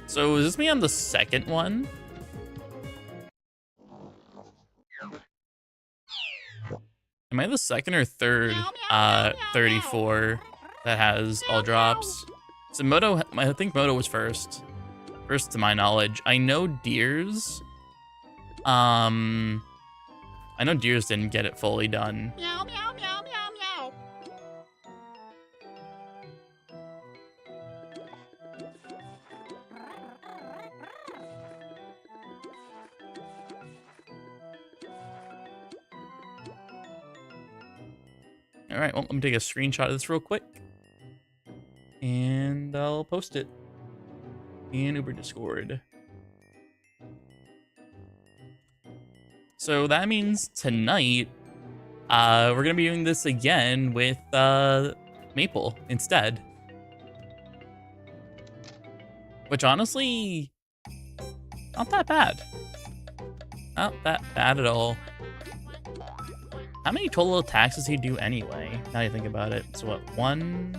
So is this me on the second one? Am I the second or third 34 that has all drops? So Moto, I think Moto was first. First to my knowledge. I know Deers. I know Deers didn't get it fully done. Meow, meow, meow, meow, meow. All right, well, let me take a screenshot of this real quick. and I'll post it in Uber Discord. So that means tonight, we're gonna be doing this again with Maple instead. Which honestly, not that bad. Not that bad at all. How many total attacks does he do anyway? Now you think about it. So what, 1,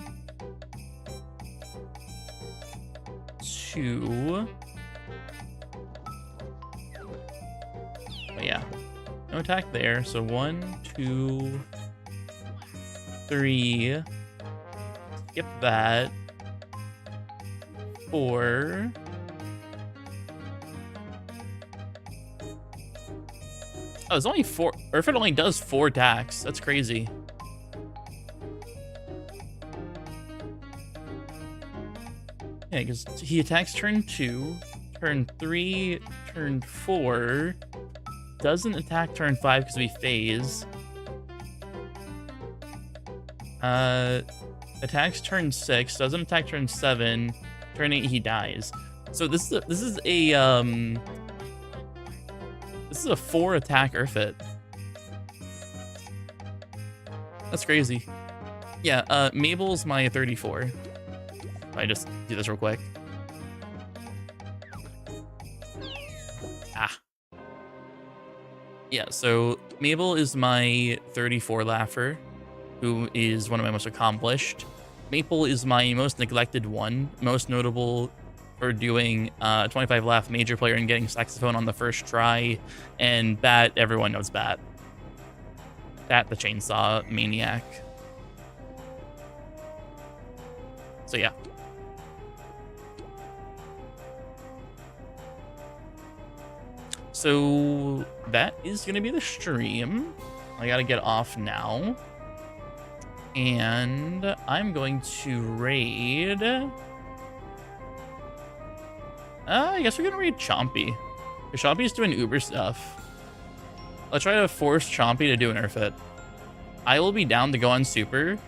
2. Oh yeah, no attack there. So 1, 2, 3. Skip that. 4. Oh, it's only 4. Erfit only does 4 attacks. That's crazy. Yeah, because he attacks turn 2, turn 3, turn 4. Doesn't attack turn 5 because we phase. Attacks turn 6. Doesn't attack turn 7. Turn 8, he dies. So this is a 4 attack Erfit. That's crazy. Yeah, Mabel's my 34. I just do this real quick. Ah. Yeah, so Mabel is my 34 Laffer, who is one of my most accomplished. Maple is my most neglected one, most notable for doing 25 Laff major player and getting saxophone on the first try, and Bat, everyone knows Bat. Bat the chainsaw maniac. So yeah. So that is gonna be the stream. I gotta get off now. And I'm going to raid. I guess we're gonna raid Chompy. Because Chompy's doing Uber stuff. Let's try to force Chompy to do an Erfit. I will be down to go on Super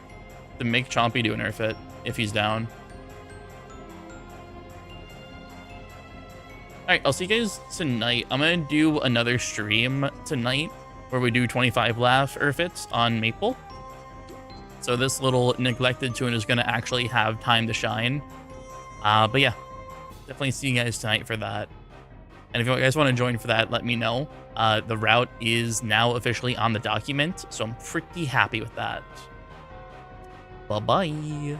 to make Chompy do an Erfit if he's down. Alright, I'll see you guys tonight. I'm gonna do another stream tonight where we do 25 Laff Erfits on Maple. So this little neglected tune is going to actually have time to shine. But yeah, definitely see you guys tonight for that. And if you guys want to join for that, let me know. The route is now officially on the document, so I'm pretty happy with that. Bye-bye.